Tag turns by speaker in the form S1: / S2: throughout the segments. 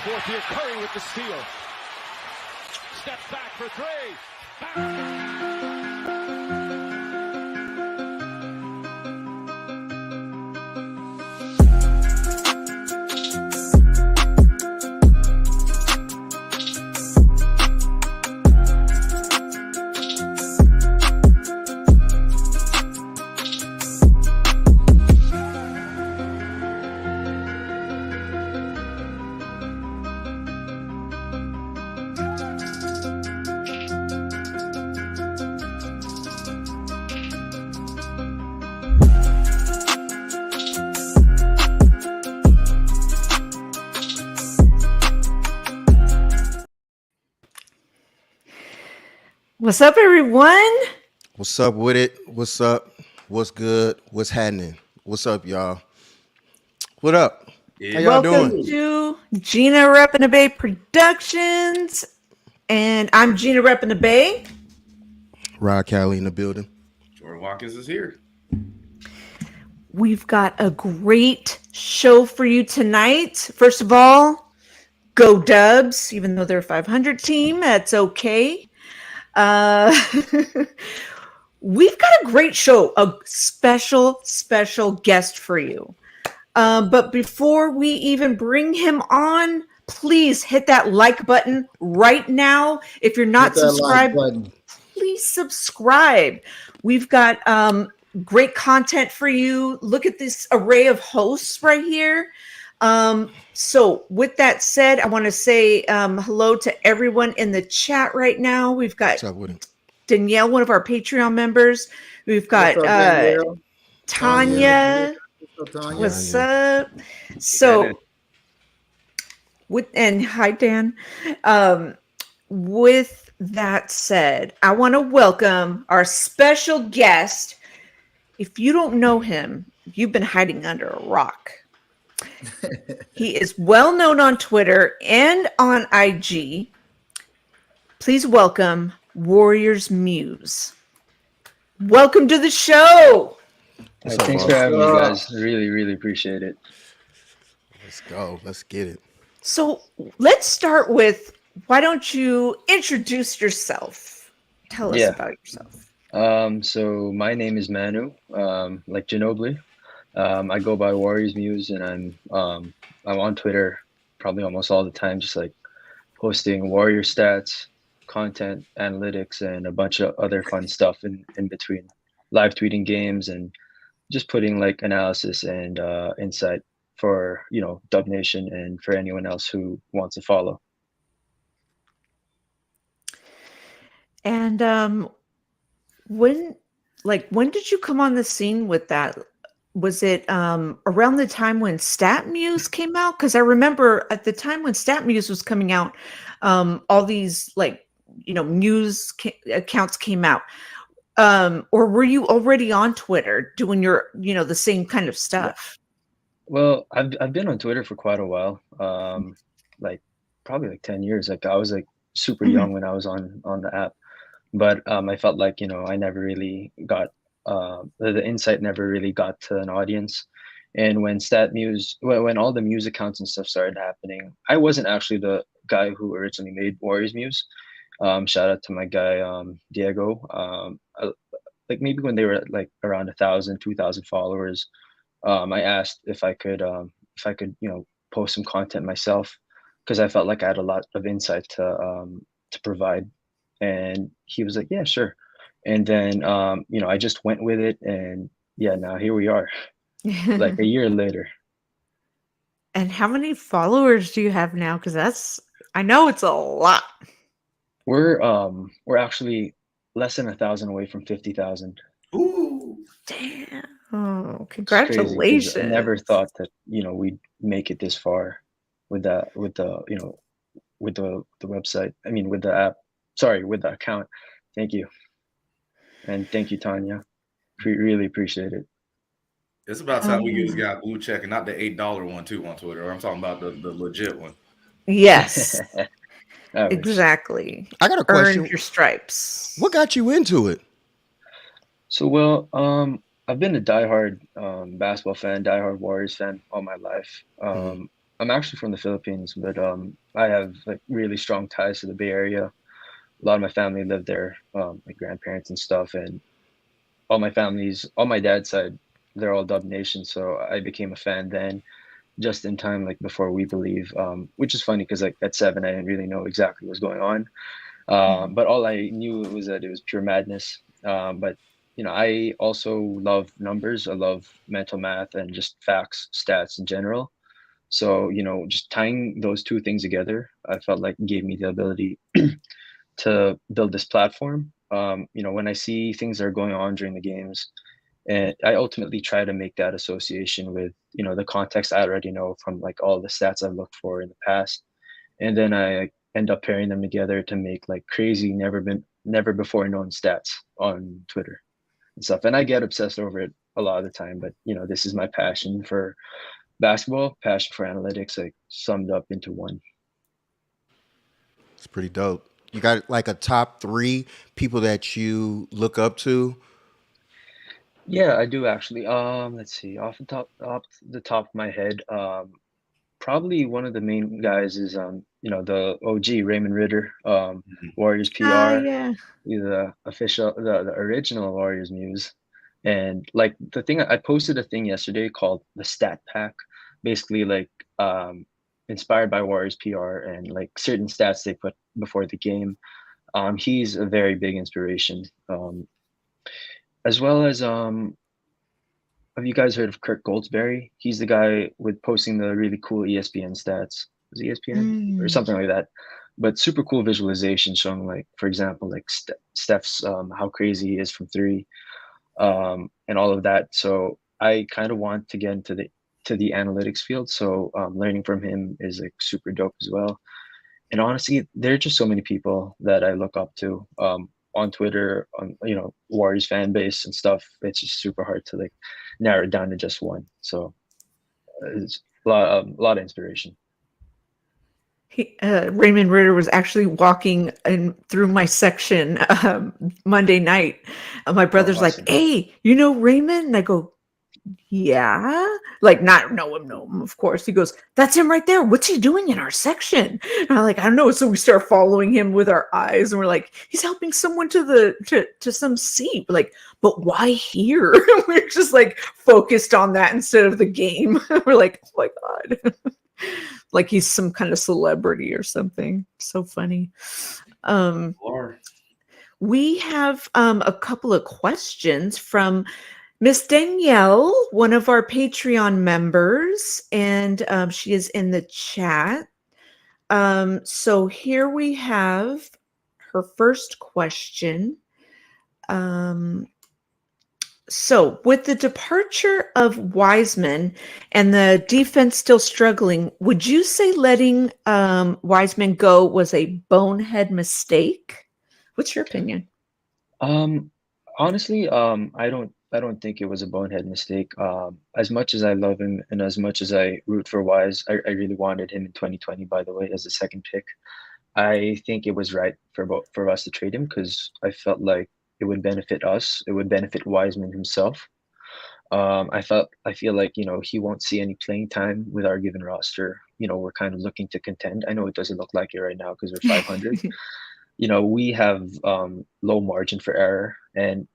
S1: Fourth year, Curry with the steal. Steps back for three.
S2: What's up, everyone?
S3: What's up with it? What's up? What's good? What's happening? What's up, y'all? What up?
S4: Yeah.
S3: How y'all
S2: Welcome
S3: doing?
S2: to Gina Reppin' the Bay Productions. And I'm Gina Reppin' the Bay.
S3: Rod Cali in the building.
S4: Jordan Watkins is here.
S2: We've got a great show for you tonight. First of all, go Dubs, even though they're a 500 team, that's okay. We've got a great show, a special guest for you. But before we even bring him on, please hit that like button right now. If you're not subscribed, please subscribe. We've got great content for you. Look at this array of hosts right here. So with that said, I want to say hello to everyone in the chat right now. We've got
S3: What's up with it?
S2: Danielle, one of our Patreon members. We've got Tanya. What's up? So, hi Dan. With that said, I want to welcome our special guest. If you don't know him, you've been hiding under a rock. He is well known on Twitter and on IG. Please welcome Warriors Muse. Welcome to the show.
S5: Thanks for having me, guys. Really appreciate it.
S3: Let's go. Let's get it.
S2: So let's start with, why don't you introduce yourself? Tell us about yourself.
S5: So my name is Manu, like Ginobili. I go by Warriors Muse, and I'm on Twitter probably almost all the time, just like posting Warrior stats, content, analytics, and a bunch of other fun stuff in between, live tweeting games and just putting like analysis and insight for, Dub Nation and for anyone else who wants to follow.
S2: And when did you come on the scene with that? Was it around the time when Stat Muse came out? Because I remember at the time when Stat Muse was coming out, all these news accounts came out. Or were you already on Twitter doing your, the same kind of stuff?
S5: Well, I've been on Twitter for quite a while, like probably like 10 years. Like I was like super young when I was on the app, but I felt like, I never really got the insight never really got to an audience. And when when all the Muse accounts and stuff started happening, I wasn't actually the guy who originally made Warriors Muse. Shout out to my guy Diego. Like maybe when they were at like around 1,000, 2,000 followers, I asked if I could post some content myself, because I felt like I had a lot of insight to provide, and he was like, yeah, sure. And then I just went with it, and yeah, now here we are, like a year later.
S2: And how many followers do you have now? Because I know it's a lot.
S5: We're actually less than 1,000 away from 50,000.
S4: Ooh,
S2: damn! Oh, congratulations!
S5: Crazy, I never thought that we'd make it this far with the website. I mean, with the app. Sorry, with the account. Thank you, and thank you, Tanya. Really appreciate it.
S4: it's about time we use got blue check and not the $8 one too on Twitter. I'm talking about the legit one.
S2: Yes. Exactly.
S3: I got a question.
S2: Earn your stripes.
S3: What got you into it?
S5: So, well, I've been a diehard basketball fan, diehard Warriors fan all my life. I'm actually from the Philippines, but I have like really strong ties to the Bay Area. A lot of my family lived there, my grandparents and stuff, and all my dad's side, they're all Dub Nation, so I became a fan then, just in time, like before We Believe, which is funny because like at 7, I didn't really know exactly what was going on. But all I knew was that it was pure madness. But I also love numbers. I love mental math and just facts, stats in general. So, just tying those two things together, I felt like gave me the ability to build this platform. When I see things that are going on during the games, and I ultimately try to make that association with, the context I already know from like all the stats I've looked for in the past. And then I like, end up pairing them together to make like crazy, never before known stats on Twitter and stuff. And I get obsessed over it a lot of the time, but this is my passion for basketball, passion for analytics, like summed up into one.
S3: It's pretty dope. You got like a top three people that you look up to?
S5: Yeah, I do actually. Let's see, off the top of my head, probably one of the main guys is the OG Raymond Ritter, Warriors
S2: Ah,
S5: PR.
S2: yeah.
S5: He's the original Warriors muse. And like the thing, I posted a thing yesterday called the Stat Pack, basically like inspired by Warriors PR and like certain stats they put before the game. He's a very big inspiration. As well as have you guys heard of Kirk Goldsberry? He's the guy with posting the really cool ESPN stats. Was it ESPN or
S2: Mm.
S5: something like that? But super cool visualization showing like, for example, like Steph's how crazy he is from three, and all of that. So I kind of want to get into the analytics field. So learning from him is like super dope as well. And honestly, there are just so many people that I look up to on Twitter, on Warriors fan base and stuff. It's just super hard to like narrow it down to just one. So it's a lot of inspiration.
S2: Raymond Ritter was actually walking in through my section Monday night. My
S5: Oh,
S2: brother's like,
S5: awesome.
S2: "Hey, you know Raymond?" And I go, "Yeah." Like, not know him, of course. He goes, "That's him right there. What's he doing in our section?" And I'm like, "I don't know." So we start following him with our eyes, and we're like, "He's helping someone to some seat." We're like, "But why here?" We're just like focused on that instead of the game. We're like, "Oh my god." Like he's some kind of celebrity or something. So funny. Um,
S4: Or
S2: we have a couple of questions from Miss Danielle, one of our Patreon members, and she is in the chat. So here we have her first question. So, with the departure of Wiseman and the defense still struggling, would you say letting Wiseman go was a bonehead mistake? What's your opinion?
S5: Um, Honestly, I don't think it was a bonehead mistake. As much as I love him and as much as I root for Wise, I really wanted him in 2020, by the way, as the second pick. I think it was right for us to trade him because I felt like it would benefit us. It would benefit Wiseman himself. I feel like he won't see any playing time with our given roster. We're kind of looking to contend. I know it doesn't look like it right now because we're 500. We have low margin for error, and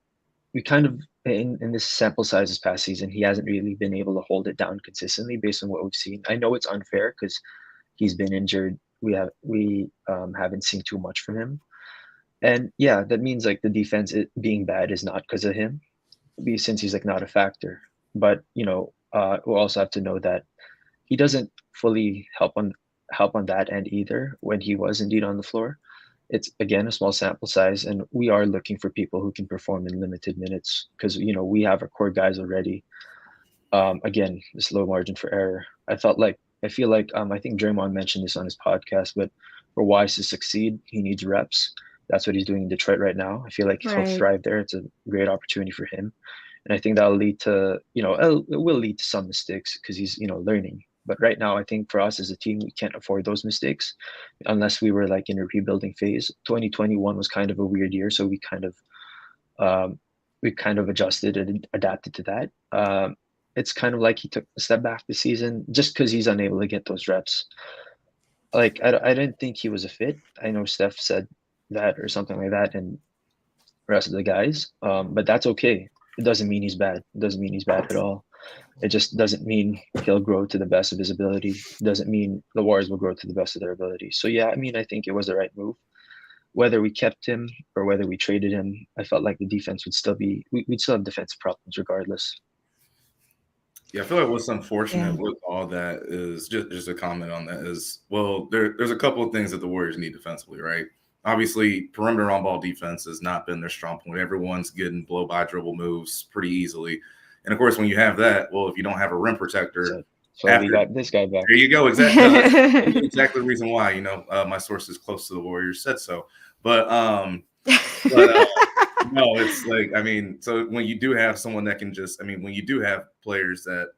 S5: we kind of in this sample size this past season, he hasn't really been able to hold it down consistently based on what we've seen. I know it's unfair because he's been injured. We haven't seen too much from him, and yeah, that means like the defense being bad is not because of him, since he's like not a factor. But we'll also have to know that he doesn't fully help on that end either when he was indeed on the floor. It's again a small sample size, and we are looking for people who can perform in limited minutes because we have our core guys already. Again, this low margin for error. I feel like I think Draymond mentioned this on his podcast, but for Wise to succeed, he needs reps. That's what he's doing in Detroit right now. I feel like he'll
S2: Right.
S5: thrive there. It's a great opportunity for him, and I think that'll lead to it will lead to some mistakes because he's learning. But right now, I think for us as a team, we can't afford those mistakes unless we were like in a rebuilding phase. 2021 was kind of a weird year, so um, we kind of adjusted and adapted to that. it's kind of like he took a step back this season just because he's unable to get those reps. Like I didn't think he was a fit. I know Steph said that or something like that, and the rest of the guys. But that's okay. It doesn't mean he's bad. It doesn't mean he's bad at all. It just doesn't mean he'll grow to the best of his ability. It doesn't mean the Warriors will grow to the best of their ability. So yeah, I mean, I think it was the right move. Whether we kept him or whether we traded him, I felt like the defense would still be. We'd still have defensive problems regardless.
S4: Yeah, I feel like what's unfortunate with all that is just a comment on that is, well, there's a couple of things that the Warriors need defensively, right? Obviously, perimeter on-ball defense has not been their strong point. Everyone's getting blow-by-dribble moves pretty easily. And, of course, when you have that, well, if you don't have a rim protector
S5: so we got this guy back.
S4: There you go. Exactly. Exactly the reason why, my sources close to the Warriors said so. But no, it's like, I mean, so when you do have someone that can just, I mean, when you do have players that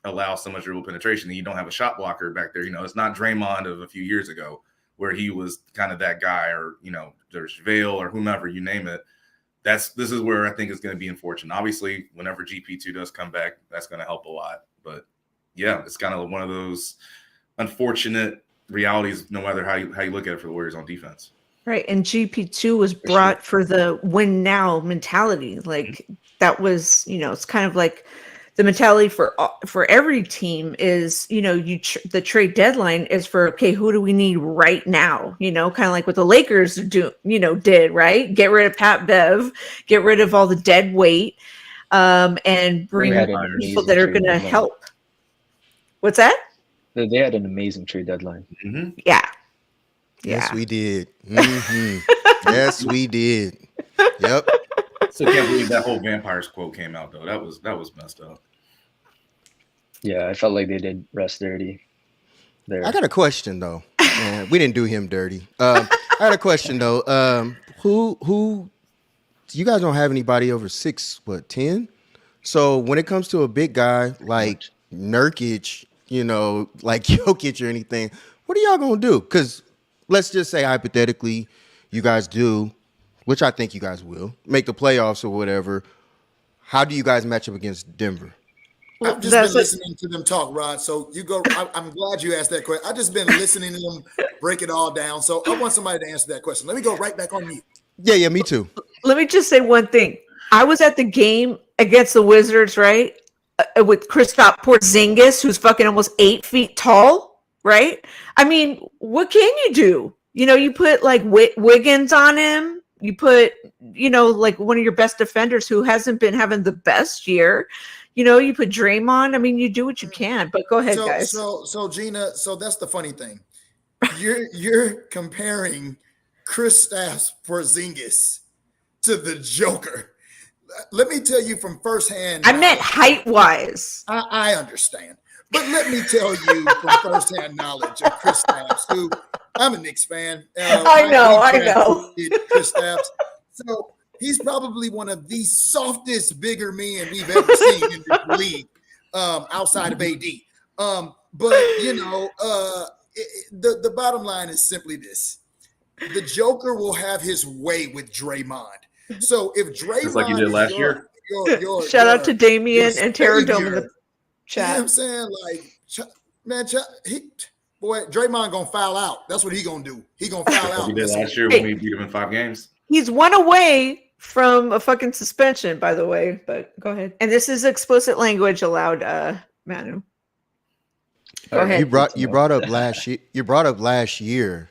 S4: allow so much dribble penetration and you don't have a shot blocker back there, it's not Draymond of a few years ago where he was kind of that guy, or, there's JaVale or whomever, you name it. This is where I think it's going to be unfortunate. Obviously, whenever GP2 does come back, that's going to help a lot. But yeah, it's kind of one of those unfortunate realities, no matter how you look at it for the Warriors on defense.
S2: Right. And GP2 was brought for the win now mentality. Like that was, it's kind of like the mentality for every team is, the trade deadline is for, okay, who do we need right now? Kind of like what the Lakers did, right? Get rid of Pat Bev, get rid of all the dead weight, and bring people that are going to help. What's that?
S5: They had an amazing trade deadline.
S4: Mm-hmm.
S2: Yeah.
S3: Yes, we did. Mm-hmm. Yes, we did. Yep.
S4: So I can't believe that whole vampires quote came out though. That was messed up. Yeah,
S5: I felt like they did Russ dirty there.
S3: I got a question though. We didn't do him dirty. I got a question though. Who? You guys don't have anybody over 6'10"? So when it comes to a big guy like Nurkic, like Jokic or anything, what are y'all gonna do? Because let's just say hypothetically, you guys do, which I think you guys will, make the playoffs or whatever. How do you guys match up against Denver?
S6: I've just been listening to them talk, Rod. So you go. I'm glad you asked that question. I've just been listening to them break it all down. So I want somebody to answer that question. Let me go right back on mute.
S3: Yeah, me too.
S2: Let me just say one thing. I was at the game against the Wizards, right? With Kristaps Porzingis, who's fucking almost 8 feet tall, right? I mean, what can you do? You put like Wiggins on him. You put, like one of your best defenders who hasn't been having the best year. You put Draymond. I mean, you do what you can. But go ahead, guys.
S6: So Gina. So that's the funny thing. You're comparing Kristaps Porzingis to the Joker. Let me tell you from firsthand.
S2: I meant height-wise.
S6: I understand. But let me tell you from firsthand knowledge of Kristaps, who I'm a Knicks fan.
S2: I know.
S6: Kristaps. So he's probably one of the softest, bigger men we've ever seen in the league, outside of AD. But the bottom line is simply this: the Joker will have his way with Draymond. So if Draymond, just
S4: like you did last year,
S2: shout out to Damien and Terradome in the chat.
S6: You know what I'm saying? Like, man, Draymond gonna foul out. That's what he gonna do. He gonna foul out.
S4: He did last year when we beat him in 5 games.
S2: He's 1 away from a fucking suspension, by the way. But go ahead. And this is explicit language allowed, Manu. Go ahead.
S3: You brought up last year. You brought up last year,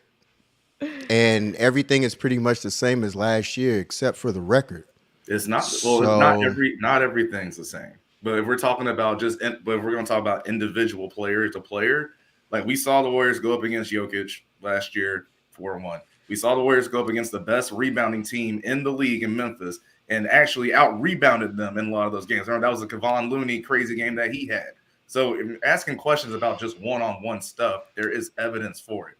S3: and everything is pretty much the same as last year, except for the record.
S4: It's not. Well, not everything's the same. But if we're talking about but if we're going to talk about individual player to player, like we saw the Warriors go up against Jokic last year, 4-1. We saw the Warriors go up against the best rebounding team in the league in Memphis and actually out-rebounded them in a lot of those games. Remember, that was a Kevon Looney crazy game that he had. So if you're asking questions about just one-on-one stuff, there is evidence for it.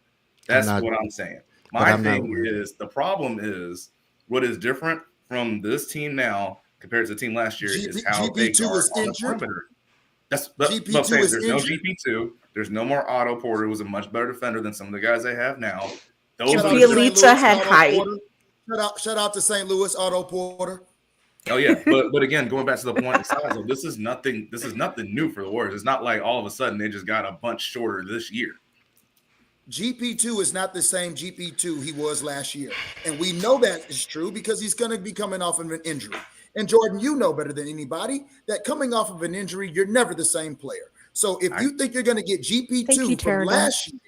S4: That's what I'm saying. My thing is, the problem is what is different from this team now compared to the team last year is how they guard on the perimeter. There's no GP2. There's no more Otto Porter, who was a much better defender than some of the guys they have now.
S2: Bielitsa had height.
S6: Shout out to St. Louis, Otto Porter.
S4: Oh yeah, but again, going back to the point of size, this is nothing. This is nothing new for the Warriors. It's not like all of a sudden they just got a bunch shorter this year.
S6: GP2 is not the same GP2 he was last year. And we know that is true because he's going to be coming off of an injury. And Jordan, you know better than anybody that coming off of an injury, you're never the same player. So if you think you're going to get GP2 from last year,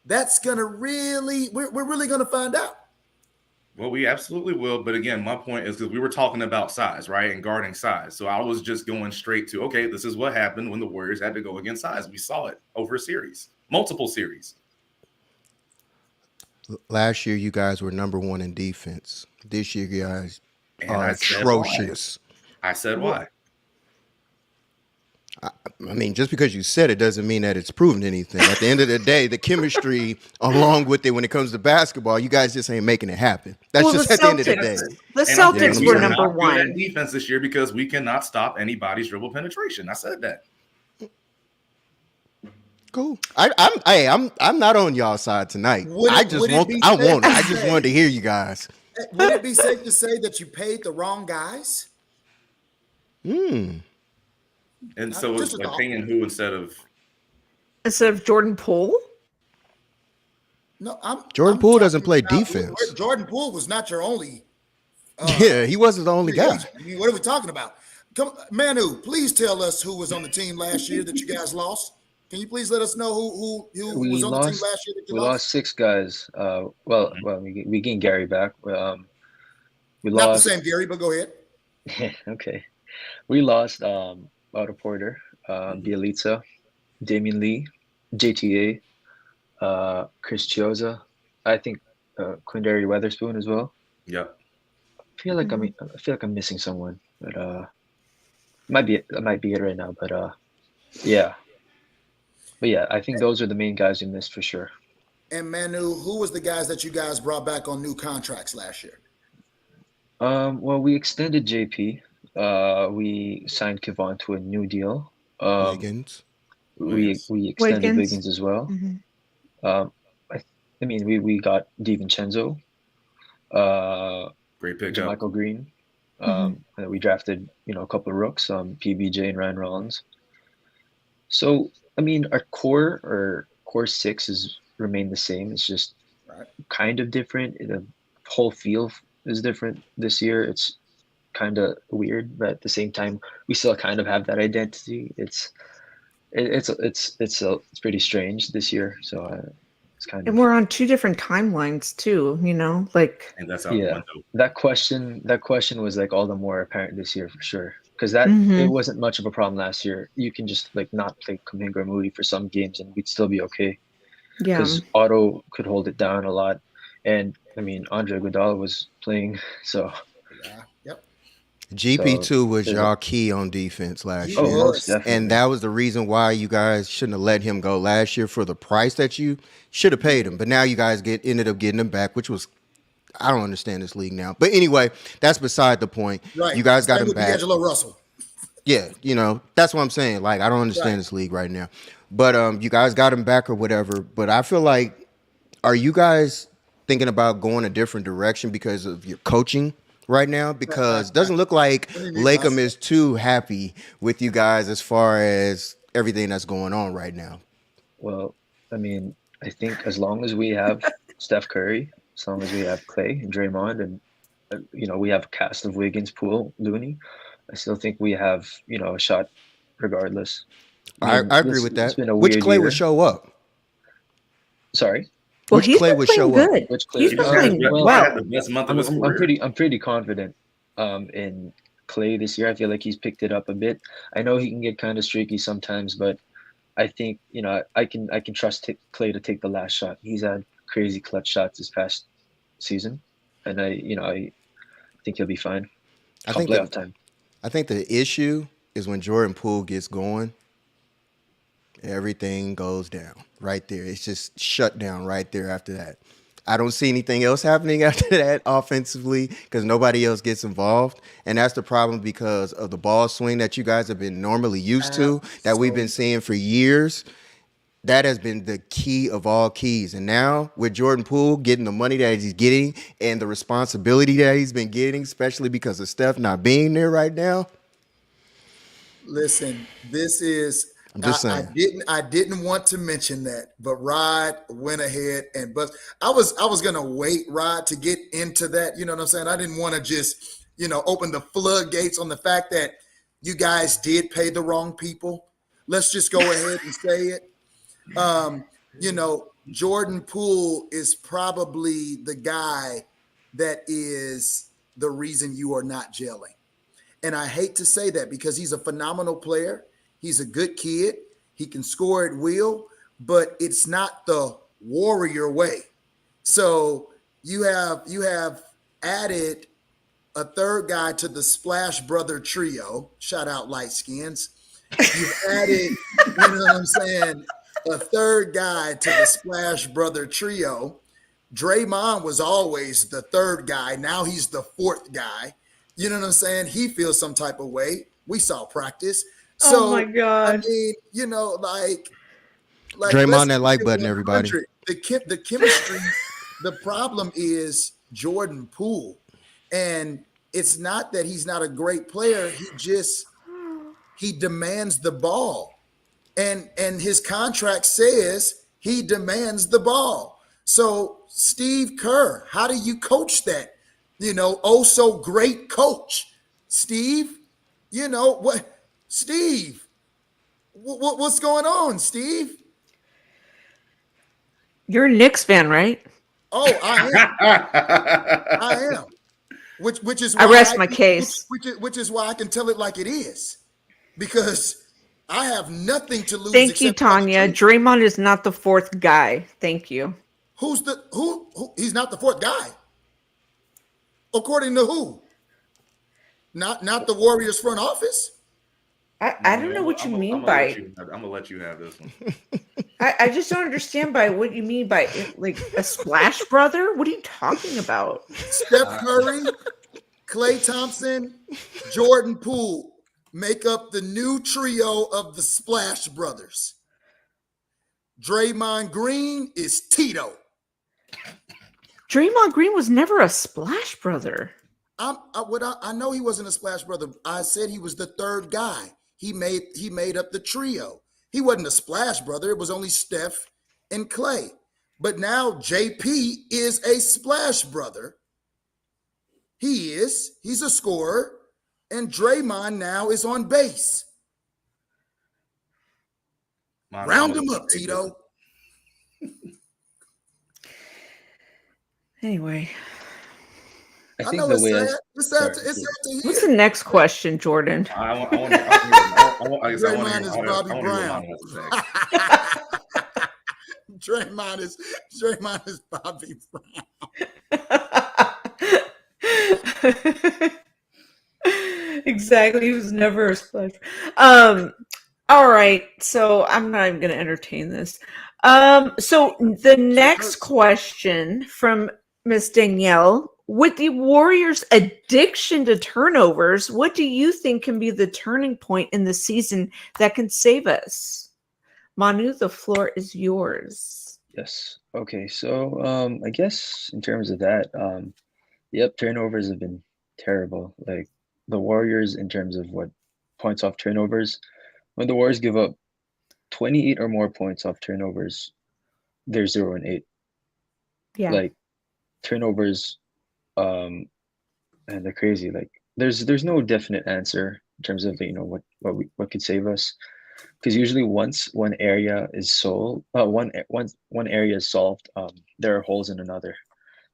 S6: that's going to really, we're really going to find out.
S4: Well, we absolutely will. But again, my point is because we were talking about size, right? And guarding size. So I was just going straight to, okay, this is what happened when the Warriors had to go against size. We saw it over a series, multiple series.
S3: Last year, you guys were number 1 in defense. This year, you guys are atrocious.
S4: I said why.
S3: I mean, just because you said it doesn't mean that it's proven anything. At the end of the day, the chemistry along with it when it comes to basketball, you guys just ain't making it happen. That's just at the end of the day.
S2: The Celtics were number 1
S4: at defense this year because we cannot stop anybody's dribble penetration. I said that.
S3: Cool. I'm not on y'all side tonight. I just wanted to hear you guys.
S6: Would it be safe to say that you paid the wrong guys?
S4: And so it's like paying who instead of
S2: Jordan Poole?
S6: No,
S3: Jordan Poole doesn't play defense.
S6: Jordan Poole was not your only.
S3: Yeah, he wasn't the only guy.
S6: I mean, what are we talking about? Come, Manu, please tell us who was on the team last year that you guys lost. Can you please let us know who was on the team last year that you lost?
S5: We lost 6 guys. We gained Gary back. We
S6: Not
S5: lost
S6: the same Gary, but go ahead.
S5: Okay. We lost Otto Porter, Bielitsa, Damian Lee, JTA, Chris Chioza, I think Quindary Weatherspoon as well.
S4: Yeah.
S5: I feel like I'm missing someone, but that might be it right now. But yeah. But yeah, I think those are the main guys we missed for sure.
S6: And Manu, who was the guys that you guys brought back on new contracts last year?
S5: Well, we extended JP. We signed Kevon to a new deal.
S3: Wiggins.
S5: We extended Wiggins as well.
S2: Mm-hmm.
S5: I mean, we got DiVincenzo.
S4: Great pickup.
S5: Michael Green. And we drafted, a couple of rooks, PBJ and Ryan Rollins. So, I mean, our core 6 has remained the same. It's just kind of different. The whole feel is different this year. It's kind of weird, but at the same time, we still kind of have that identity. It's pretty strange this year. So it's kind of.
S2: And we're on 2 different timelines too.
S4: And that's
S5: that question was like all the more apparent this year for sure. Because it wasn't much of a problem last year. You can just not play Kuminga or Moody for some games and we'd still be okay.
S2: Yeah.
S5: Because Otto could hold it down a lot. And I mean, Andre Iguodala was playing, so.
S6: Yeah. Yep.
S3: GP2 was y'all key on defense last year.
S5: Most definitely.
S3: And that was the reason why you guys shouldn't have let him go last year for the price that you should have paid him. But now you guys ended up getting him back, which was, I don't understand this league now. But anyway, that's beside the point. Right. You guys got him back.
S6: D'Angelo Russell.
S3: Yeah, that's what I'm saying. Like, I don't understand this league right now. But you guys got him back or whatever. But I feel like, are you guys thinking about going a different direction because of your coaching right now? Because it doesn't look like Lakem is too happy with you guys as far as everything that's going on right now.
S5: Well, I mean, I think as long as we have Steph Curry, as long as we have Clay and Draymond, and we have a cast of Wiggins, Poole, Looney, I still think we have a shot regardless.
S3: I agree with that. Which Clay would show up?
S5: Sorry.
S2: Well, he's been playing good. He's been playing well.
S5: I'm pretty confident in Clay this year. I feel like he's picked it up a bit. I know he can get kind of streaky sometimes, but I think I can trust Clay to take the last shot. He's had crazy clutch shots this past season, and I think he'll be fine. I think
S3: the issue is when Jordan Poole gets going, everything goes down right there. It's just shut down right there after that. I don't see anything else happening after that offensively because nobody else gets involved. And that's the problem because of the ball swing that you guys have been normally used to, that we've been seeing for years. That has been the key of all keys. And now with Jordan Poole getting the money that he's getting and the responsibility that he's been getting, especially because of Steph not being there right now.
S6: Listen, this is
S3: I'm just saying.
S6: I didn't want to mention that, but Rod went ahead and but I was gonna wait, Rod, to get into that. You know what I'm saying? I didn't want to just, open the floodgates on the fact that you guys did pay the wrong people. Let's just go ahead and say it. Jordan Poole is probably the guy that is the reason you are not gelling. And I hate to say that because he's a phenomenal player. He's a good kid. He can score at will, but it's not the Warrior way. So you have added a third guy to the Splash Brother trio. Shout out light skins. You've added, you know what I'm saying, a third guy to the Splash Brother trio. Draymond was always the third guy. Now he's the fourth guy. You know what I'm saying? He feels some type of way. We saw practice. So,
S2: oh my God.
S6: I mean, like
S3: Draymond that like button, everybody.
S6: The chemistry, the problem is Jordan Poole. And it's not that he's not a great player. He demands the ball. And his contract says he demands the ball. So Steve Kerr, how do you coach that? Oh so great coach, Steve. What, Steve? What's going on, Steve?
S2: You're a Knicks fan, right?
S6: Oh, I am. Which is why
S2: I rest my case.
S6: Which is why I can tell it like it is, because I have nothing to lose.
S2: Thank you, Tanya. Draymond is not the fourth guy. Thank you.
S6: Who's who? He's not the fourth guy. According to who? Not the Warriors front office.
S2: I don't know what you mean by.
S4: I'm gonna let you have this one.
S2: I just don't understand by what you mean by like a Splash Brother. What are you talking about?
S6: Steph Curry, Klay Thompson, Jordan Poole make up the new trio of the Splash Brothers. Draymond Green is Tito.
S2: Draymond Green was never a Splash Brother.
S6: I know he wasn't a Splash Brother. I said he was the third guy. He made up the trio. He wasn't a Splash Brother. It was only Steph and Klay. But now JP is a Splash Brother. He's a scorer. And Draymond now is on base. Round him up, Tito.
S2: Anyway.
S6: I know it's sad. It's sad to hear.
S2: What's the next question, Jordan?
S6: Draymond is Bobby Brown. Draymond is Bobby
S2: Brown. Exactly. He was never a Splash. All right. So I'm not even going to entertain this. So the next question from Miss Danielle. With the Warriors' addiction to turnovers, what do you think can be the turning point in the season that can save us? Manu, the floor is yours.
S5: Yes. Okay. So I guess in terms of that, yep, turnovers have been terrible. Like the Warriors, in terms of what points off turnovers, when the Warriors give up 28 or more points off turnovers, they're 0-8.
S2: Yeah.
S5: Like turnovers. And they're crazy. Like there's no definite answer in terms of what could save us, because usually once one area is solved, one area is solved, there are holes in another.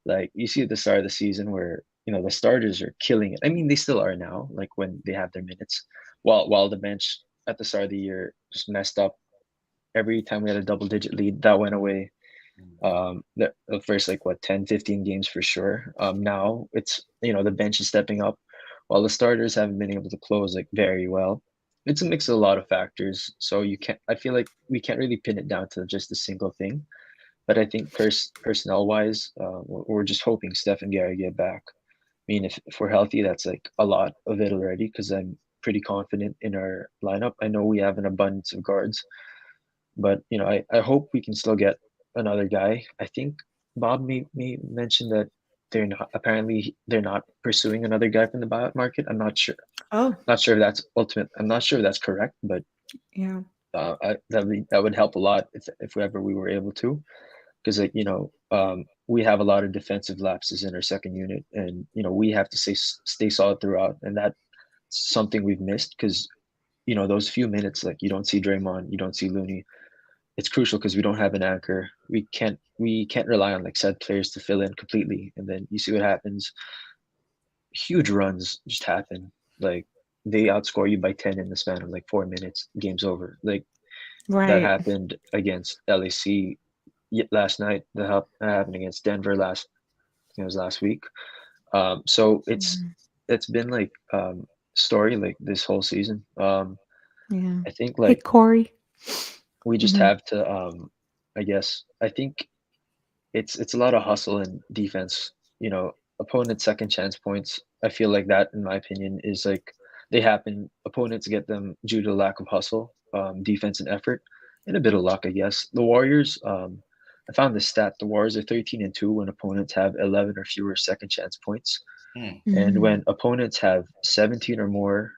S5: Like you see at the start of the season where the starters are killing it. I mean, they still are now, like when they have their minutes, while the bench at the start of the year just messed up. Every time we had a double-digit lead, that went away. The first 10 15 games for sure. Now it's the bench is stepping up while the starters haven't been able to close very well. It's a mix of a lot of factors, so I feel like we can't really pin it down to just a single thing. But I think personnel wise, we're just hoping Steph and Gary get back. I mean, if we're healthy, that's a lot of it already, because I'm pretty confident in our lineup. I know we have an abundance of guards, But I hope we can still get another guy. I think Bob may mention that they're not pursuing another guy from the buyout market. I'm not sure.
S2: Oh,
S5: Not sure if that's ultimate. I'm not sure if that's correct, but
S2: yeah.
S5: that would help a lot if ever we were able to, because we have a lot of defensive lapses in our second unit, and we have to stay solid throughout, and that's something we've missed because those few minutes, like, you don't see Draymond, you don't see Looney. It's crucial because we don't have an anchor. We can't rely on like said players to fill in completely, and then you see what happens. Huge runs just happen. Like, they outscore you by 10 in the span of like 4 minutes. Game's over. Like, that
S2: Right.
S5: happened against LAC last night. That happened against Denver it was last week. So it's been like story like this whole season.
S2: Yeah.
S5: I think
S2: Hey,
S5: like
S2: Corey.
S5: we just
S2: Mhm.
S5: have to I think it's a lot of hustle and defense. Opponent second chance points. I feel like that, in my opinion, is like they happen. Opponents get them due to lack of hustle, defense, and effort, and a bit of luck, I guess. The Warriors. I found this stat: the Warriors are 13-2 when opponents have 11 or fewer second chance points, and when opponents have 17 or more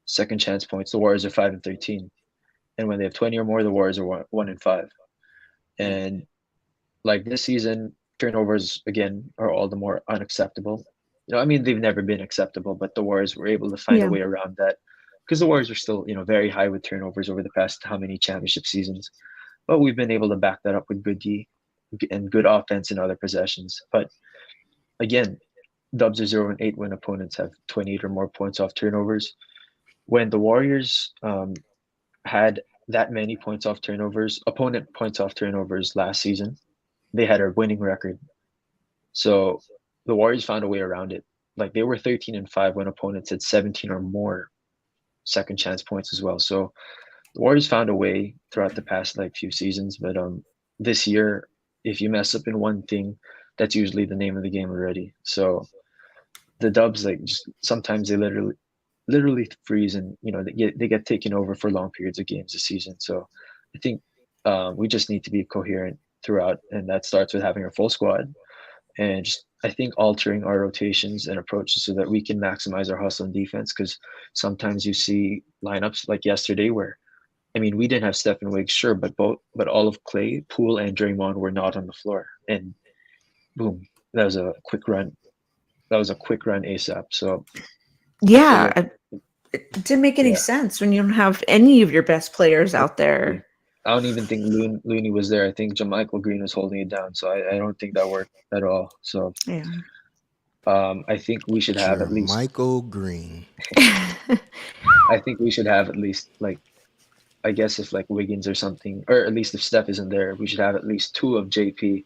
S5: second chance points, the Warriors are 5-13, and when they have 20 or more, the Warriors are 1-5. And like this season, turnovers again are all the more unacceptable. I mean, they've never been acceptable, but the Warriors were able to find a
S2: Yeah.
S5: way around that because the Warriors are still, very high with turnovers over the past how many championship seasons. But we've been able to back that up with good D and good offense in other possessions. But again, Dubs are 0-8 when opponents have 28 or more points off turnovers. When the Warriors had that many points off turnovers, opponent points off turnovers last season, they had a winning record. So the Warriors found a way around it. Like, they were 13-5 when opponents had 17 or more second chance points as well. So the Warriors found a way throughout the past like few seasons, but this year, if you mess up in one thing, that's usually the name of the game already. So the Dubs, like, just sometimes they literally freeze, and they get taken over for long periods of games this season. So I think we just need to be coherent throughout, and that starts with having a full squad and just, I think, altering our rotations and approaches so that we can maximize our hustle and defense. Because sometimes you see lineups like yesterday where, I mean, we didn't have Steph and Wiggs, sure, but all of Clay, Poole, and Draymond were not on the floor, and boom, that was a quick run. That was a quick run ASAP. So
S2: Yeah.
S5: like,
S2: It didn't make any
S5: yeah,
S2: sense when you don't have any of your best players out there.
S5: I don't even think Looney was there. I think JaMychal Green was holding it down. So I don't think that worked at all. So
S2: Yeah.
S5: I think we should have at least.
S3: Michael Green.
S5: I think we should have at least, like, I guess if like Wiggins or something, or at least if Steph isn't there, we should have at least two of JP,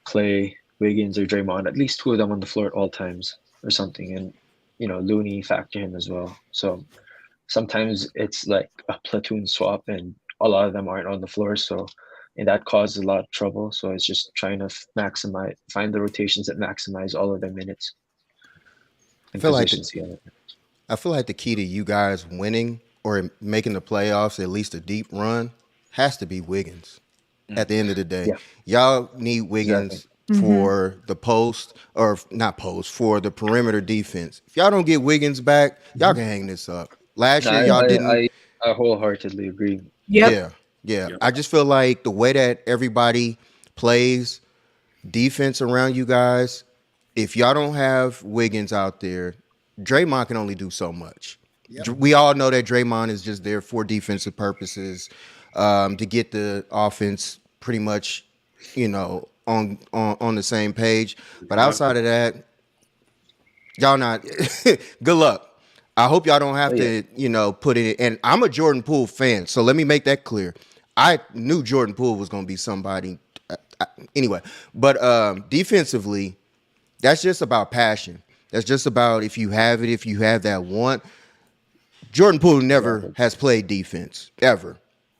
S5: Clay, Wiggins, or Draymond, at least two of them on the floor at all times or something, and Looney factor him as well. So sometimes it's like a platoon swap, and a lot of them aren't on the floor, and that causes a lot of trouble. So it's just trying to find the rotations that maximize all of their minutes and positions.
S3: I feel like the key to you guys winning or making the playoffs, at least a deep run, has to be Wiggins. At the end of the day, y'all need Wiggins for the post, or not post, for the perimeter defense. If y'all don't get Wiggins back, y'all can hang this up. Last year, y'all didn't.
S5: I wholeheartedly agree.
S2: Yep.
S3: Yeah. I just feel like the way that everybody plays defense around you guys, if y'all don't have Wiggins out there, Draymond can only do so much. Yep. We all know that Draymond is just there for defensive purposes, to get the offense pretty much, on the same page. But outside of that, y'all not. Good luck. I hope y'all don't have to, put it in. And I'm a Jordan Poole fan, so let me make that clear. I knew Jordan Poole was going to be somebody. Anyway, but defensively, that's just about passion. That's just about if you have it, if you have that want. Jordan Poole never has played defense, ever.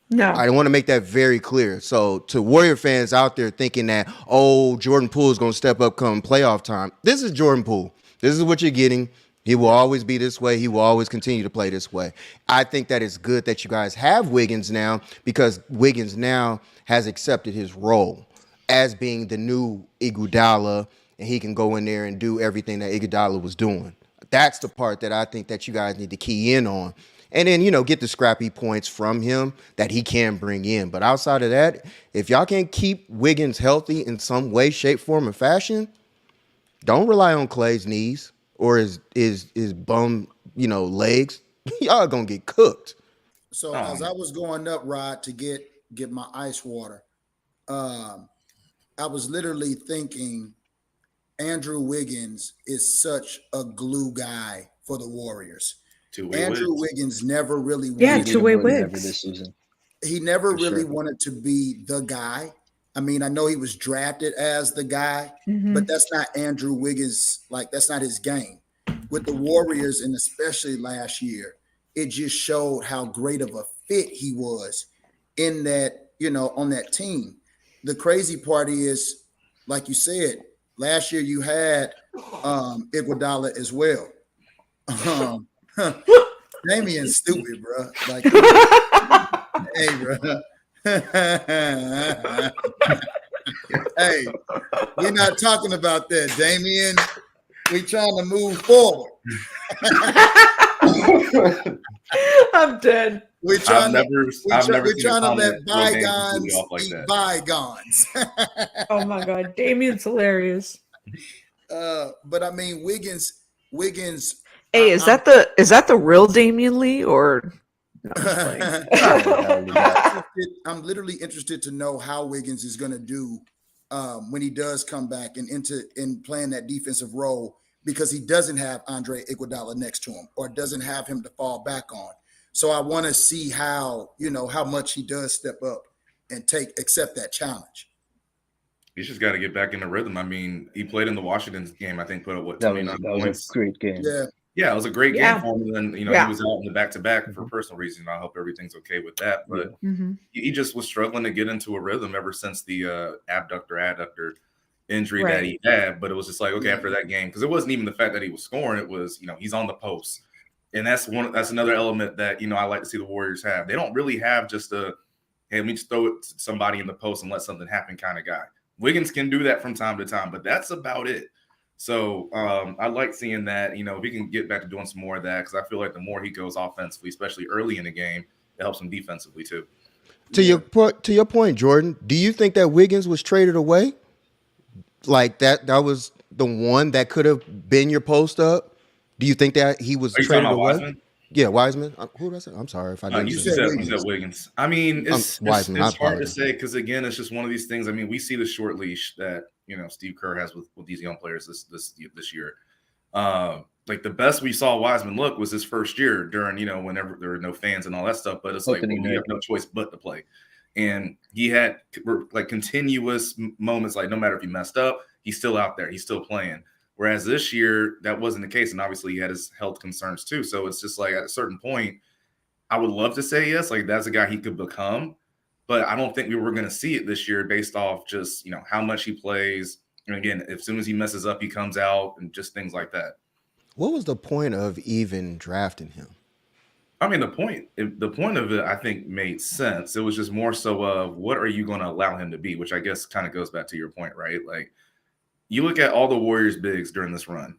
S2: No.
S3: I want to make that very clear. So to Warrior fans out there thinking that, Jordan Poole is going to step up come playoff time, this is Jordan Poole. This is what you're getting. He will always be this way. He will always continue to play this way. I think that it's good that you guys have Wiggins now because Wiggins now has accepted his role as being the new Iguodala, and he can go in there and do everything that Iguodala was doing. That's the part that I think that you guys need to key in on. And then, get the scrappy points from him that he can bring in. But outside of that, if y'all can't keep Wiggins healthy in some way, shape, form, or fashion, don't rely on Clay's knees or his bum, legs. Y'all gonna get cooked.
S6: So as I was going up, Rod, to get my ice water, I was literally thinking Andrew Wiggins is such a glue guy for the Warriors. Andrew Wiggins never really
S2: wanted two-way Wiggins
S5: this season.
S6: He never really wanted to be the guy. I mean, I know he was drafted as the guy, but that's not Andrew Wiggins. Like, that's not his game. With the Warriors, and especially last year, it just showed how great of a fit he was in that, on that team. The crazy part is, like you said, last year you had Iguodala as well. Damian's stupid, bro. Like, hey, bro. Hey, we're not talking about that, Damian. We're trying to move forward.
S2: I'm dead.
S6: We're trying to let bygones be bygones.
S2: Oh my God, Damian's hilarious.
S6: But I mean, Wiggins.
S2: Hey, is that the real Damian Lee or? No,
S6: I'm literally interested to know how Wiggins is going to do when he does come back and playing that defensive role, because he doesn't have Andre Iguodala next to him or doesn't have him to fall back on. So I want to see how much he does step up and accept that challenge.
S4: He's just got to get back in the rhythm. I mean, he played in the Washington game. I think put up
S5: 29 points. Was a great game.
S6: Yeah,
S4: it was a great game for him. And he was out in the back-to-back for personal reasons. I hope everything's okay with that. But he just was struggling to get into a rhythm ever since the adductor injury that he had. But it was just like, okay, after that game, because it wasn't even the fact that he was scoring. It was, he's on the post. And that's another element that, I like to see the Warriors have. They don't really have just hey, let me just throw it to somebody in the post and let something happen kind of guy. Wiggins can do that from time to time, but that's about it. So I like seeing that, if he can get back to doing some more of that, because I feel like the more he goes offensively, especially early in the game, it helps him defensively too.
S3: To your point, Jordan, do you think that Wiggins was traded away? Like that was the one that could have been your post up? Do you think that he was traded away?
S4: Wiseman?
S3: Yeah, Wiseman. Who did I say? I'm sorry if I didn't.
S4: You said Wiggins. I mean, it's hard to say because, again, it's just one of these things. I mean, we see the short leash that Steve Kerr has with these young players this year. Like the best we saw Wiseman look was his first year during whenever there were no fans and all that stuff. But it's like we have no choice but to play. And he had like continuous moments. Like no matter if he messed up, he's still out there. He's still playing. Whereas this year, that wasn't the case. And obviously, he had his health concerns, too. So it's just like at a certain point, I would love to say yes. Like, that's a guy he could become. But I don't think we were going to see it this year based off just, how much he plays. And again, as soon as he messes up, he comes out and just things like that.
S3: What was the point of even drafting him?
S4: I mean, the point of it, I think, made sense. It was just more so of what are you going to allow him to be, which I guess kind of goes back to your point, right? Like, you look at all the Warriors bigs during this run,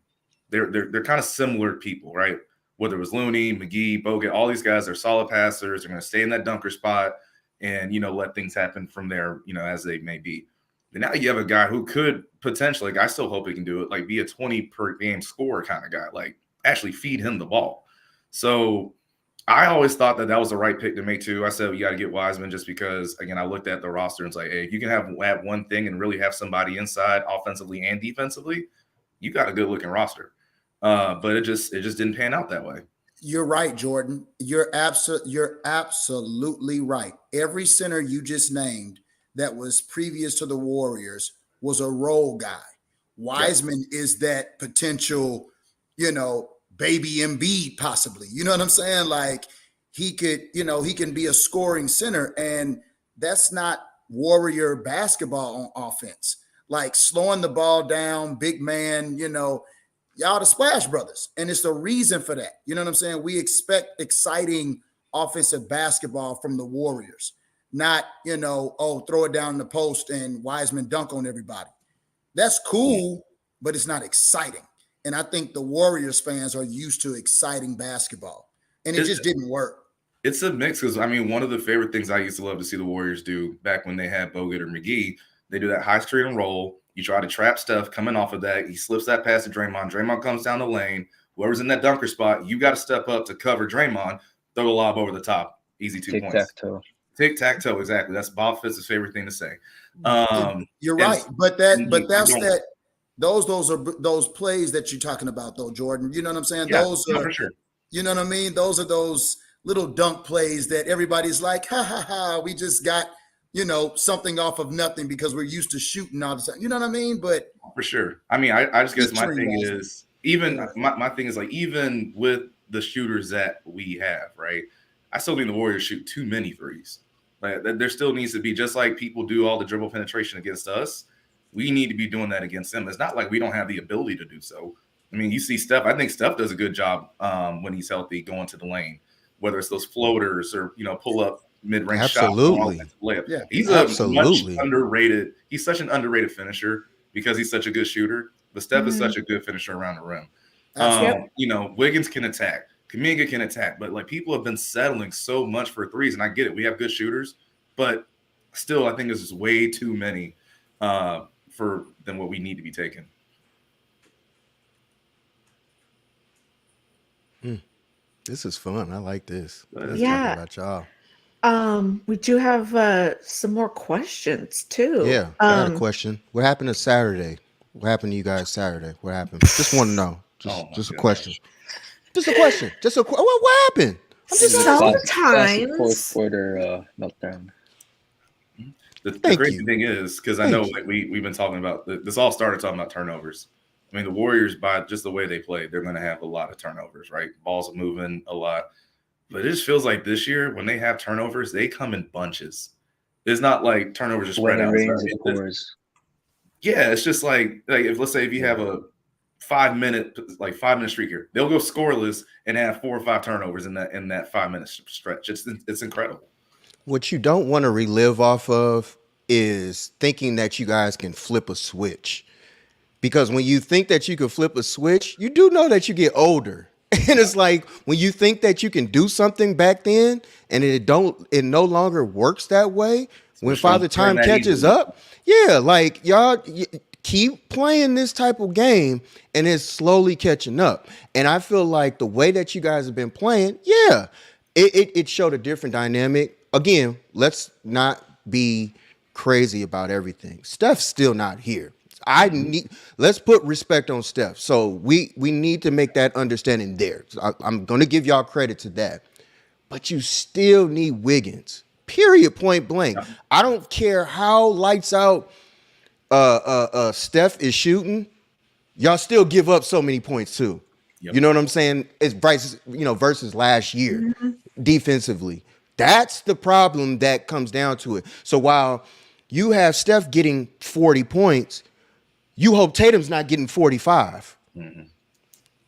S4: they're kind of similar people, right? Whether it was Looney, McGee, Bogut, all these guys are solid passers. They're going to stay in that dunker spot and, let things happen from there, as they may be. But now you have a guy who could potentially, like, I still hope he can do it, like be a 20 per game scorer kind of guy, like actually feed him the ball. So I always thought that was the right pick to make too. I said, you got to get Wiseman just because, again, I looked at the roster and it's like, hey, if you can have one thing and really have somebody inside offensively and defensively, you got a good looking roster. But it just didn't pan out that way.
S6: You're right, Jordan. You're absolutely right. Every center you just named that was previous to the Warriors was a role guy. Wiseman is that potential, baby Embiid possibly. You know what I'm saying? Like he could, he can be a scoring center, and that's not Warrior basketball on offense. Like slowing the ball down, big man, y'all the Splash Brothers, and it's the reason for that. You know what I'm saying? We expect exciting offensive basketball from the Warriors, not, throw it down in the post and Wiseman dunk on everybody. That's cool, but it's not exciting. And I think the Warriors fans are used to exciting basketball, and it just didn't work.
S4: It's a mix because, one of the favorite things I used to love to see the Warriors do back when they had Bogut or McGee, they do that high screen and roll. You try to trap Steph coming off of that. He slips that pass to Draymond. Draymond comes down the lane. Whoever's in that dunker spot, you got to step up to cover Draymond, throw the lob over the top. Easy 2 points.
S5: Tic-tac-toe.
S4: Tic-tac-toe, exactly. That's Bob Fitz's favorite thing to say.
S6: You're right. But those are those plays that you're talking about, though, Jordan. You know what I'm saying?
S4: Yeah,
S6: those are,
S4: for sure.
S6: You know what I mean? Those are those little dunk plays that everybody's like, ha, ha, ha, we just got, something off of nothing because we're used to shooting all the time. You know what I mean? But
S4: for sure. I just guess my thing is, my thing is like, even with the shooters that we have, right? I still think the Warriors shoot too many threes. Like, there still needs to be, just like people do all the dribble penetration against us, we need to be doing that against them. It's not like we don't have the ability to do so. You see Steph. I think Steph does a good job when he's healthy going to the lane, whether it's those floaters or, pull up mid-range
S3: Absolutely.
S4: shots. Layup.
S6: Yeah.
S4: He's
S3: Absolutely.
S4: much underrated. He's such an underrated finisher because he's such a good shooter. But Steph is such a good finisher around the rim. Wiggins can attack. Kuminga can attack. But, like, people have been settling so much for threes, and I get it. We have good shooters. But still, I think there's just way too many than what we need to be taking.
S3: This is fun. I like this.
S2: Yeah.
S3: About y'all.
S2: We do have some more questions too.
S3: Yeah, I got a question. What happened to Saturday? What happened to you guys Saturday? What happened? Just want to know. Just a question. Just a question. What happened? I'm just
S2: sometimes
S5: fourth quarter meltdown.
S4: The crazy thing is, because I know like we've been talking about this, all started talking about turnovers. The Warriors, by just the way they play, they're going to have a lot of turnovers, right? Balls are moving a lot. But it just feels like this year, when they have turnovers, they come in bunches. It's not like turnovers are spread out. Yeah, it's just like if let's say if you have a 5 minute streak here, they'll go scoreless and have 4 or 5 turnovers in that 5 minute stretch. It's incredible.
S3: What you don't want to relive off of is thinking that you guys can flip a switch. Because when you think that you can flip a switch, you do know that you get older. And it's like when you think that you can do something back then and it no longer works that way, when Father Time catches up, like y'all keep playing this type of game and it's slowly catching up. And I feel like the way that you guys have been playing, it showed a different dynamic. Again, let's not be crazy about everything. Steph's still not here. Let's put respect on Steph. So we need to make that understanding there. So I'm going to give y'all credit to that. But you still need Wiggins. Period. Point blank. Yeah. I don't care how lights out Steph is shooting. Y'all still give up so many points too. Yep. You know what I'm saying? It's versus last year defensively. That's the problem that comes down to it. So while you have Steph getting 40 points, you hope Tatum's not getting 45. Mm-hmm.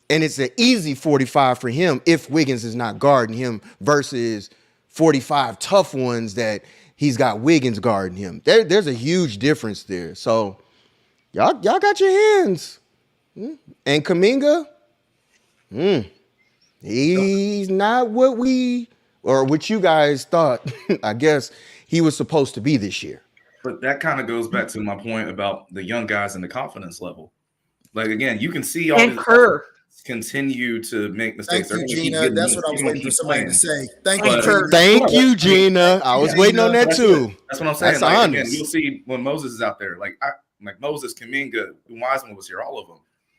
S3: And it's an easy 45 for him if Wiggins is not guarding him versus 45 tough ones that he's got Wiggins guarding him. There's a huge difference there. So y'all got your hands. And Kuminga, he's not what what you guys thought, I guess, he was supposed to be this year.
S4: But that kind of goes back to my point about the young guys and the confidence level. Like, again, you can see all these continue to make mistakes.
S6: Thank you, Gina. That's what I was waiting for somebody to say. Thank
S3: you, Gina. I was waiting on that too.
S4: That's what I'm saying. That's honest. Again, you'll see when Moses is out there, like Moses, Kuminga, Wiseman was here, all of them.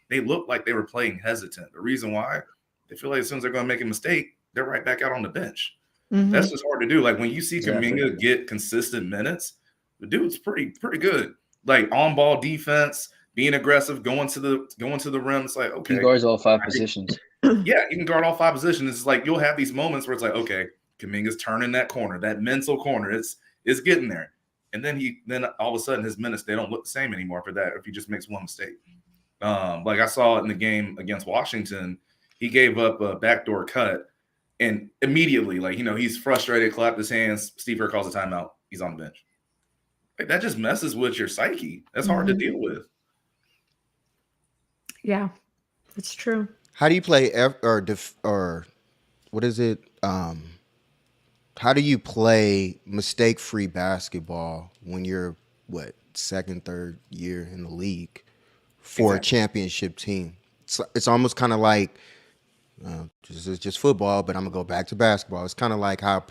S4: They look like they were playing hesitant. The reason why, they feel like as soon as they're going to make a mistake, they're right back out on the bench. Mm-hmm. That's just hard to do. Like when you see Kuminga get consistent minutes, the dude's pretty good. Like on ball defense, being aggressive, going to the rim. It's like, okay,
S5: he guards all 5 positions.
S4: Yeah, he can guard all 5 positions. It's like you'll have these moments where it's like, okay, Kuminga's turning that corner, that mental corner. It's getting there, and then all of a sudden his minutes, they don't look the same anymore for that if he just makes one mistake. Like I saw it in the game against Washington, he gave up a backdoor cut, and immediately, like, he's frustrated, clapped his hands. Steve Kerr calls a timeout. He's on the bench. Like, that just messes with your psyche. That's hard to deal with.
S2: Yeah, it's true.
S3: How do you play or what is it? How do you play mistake-free basketball when you're second, third year in the league for a championship team? It's almost kind of like just football, but I'm gonna go back to basketball. It's kind of like how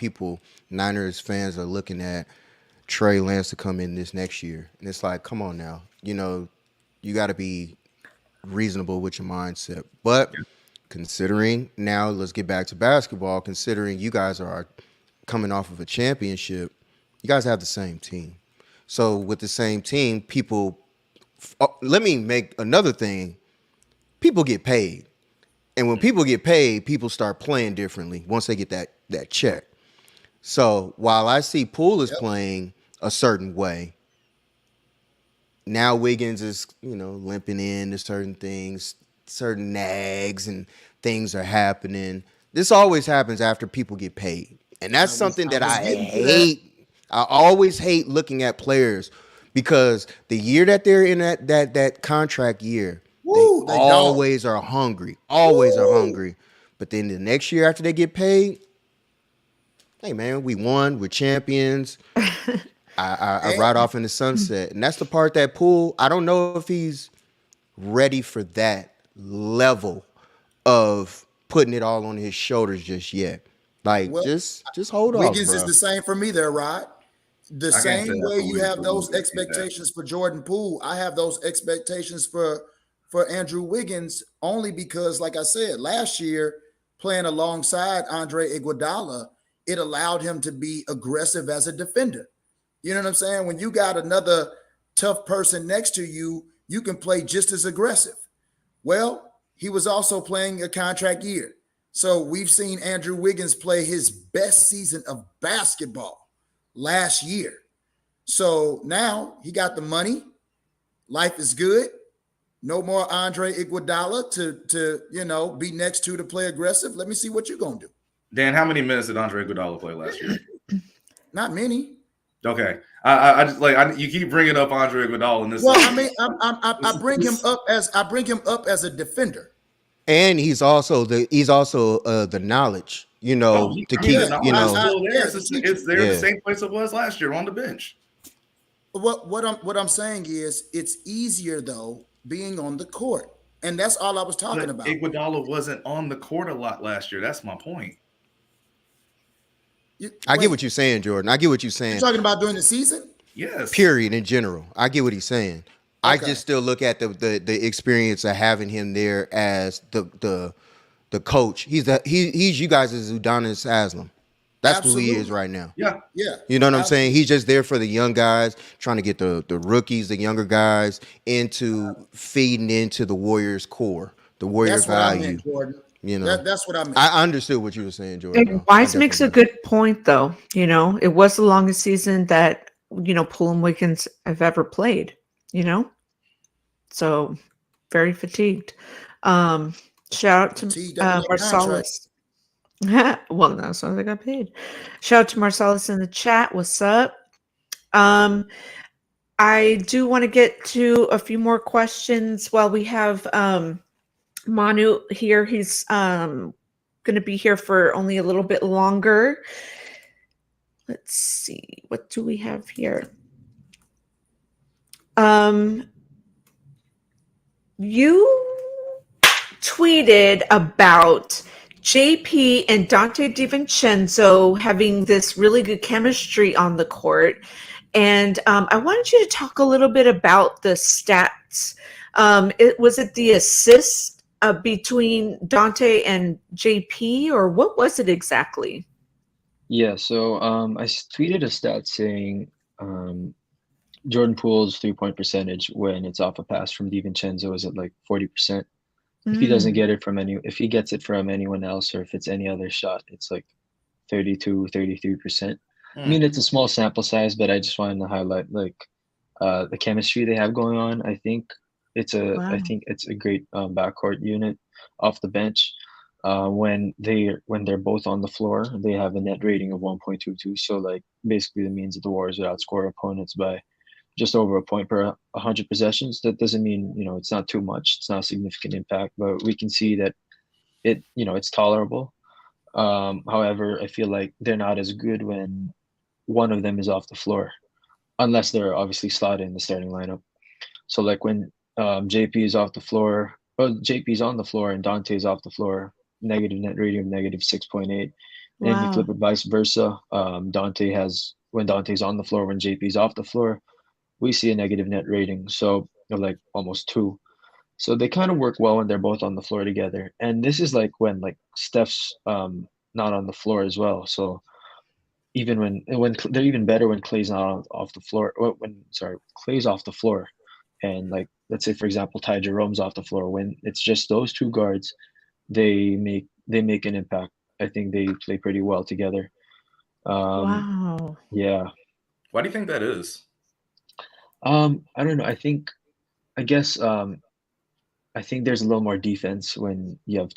S3: Niners fans are looking at Trey Lance to come in this next year, and it's like, come on now, you got to be reasonable with your mindset. But considering now, let's get back to basketball. Considering you guys are coming off of a championship, you guys have the same team. So with the same team, let me make another thing. People get paid. And when people get paid, people start playing differently once they get that check. So while I see Poole is playing a certain way, now Wiggins is, limping into certain things, certain nags and things are happening. This always happens after people get paid. And that's something that I hate. I always hate looking at players because the year that they're in that contract year, they always are hungry. Always are hungry. But then the next year after they get paid, hey man, we won, we're champions. I ride off in the sunset. And that's the part that Poole, I don't know if he's ready for that level of putting it all on his shoulders just yet. Like, just hold on.
S6: Wiggins is the same for me there, Rod. The same way you have those expectations for Jordan Poole, I have those expectations for Andrew Wiggins, only because, like I said, last year, playing alongside Andre Iguodala, it allowed him to be aggressive as a defender. You know what I'm saying? When you got another tough person next to you, you can play just as aggressive. Well, he was also playing a contract year. So we've seen Andrew Wiggins play his best season of basketball last year. So now he got the money. Life is good. No more Andre Iguodala to be next to play aggressive. Let me see what you're going to do.
S4: Dan, how many minutes did Andre Iguodala play last year?
S6: Not many.
S4: Okay, I just you keep bringing up Andre Iguodala in this.
S6: Well, I mean, I bring him up as a defender,
S3: and he's also the knowledge, to keep,
S4: It's there the same place it was last year on the bench.
S6: What I'm saying is it's easier though being on the court, and that's all I was talking about.
S4: Iguodala wasn't on the court a lot last year. That's my point.
S3: I get what you're saying, Jordan. I get what you're saying.
S6: You're talking about during the season?
S4: Yes.
S3: Period, in general. I get what he's saying. Okay. I just still look at the experience of having him there as the coach. He's you guys' Udonis Haslam. That's Absolutely. Who he is right now.
S6: Yeah.
S3: You know what I'm saying? He's just there for the young guys, trying to get the rookies, the younger guys, into feeding into the Warriors core, the Warrior value.
S6: I meant, Jordan. That's what I meant.
S3: I understood what you were saying, Jordan.
S2: Wise makes a good point, though. It was the longest season that Poole and Wiggins have ever played. So very fatigued. Shout out to Marsalis. Well, no, so they got paid. Shout out to Marsalis in the chat. What's up? I do want to get to a few more questions while we have Manu here. He's going to be here for only a little bit longer. Let's see. What do we have here? You tweeted about JP and Dante DiVincenzo having this really good chemistry on the court. And I wanted you to talk a little bit about the stats. Was it the assist between Dante and JP, or what was it exactly?
S5: Yeah, so I tweeted a stat saying Jordan Poole's 3-point percentage when it's off a pass from DiVincenzo is at like 40%. If he doesn't get it if he gets it from anyone else, or if it's any other shot, it's like 32, 33%. I mean, it's a small sample size, but I just wanted to highlight the chemistry they have going on. I think I think it's a great backcourt unit off the bench. When they're both on the floor, they have a net rating of 1.22. So like basically, that means that the Warriors would outscore opponents by just over a point per 100 possessions. That doesn't mean it's not too much. It's not a significant impact, but we can see that it's tolerable. However, I feel like they're not as good when one of them is off the floor, unless they're obviously slotted in the starting lineup. So like when JP is off the floor, well, JP's on the floor and Dante's off the floor, negative net rating of negative 6.8. And you flip it vice versa. When Dante's on the floor, when JP's off the floor, we see a negative net rating. So like almost 2. So they kind of work well when they're both on the floor together. And this is like when like Steph's not on the floor as well. So even when they're even better when Clay's not off the floor. Clay's off the floor, and like let's say for example Ty Jerome's off the floor. When it's just those two guards, they make an impact. I think they play pretty well together.
S2: Wow.
S5: Yeah.
S4: Why do you think that is?
S5: I don't know. I think there's a little more defense when you have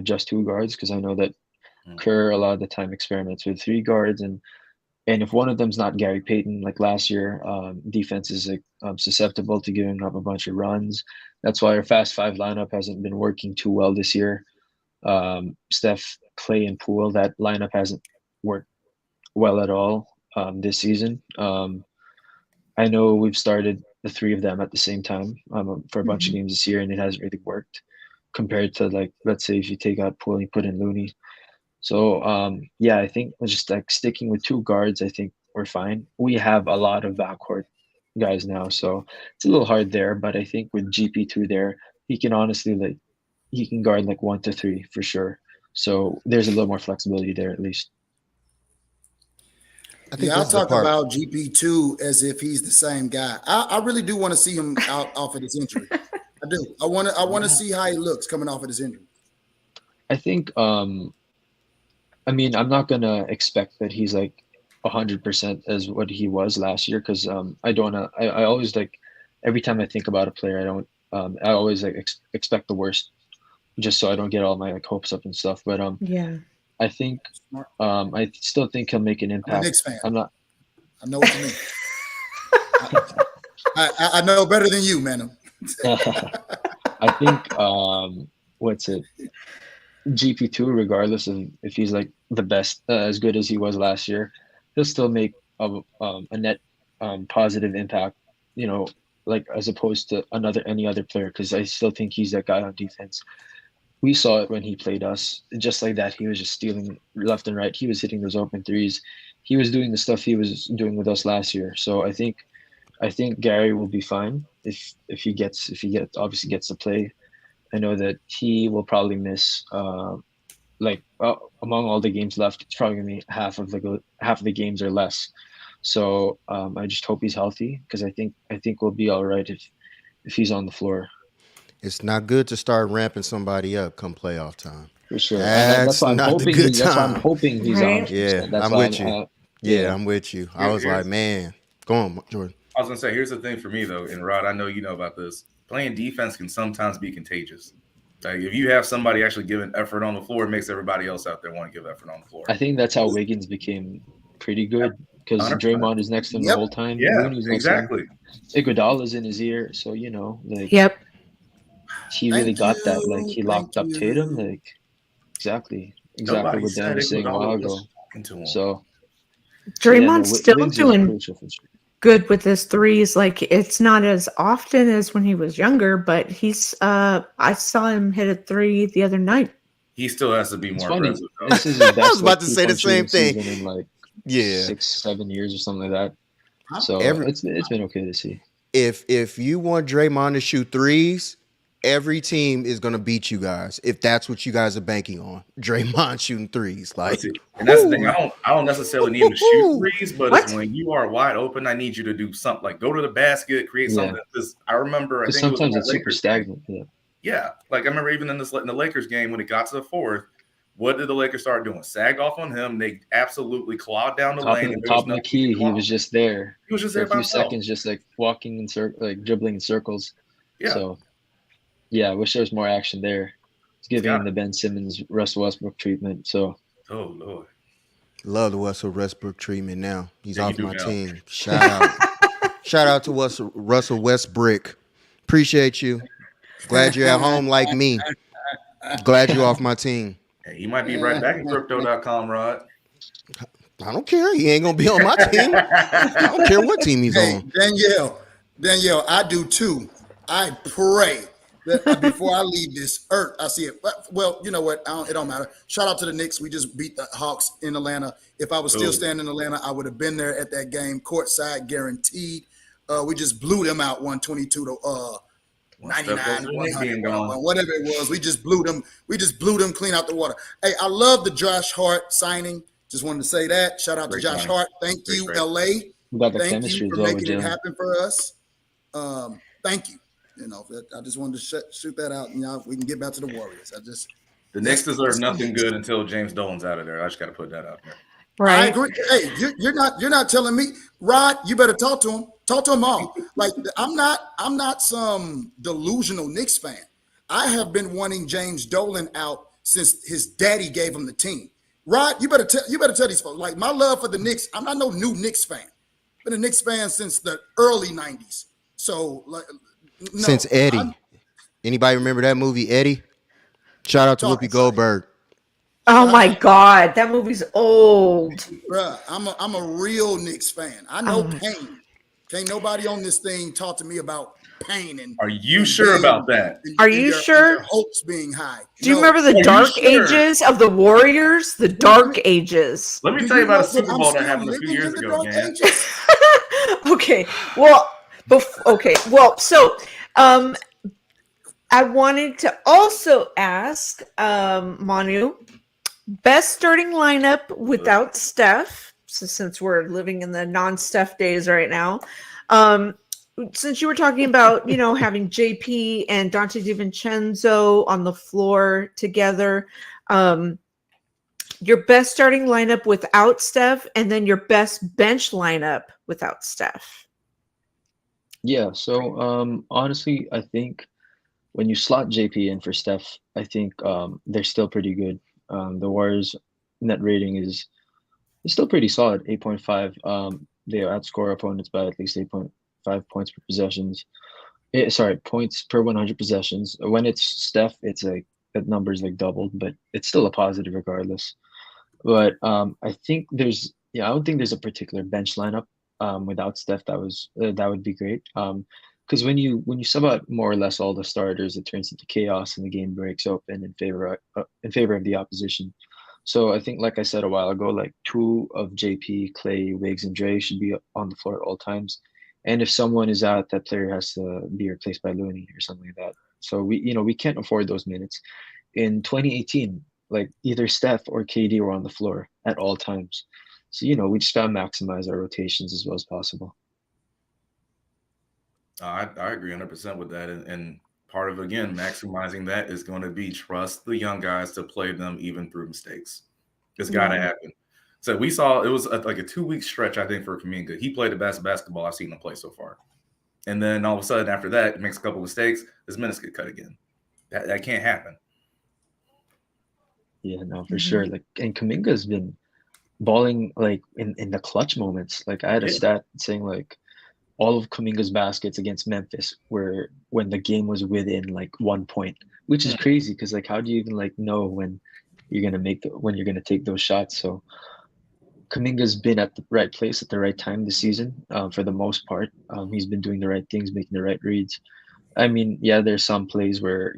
S5: just 2 guards, because I know that Kerr a lot of the time experiments with 3 guards, and if one of them's not Gary Payton like last year, defense is susceptible to giving up a bunch of runs. That's why our fast 5 lineup hasn't been working too well this year. Steph, Clay, and Poole, that lineup hasn't worked well at all this season. I know we've started the 3 of them at the same time for a bunch of games this year, and it hasn't really worked compared to, like, let's say if you take out Poole and you put in Looney. So I think we're just like sticking with 2 guards. I think we're fine. We have a lot of backcourt guys now, so it's a little hard there. But I think with GP2 there, he can honestly he can guard like 1 to 3 for sure. So there's a little more flexibility there at least.
S6: I'll talk about GP2 as if he's the same guy. I really do want to see him off of this injury. I do. I want to see how he looks coming off of this injury.
S5: I think. I'm not gonna expect that he's like 100% as what he was last year, because I always like every time I think about a player, I always like expect the worst, just so I don't get all my like hopes up and stuff. But I think I still think he'll make an impact.
S6: I'm a Knicks fan.
S5: I'm not.
S6: I know what you mean. I know better than you, man.
S5: I think what's it? GP2, regardless of if he's like the best, as good as he was last year, he'll still make a net positive impact, like as opposed to any other player, because I still think he's that guy on defense. We saw it when he played us, just like that. He was just stealing left and right. He was hitting those open threes. He was doing the stuff he was doing with us last year. So I think Gary will be fine if he obviously gets to play. I know that he will probably miss among all the games left, it's probably gonna be half of the games or less. So I just hope he's healthy, because I think we'll be all right if he's on the floor.
S3: It's not good to start ramping somebody up come playoff time.
S5: For sure.
S3: That's not the good time.
S5: That's why I'm hoping he's on.
S3: Yeah, I'm with you. I'm with you. I was like, man, go on, Jordan.
S4: I was gonna say, here's the thing for me though, and Rod, I know you know about this. Playing defense can sometimes be contagious. Like if you have somebody actually giving effort on the floor, it makes everybody else out there want to give effort on the floor.
S5: I think that's how Wiggins became pretty good, because Draymond is next to him the whole time.
S4: Yeah, exactly.
S5: Iguodala's in his ear, so
S2: Yep.
S5: He really got that. Like he locked up Tatum. Like exactly what Dan was saying a while ago. So
S2: Draymond's still
S5: Wiggs
S2: doing good with his threes. Like it's not as often as when he was younger, but he's I saw him hit a 3 the other night.
S4: He still has to be more aggressive.
S5: This is his best,
S3: I was about to say the same thing.
S5: In like 6-7 years or something like that. So it's been okay to see.
S3: If you want Draymond to shoot threes, every team is going to beat you guys if that's what you guys are banking on. Draymond shooting threes. Like,
S4: and that's the thing. I don't necessarily need him to shoot threes, but it's when you are wide open, I need you to do something, like go to the basket, create something. Because I remember, I think
S5: sometimes it's super
S4: Lakers
S5: stagnant.
S4: Yeah, like I remember even in the Lakers game when it got to the 4th, what did the Lakers start doing? Sag off on him. They absolutely clawed down the lane.
S5: Top of the key, he was just there.
S4: He was just
S5: for
S4: there
S5: a few seconds, just like walking in circles, like dribbling in circles.
S4: Yeah.
S5: So, yeah, I wish there was more action there. It's giving him the Ben Simmons, Russell Westbrook treatment. So,
S4: oh Lord,
S3: Love the Russell Westbrook treatment now. He's
S4: yeah, you
S3: off
S4: do
S3: my
S4: now.
S3: team. Shout out. Shout out to Russell Westbrook. Appreciate you. Glad you're at home like me. Glad you're off my team.
S4: Hey, he might be right back in crypto.com, Rod.
S3: I don't care. He ain't gonna be on my team. I don't care what team he's
S6: Hey,
S3: on.
S6: Danielle, I do too. I pray that before I leave this earth, I see it. Well, you know what? It don't matter. Shout out to the Knicks. We just beat the Hawks in Atlanta. If I was still standing in Atlanta, I would have been there at that game, courtside, guaranteed. We just blew them out 122 to 99, 100, whatever it was. We just blew them. We just blew them clean out the water. Hey, I love the Josh Hart signing. Just wanted to say that. Shout out to Josh Hart. Thank you, LA. Thank you for making it happen for us. Thank you. You know, I just wanted to shoot that out. You know, we can get back to the Warriors.
S4: The Knicks deserve nothing good until James Dolan's out of there. I just got to put that out there.
S2: Right.
S6: I agree. Hey, you're not telling me, Rod. You better talk to him. Talk to them all. Like I'm not some delusional Knicks fan. I have been wanting James Dolan out since his daddy gave him the team. Rod, you better tell these folks. Like my love for the Knicks. I'm not no new Knicks fan. Been a Knicks fan since the early '90s. So like, no,
S3: since Eddie. Anybody remember that movie, Eddie? Shout out to Whoopi Goldberg.
S2: Oh my God, that movie's old.
S6: Bruh, I'm a real Knicks fan. I know pain. Can't nobody on this thing talk to me about pain. And
S4: are you sure about that?
S2: Are you sure?
S6: Hopes being high.
S2: Do you remember the dark ages of the Warriors? The dark ages.
S4: Let me tell you about a Super Bowl that happened a few years ago, man.
S2: Okay. Well, so I wanted to also ask Manu, best starting lineup without Steph. So since we're living in the non-Steph days right now, since you were talking about, you know, having JP and Dante DiVincenzo on the floor together, your best starting lineup without Steph, and then your best bench lineup without Steph.
S5: Yeah. So honestly, I think when you slot JP in for Steph, I think they're still pretty good. The Warriors' net rating is still pretty solid, 8.5. They outscore opponents by at least 8.5 points per possessions. Points per 100 possessions. When it's Steph, it's like that number's like doubled, but it's still a positive regardless. But I think I don't think there's a particular bench lineup without Steph that would be great. Because when you sub out more or less all the starters, it turns into chaos and the game breaks open in favor of the opposition. So I think, like I said a while ago, like 2 of JP, Clay, Wiggs, and Dre should be on the floor at all times. And if someone is out, that player has to be replaced by Looney or something like that. So we can't afford those minutes. In 2018, like either Steph or KD were on the floor at all times. So we just gotta maximize our rotations as well as possible.
S4: I agree 100% with that, and part of, again, maximizing that is going to be trust the young guys to play them even through mistakes. It's got to happen. So we saw it was like a 2-week stretch, I think, for Kuminga. He played the best basketball I've seen him play so far. And then all of a sudden after that, he makes a couple mistakes, his minutes get cut again. That can't happen.
S5: Yeah, no, for sure. Like, and Kuminga's been balling like in the clutch moments. Like I had a stat saying like all of Kuminga's baskets against Memphis were when the game was within like 1 point, which is crazy because like how do you even like know when you're gonna take those shots? So Kuminga's been at the right place at the right time this season for the most part. He's been doing the right things, making the right reads. I mean, yeah, there's some plays where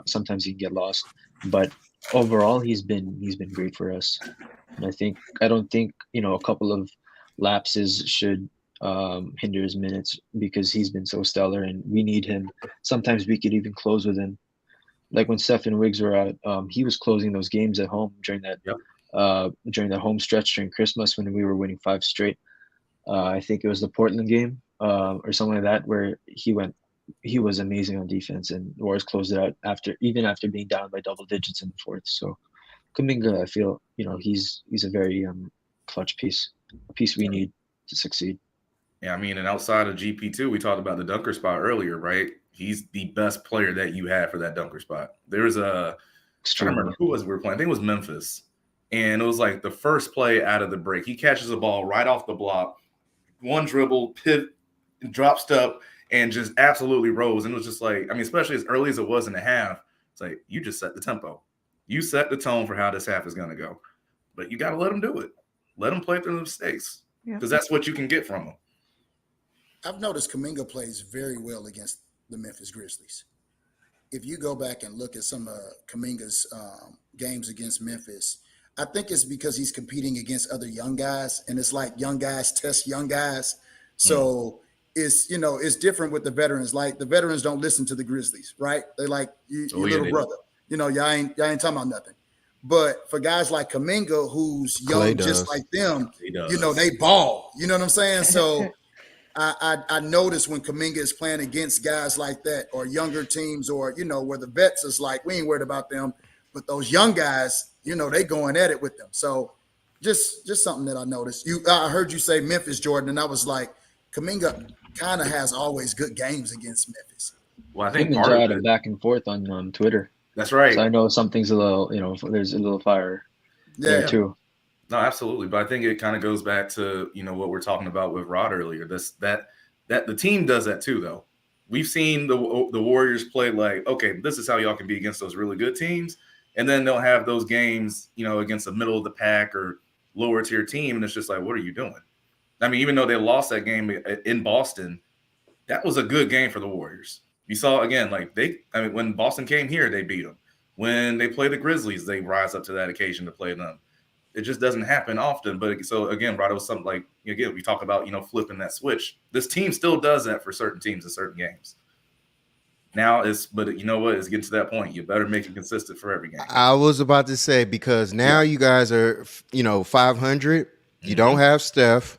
S5: sometimes he can get lost, but overall he's been great for us. And I don't think a couple of lapses should hinder his minutes because he's been so stellar and we need him. Sometimes we could even close with him. Like when Steph and Wiggs were out, he was closing those games at home during that home stretch during Christmas when we were winning 5 straight. I think it was the Portland game or something like that where he was amazing on defense and the Warriors closed it out after being down by double digits in the 4th. So Kuminga, I feel he's a very clutch piece, a piece we need to succeed.
S4: Yeah, I mean, and outside of GP2, we talked about the dunker spot earlier, right? he's the best player that you had for that dunker spot. There was I don't remember who we were playing. I think it was Memphis. And it was like the first play out of the break. He catches the ball right off the block, one dribble, pivot, drop step, and just absolutely rose. And it was just like, I mean, especially as early as it was in the half, it's like, you just set the tempo. You set the tone for how this half is going to go. But you got to let him do it. Let him play through the mistakes because that's what you can get from him.
S6: I've noticed Kuminga plays very well against the Memphis Grizzlies. If you go back and look at some of Kuminga's games against Memphis, I think it's because he's competing against other young guys, and it's like young guys test young guys. So it's, you know, it's different with the veterans. Like the veterans don't listen to the Grizzlies, right? They like you little brother. You know, y'all ain't talking about nothing. But for guys like Kuminga, who's young just like them, you know, they ball. You know what I'm saying? So I notice when Kuminga is playing against guys like that, or younger teams, or, you know, where the vets is like, we ain't worried about them, but those young guys, you know, they going at it with them. So just something that I noticed. I heard you say Memphis, Jordan, and I was like, Kuminga kind of has always good games against Memphis.
S4: Well, I think
S5: part of it, back and forth on Twitter. That's right. So I know something's a little, you know, there's a little fire there too.
S4: No, absolutely. But I think it kind of goes back to, you know, what we're talking about with Rod earlier. That the team does that too, though. We've seen the Warriors play like, okay, this is how y'all can be against those really good teams. And then they'll have those games, you know, against the middle of the pack or lower tier team. And it's just like, what are you doing? I mean, even though they lost that game in Boston, that was a good game for the Warriors. You saw, again, like when Boston came here, they beat them. When they play the Grizzlies, they rise up to that occasion to play them. It just doesn't happen often. But so, again, Rod, it was something like, again, we talk about, you know, flipping that switch. This team still does that for certain teams in certain games. Now but you know what? It's getting to that point. You better make it consistent for every game.
S3: I was about to say, because now you guys are, you know, 500. You don't have Steph.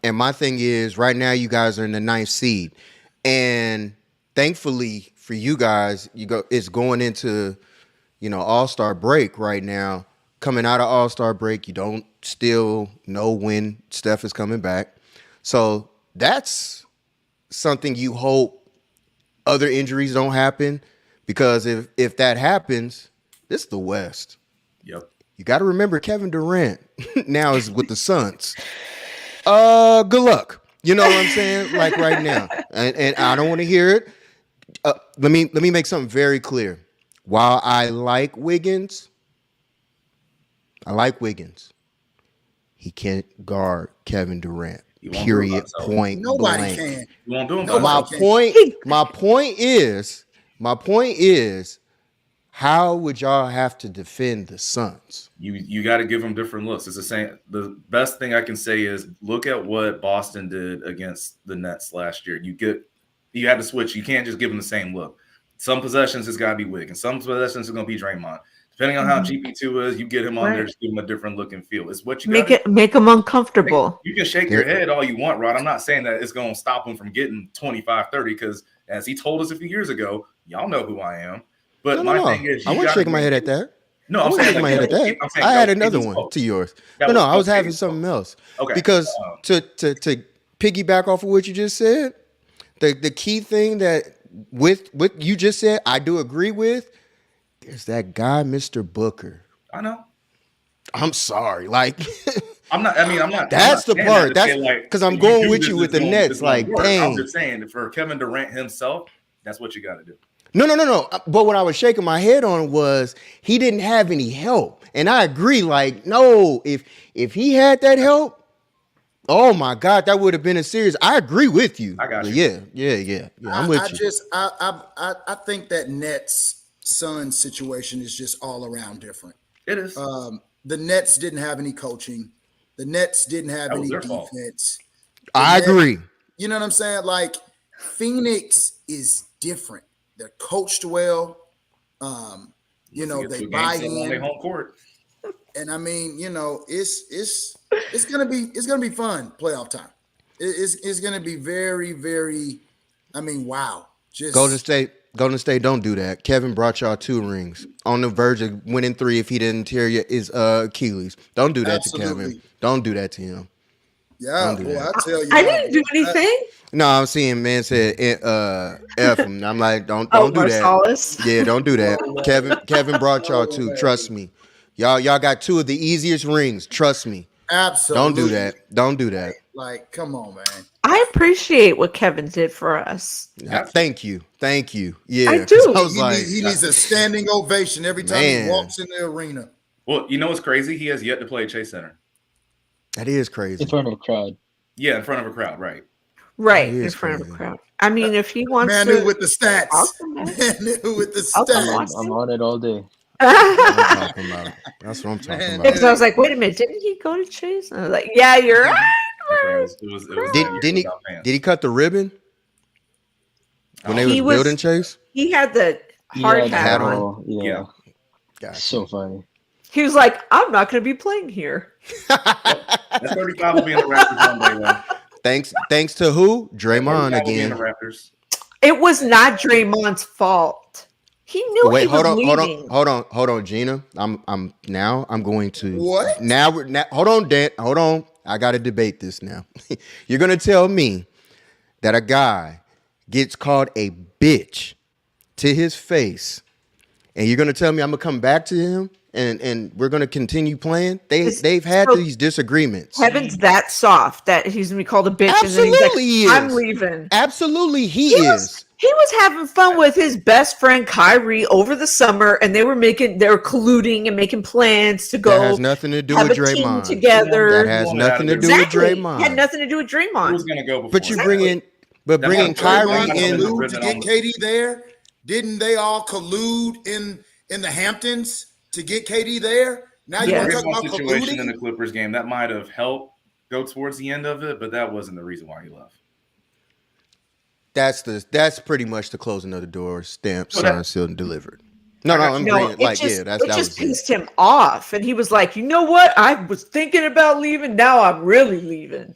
S3: And my thing is, right now you guys are in the 9th seed. And thankfully for you guys, it's going into, you know, All-Star break right now. Coming out of All-Star break, you don't still know when Steph is coming back. So that's something you hope other injuries don't happen, because if that happens, this is the West.
S4: Yep.
S3: You got to remember Kevin Durant now is with the Suns. Good luck. You know what I'm saying? Like right now. And I don't want to hear it. Let me make something very clear. While I like Wiggins, he can't guard Kevin Durant. Period. Point
S6: Nobody
S3: blank.
S6: can.
S4: You won't do him.
S3: My point is, how would y'all have to defend the Suns?
S4: You got to give them different looks. It's the same. The best thing I can say is look at what Boston did against the Nets last year. You had to switch. You can't just give them the same look. Some possessions it's got to be Wiggins. Some possessions is going to be Draymond. Depending on how GP2 is, you get him on there, just give him a different look and feel. It's what you
S2: make him uncomfortable.
S4: You can shake your head all you want, Rod. I'm not saying that it's going to stop him from getting 25, 30, because as he told us a few years ago, y'all know who I am. But my thing is,
S3: I wasn't shaking my head at that.
S4: No, I'm
S3: shaking my head at that. I had another one to yours. No, I was having something else.
S4: Okay.
S3: Because to piggyback off of what you just said, the key thing that with what you just said, I do agree with, is that guy, Mr. Booker.
S4: I know.
S3: I'm sorry. Like,
S4: I'm not.
S3: That's the part. That's because I'm going with you with the Nets. Like, dang.
S4: I'm just saying, for Kevin Durant himself, that's what you got to do.
S3: No. But what I was shaking my head on was he didn't have any help, and I agree. Like, no, if he had that help, oh my God, that would have been a serious. I agree with you.
S4: I got you.
S3: Yeah. I'm with you.
S6: I think that Nets Suns situation is just all around different.
S4: It is.
S6: The Nets didn't have any coaching. The Nets didn't have any defense.
S3: I agree.
S6: You know what I'm saying? Like, Phoenix is different. They're coached well. You know, they buy in.
S4: Their home court.
S6: And I mean, you know, it's gonna be fun playoff time. It's gonna be very, very. I mean, wow. Just
S3: Golden State, don't do that. Kevin brought y'all 2 rings, on the verge of winning 3 if he didn't tear his Achilles. Don't do that to Kevin. Don't do that to him.
S6: Yeah,
S3: Don't do
S6: boy,
S3: that.
S6: I tell you,
S2: I
S6: now,
S2: didn't do
S6: boy,
S2: anything.
S3: No, I'm seeing man said F him. I'm like, don't
S2: Oh,
S3: do that.
S2: Marsalis.
S3: Yeah, don't do that.
S6: No way.
S3: Kevin brought y'all
S6: No
S3: too.
S6: way.
S3: Trust me. Y'all got two of the easiest rings. Trust me. Don't do
S6: Absolutely.
S3: that. Don't do that.
S6: Like, come on, man.
S2: I appreciate what Kevin did for us.
S3: Thank you. Thank you. Yeah.
S2: I
S3: 'cause
S2: do.
S3: I was
S6: He,
S3: like,
S6: he needs a standing ovation every time he
S3: Man.
S6: walks in the arena.
S4: Well, you know what's crazy? He has yet to play Chase Center.
S3: that is crazy.
S5: In front of a crowd.
S4: Yeah, in front of a crowd, right?
S2: Right
S3: That
S2: in
S3: is
S2: front of a
S3: crazy.
S2: crowd. I mean, if he wants
S6: Manu
S2: to,
S6: with the stats.
S2: Awesome, man.
S6: Manu with the
S2: I'll come
S6: stats.
S2: watch
S5: I'm on it all day.
S3: That's what I'm talking about. That's what I'm talking
S6: Man,
S3: about.
S2: Because I was like, wait a minute, didn't he go to Chase? And I was like, yeah, you're right.
S4: It was
S3: Did he cut the ribbon when they
S2: He
S3: was
S2: was-
S3: building Chase?
S2: He had the hard
S5: Yeah,
S2: hat
S3: hat
S2: on.
S3: on.
S5: Yeah.
S3: Gotcha.
S5: So funny.
S2: He was like, I'm not going to be playing here.
S4: That 35 will be in the Raptors one day, though.
S3: Thanks to who?
S4: That
S3: Draymond
S4: 35 will be in
S3: again.
S4: the Raptors.
S2: It was not Draymond's fault. He knew
S3: Wait,
S2: he was
S3: hold
S2: leaving.
S3: on, Gina. I'm going to
S6: What?
S3: now. Hold on, Dan. Hold on. I got to debate this now. You're gonna tell me that a guy gets called a bitch to his face, and you're gonna tell me I'm gonna come back to him and we're gonna continue playing? They've had
S2: so
S3: these disagreements.
S2: Kevin's that soft that he's going to be called a bitch.
S3: Absolutely,
S2: and then he's
S3: he
S2: like, I'm
S3: is.
S2: leaving.
S3: Absolutely, he
S2: He
S3: is.
S2: was having fun with his best friend Kyrie over the summer, and they were colluding and making plans to go.
S3: That has nothing to do
S2: have
S3: with
S2: a team
S3: Draymond.
S2: together.
S3: That has nothing to do with Draymond.
S2: Had nothing to do with
S4: Who was
S2: Draymond.
S4: going to go before?
S3: But you
S4: him?
S3: bringing
S6: Draymond
S3: Kyrie in.
S6: collude to get KD there. Didn't they all collude in the Hamptons to get KD there? Now you
S2: Yeah.
S6: want to talk
S4: Draymond's
S6: about
S4: situation in the
S6: colluding?
S4: Clippers game, that might have helped go towards the end of it, but that wasn't the reason why he left.
S3: That's pretty much the closing of the door. Stamped,
S4: So that-
S3: signed, sealed, and delivered. No, I'm
S2: No,
S3: bringing
S2: it
S3: like
S2: just,
S3: yeah. That
S2: it
S3: was
S2: just
S3: it.
S2: pissed him off, and he was like, "You know what? I was thinking about leaving. Now I'm really leaving."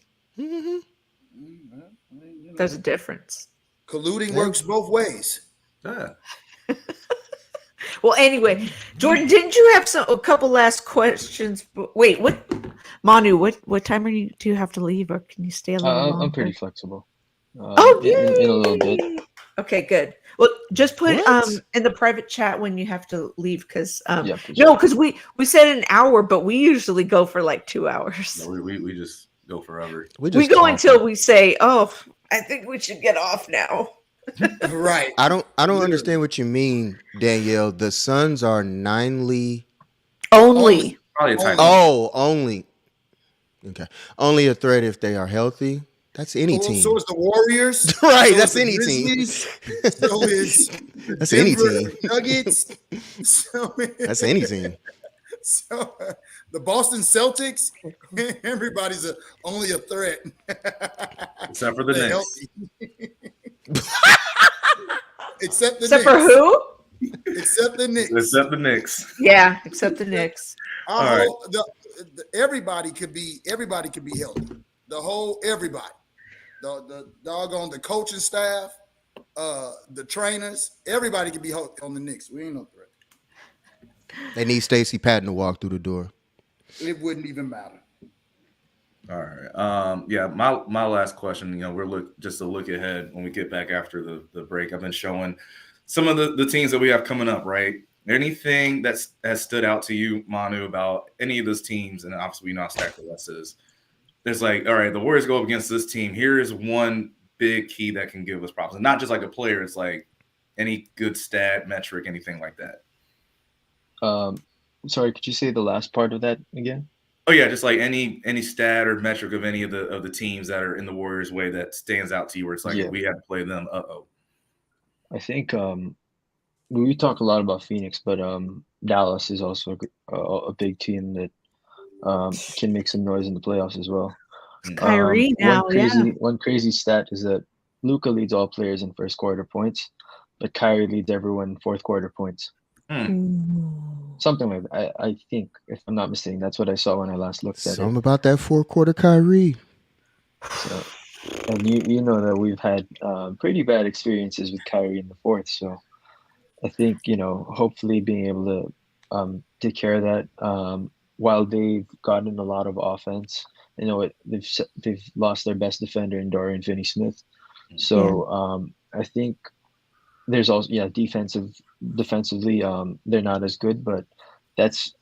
S2: There's a difference.
S6: Colluding works both ways.
S4: Yeah.
S2: Well, anyway, Jordan, didn't you have a couple last questions? Wait, what, Manu? What time do you have to leave, or can you stay a little longer?
S5: I'm pretty flexible.
S2: Oh,
S5: in a little bit.
S2: Okay, good. Well, just put
S3: What?
S2: in the private chat when you have to leave, because
S5: Yeah, for
S2: no,
S5: sure.
S2: because we said an hour, but we usually go for like 2 hours.
S4: No, we just go forever.
S3: We
S2: We
S3: just
S2: go
S3: talking.
S2: until we say, "Oh, I think we should get off now."
S6: Right.
S3: I don't understand what you mean, Danielle. The Suns are 9-ly.
S2: Only.
S4: Probably a tight.
S3: Oh, only. Okay, only a threat if they are healthy. That's any
S6: Well,
S3: team.
S6: so is the Warriors.
S3: Right,
S6: So
S3: that's
S6: is the
S3: any team.
S6: Grizzlies, So is
S3: That's any
S6: Denver
S3: team.
S6: Nuggets. So,
S3: That's any team.
S6: so the Boston Celtics. Everybody's only a threat.
S4: Except for the
S6: They're
S4: Knicks.
S6: healthy. Except the
S2: Except
S6: Knicks.
S2: for who?
S6: Except the Knicks.
S4: Except the Knicks.
S2: Yeah, except the Knicks.
S6: Our
S4: All right.
S6: whole- everybody could be healthy. The whole everybody. The doggone the coaching staff, the trainers, everybody could be healthy on the Knicks. We ain't no threat.
S3: They need Stacey Patton to walk through the door.
S6: It wouldn't even matter.
S4: All right. Yeah, my last question, we're just to look ahead when we get back after the break. I've been showing some of the teams that we have coming up, right? Anything that has stood out to you, Manu, about any of those teams, and obviously we know how stacked the West is. There's like, all right, the Warriors go up against this team. Here is one big key that can give us problems. And not just like a player, it's like any good stat, metric, anything like that.
S5: Sorry, could you say the last part of that again?
S4: Oh yeah, just like any stat or metric of any of the teams that are in the Warriors' way that stands out to you, where it's like if we have to play them.
S5: I think we talk a lot about Phoenix, but Dallas is also a big team that can make some noise in the playoffs as well.
S2: Kyrie now,
S5: One crazy stat is that Luka leads all players in first quarter points, but Kyrie leads everyone in fourth quarter points. Something like that. I think, if I'm not mistaken, that's what I saw when I last looked at
S3: Something about that fourth quarter Kyrie.
S5: So, and you know that we've had pretty bad experiences with Kyrie in the fourth. So I think, hopefully being able to take care of that while they've gotten a lot of offense they've lost their best defender in Dorian Finney-Smith. So I think there's also defensively they're not as good, but that's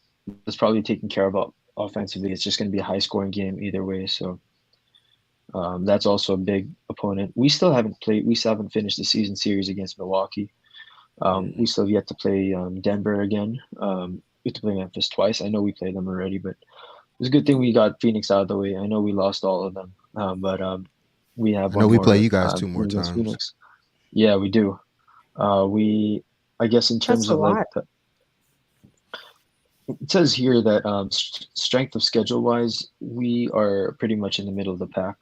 S5: probably taken care of offensively. It's just going to be a high scoring game either way. So that's also a big opponent. We still haven't finished the season series against Milwaukee. We still have yet to play Denver again. We have to play Memphis twice. I know we played them already, but it's a good thing we got Phoenix out of the way. I know we lost all of them, but we have.
S3: I know we play you guys 2 more times.
S5: Phoenix. Yeah, we do. I guess in terms of like, it says here that strength of schedule wise, we are pretty much in the middle of the pack.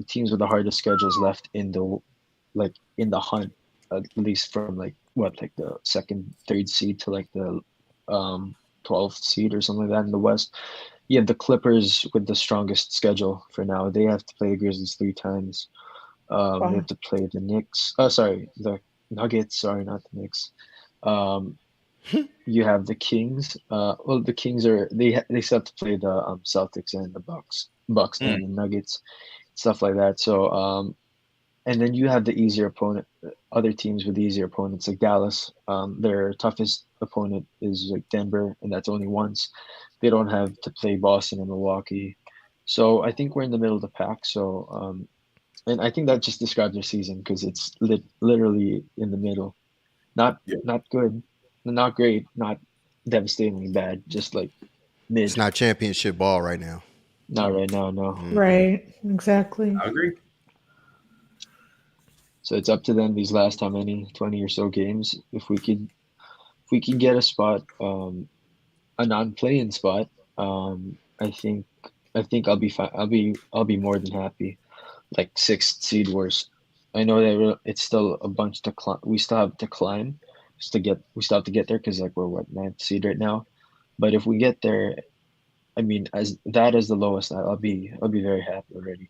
S5: Teams with the hardest schedules left in the hunt, at least from like the second, third seed to like the 12th seed or something like that in the West. You have the Clippers with the strongest schedule for now. They have to play the Grizzlies 3 times. They have to play the Knicks. The Nuggets. Sorry, not the Knicks. You have the Kings. The Kings they still have to play the Celtics and the Bucks and the Nuggets, stuff like that. So and then you have the easier opponent, other teams with easier opponents like Dallas. Their toughest opponent is like Denver, and that's only once. They don't have to play Boston and Milwaukee. So I think we're in the middle of the pack. So and I think that just describes their season because it's literally in the middle. Not good, not great, not devastatingly bad, just like mid.
S3: It's not championship ball right now.
S5: Not right now, no.
S2: Right, exactly.
S4: I agree.
S5: So it's up to them these last 20 or so games. If we can get a spot, a non-play-in spot, I think I'll be fine. I'll be more than happy. Like 6th seed worst. I know that it's still a bunch to climb. We still have to climb, we still have to get there because like we're 9th seed right now. But if we get there, I mean, as the lowest, I'll be very happy already.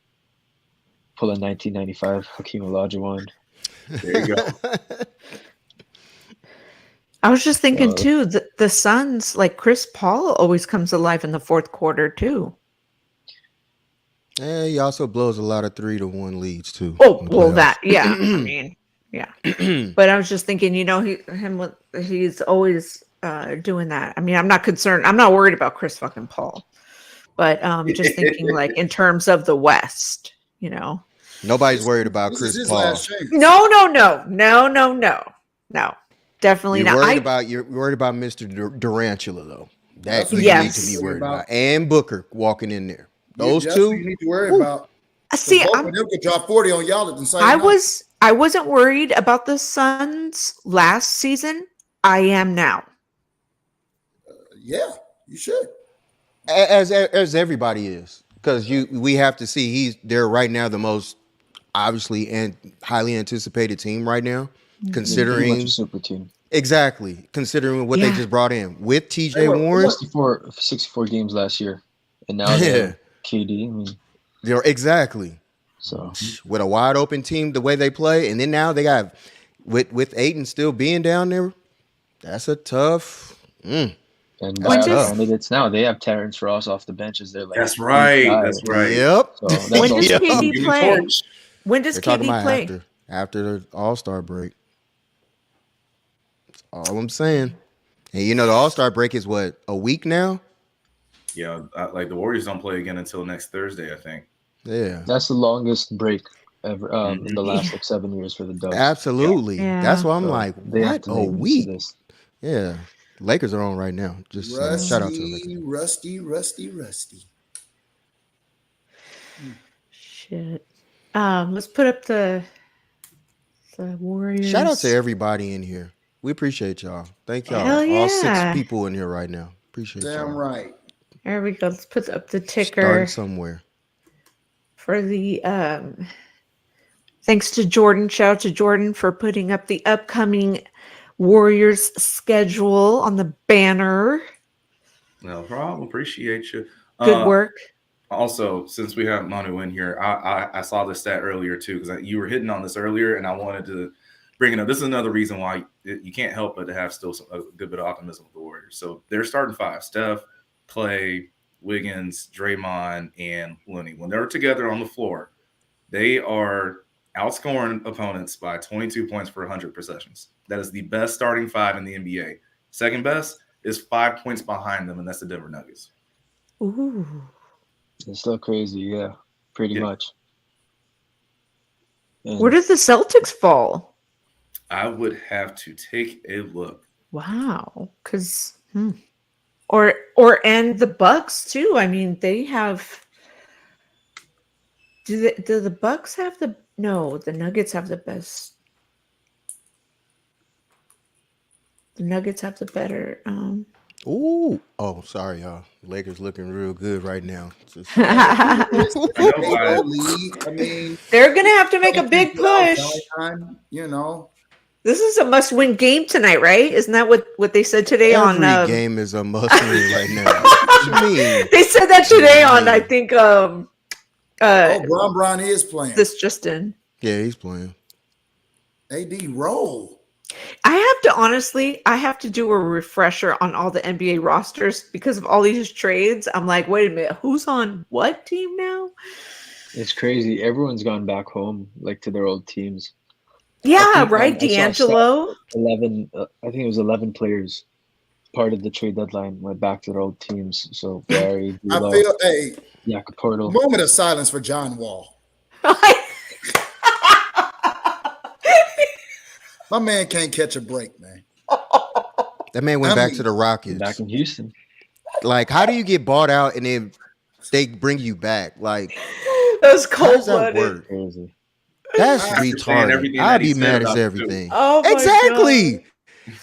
S5: Pull a 1995 Hakeem Olajuwon.
S4: There you go.
S2: I was just thinking too, the Suns, like Chris Paul always comes alive in the 4th quarter too.
S3: And he also blows a lot of 3-1 leads too.
S2: Oh, well, that, yeah. I mean, yeah. But I was just thinking, he's always doing that. I mean, I'm not concerned. I'm not worried about Chris fucking Paul. But just thinking like in terms of the West,
S3: Nobody's worried about
S6: This
S3: Chris
S6: is his
S3: Paul.
S6: last chance.
S2: No. Definitely not.
S3: You're worried about Mr. Durantula though. That you
S2: Yes.
S3: need to be worried about. And Booker walking in there. Those
S6: That's
S3: two
S6: what you need to worry about.
S2: See,
S6: Both of them could drop 40 on y'all at the same
S2: I
S6: night.
S2: wasn't worried about the Suns last season. I am now.
S6: Yeah, you should.
S3: as everybody is, because we have to see they're right now the most obviously and highly anticipated team right now, considering
S5: a super team.
S3: Exactly, considering what they just brought in with TJ Warren.
S5: 64 games last year, and now they're KD. I mean,
S3: they're exactly.
S5: So
S3: with a wide open team, the way they play, and then now they got with Ayton still being down there. That's a tough.
S5: And by candidates now, they have Terrence Ross off the bench as their like.
S4: That's right. That's right.
S3: Yep.
S5: So that's
S2: when does KD play? When does KD play?
S3: After the All-Star break. That's all I'm saying. And the All-Star break is what, a week now?
S4: Yeah, like the Warriors don't play again until next Thursday, I think.
S3: Yeah,
S5: that's the longest break ever in the last 7 years for the Dubs.
S3: Absolutely.
S2: Yeah.
S3: that's why I'm like, what, a week?
S5: Yeah,
S3: Lakers are on right now. Just shout out to the Lakers.
S6: Rusty.
S2: Shit. Let's put up the Warriors.
S3: Shout out to everybody in here. We appreciate y'all. Thank y'all.
S2: Hell yeah.
S3: All 6 people in here right now. Appreciate y'all.
S6: Damn right.
S2: There we go. Let's put up the ticker.
S3: Start somewhere.
S2: For the thanks to Jordan. Shout out to Jordan for putting up the upcoming Warriors schedule on the banner.
S4: No problem. Appreciate you.
S2: Good work.
S4: Also, since we have Manu in here, I saw this stat earlier too, because you were hitting on this earlier, and I wanted to bring it up. This is another reason why you can't help but to have still a good bit of optimism with the Warriors. So they're starting 5: Steph, Clay, Wiggins, Draymond, and Looney. When they're together on the floor, they are outscoring opponents by 22 points per 100 possessions. That is the best starting five in the NBA. Second best is 5 points behind them, and that's the Denver Nuggets.
S2: Ooh.
S5: It's still crazy, yeah, pretty much. And
S2: Where does the Celtics fall?
S4: I would have to take a look.
S2: Wow, because or and the Bucks too. I mean, they have. Do the Bucks have the? No, the Nuggets have the best. The Nuggets have the better.
S3: Ooh. Oh, sorry, y'all. Lakers looking real good right now.
S6: I mean,
S2: They're gonna have to make a big push.
S6: You know,
S2: This is a must-win game tonight, right? Isn't that what they said today
S3: Every
S2: on?
S3: game is a must-win right now. What you mean?
S2: They said that today on. I think.
S6: Bron is playing.
S2: This just in.
S3: Yeah, he's playing.
S6: AD roll.
S2: I have to do a refresher on all the NBA rosters because of all these trades. I'm like, wait a minute, who's on what team now?
S5: it's crazy. Everyone's gone back home, like to their old teams.
S2: Yeah,
S5: think,
S2: right,
S5: I saw
S2: D'Angelo.
S5: 11, I think it was 11 players. Part of the trade deadline went back to their old teams. So Barry,
S6: I
S5: D'Lo,
S6: feel a
S5: Jakob Poeltl.
S6: moment of silence for John Wall. My man can't catch a break, man.
S3: That man went back to the Rockets.
S5: Back in Houston.
S3: Like, how do you get bought out and then they bring you back? Like,
S2: That's
S3: how does that
S2: cold-blooded.
S3: work?
S5: Crazy.
S3: That's
S4: understand
S3: retarded.
S4: everything
S3: I'd
S4: that he
S3: be
S4: said
S3: mad
S4: about
S3: as
S4: it,
S3: everything.
S2: Oh my
S3: Exactly.
S2: God.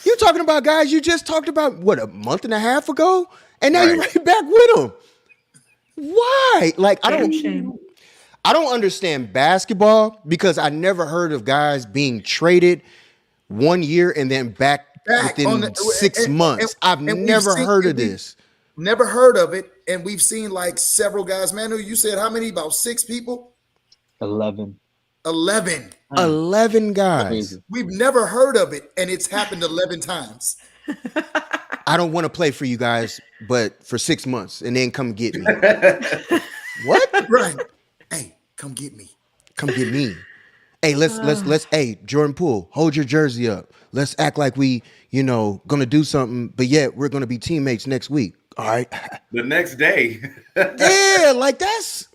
S3: You talking about guys you just talked about, what, a month and a half ago? And now you're
S4: Right.
S3: right back with them. Why? Like,
S2: Shame.
S3: I don't understand basketball because I never heard of guys being traded 1 year and then back within 6 months. I've never heard of this.
S6: Never heard of it. And we've seen like several guys. Manu, you said how many? About 6 people?
S5: 11.
S6: 11.
S3: 11 guys.
S5: Crazy.
S6: We've never heard of it. And it's happened 11 times.
S3: I don't want to play for you guys, but for 6 months and then come get me. What?
S6: Right. Hey, come get me.
S3: Come get me. Hey, let's hey, Jordan Poole, hold your jersey up. Let's act like we, gonna do something, but yet we're gonna be teammates next week. All right.
S4: The next day.
S3: Yeah, like this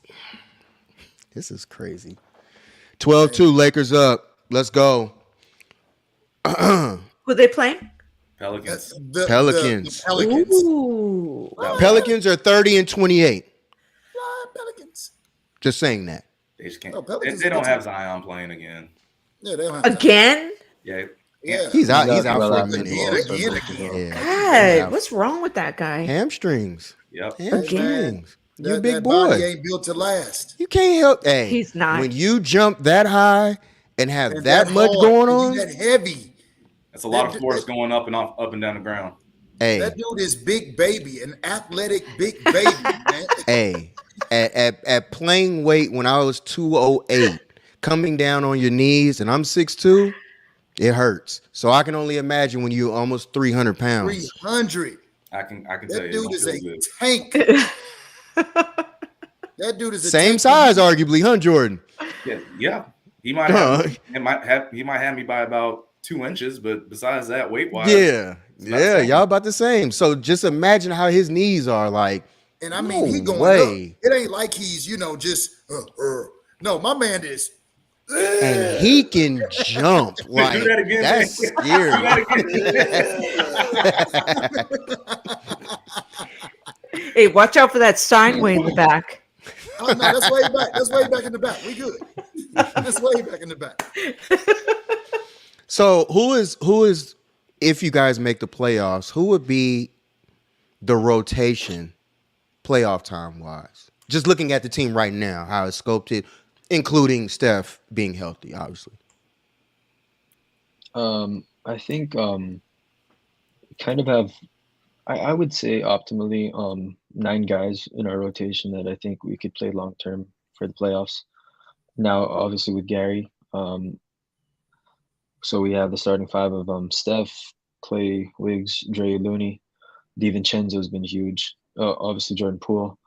S3: is crazy. 12-2, Lakers up. Let's go.
S2: Who they playing?
S4: Pelicans.
S3: Pelicans.
S6: The Pelicans.
S2: Ooh.
S3: Pelicans are 30-28.
S6: Pelicans.
S3: Just saying that.
S4: They just can't.
S6: Oh, Pelicans
S4: They
S6: are
S4: don't
S6: good
S4: have Zion playing again.
S6: Yeah, they don't have
S2: Again?
S4: Yeah.
S6: Yeah.
S3: He's out for
S5: well
S3: a
S5: after
S3: minute.
S5: the
S6: Again.
S3: Yeah.
S2: God, what's wrong with that guy?
S3: Hamstrings.
S4: Yep.
S3: Hamstrings. You
S6: That
S3: big
S6: body
S3: boy.
S6: ain't built to last.
S3: You can't help. Hey,
S2: He's not.
S3: When you jump that high and have
S6: And
S3: that much
S6: hard,
S3: going
S6: and
S3: on,
S6: you that heavy.
S4: That's a lot of force going up and down the ground.
S3: hey,
S6: That dude is big baby, an athletic big baby, man.
S3: hey, at playing weight when I was 208, coming down on your knees and I'm 6'2", it hurts. So I can only imagine when you're almost 300 pounds.
S6: 300.
S4: I can tell
S6: That
S4: you.
S6: dude
S4: it
S6: is
S4: don't
S6: a
S4: feel good.
S6: tank. That dude is a
S3: Same
S6: tank.
S3: size, arguably, huh, Jordan?
S4: Yeah. He might have me by about 2 inches, but besides that, weight wise,
S3: Yeah,
S4: not the same.
S3: y'all about the same. So just imagine how his knees are like.
S6: And I mean, he
S3: No
S6: going
S3: way.
S6: up. It ain't like he's, just no, my man is.
S3: And he can jump. Like,
S4: Do that again,
S3: that's
S4: man.
S3: scary.
S2: Hey, watch out for that Steinway in the back.
S6: Oh, no, that's way back. That's way back in the back. We good. That's way back in the back.
S3: So who is, if you guys make the playoffs, who would be the rotation playoff time wise? Just looking at the team right now, how it's sculpted, including Steph being healthy, obviously.
S5: I think kind of have I would say optimally 9 guys in our rotation that I think we could play long term for the playoffs. Now, obviously with Gary, so we have the starting 5 of Steph, Clay, Wiggs, Dre, Looney. DiVincenzo's been huge. obviously Jordan Poole,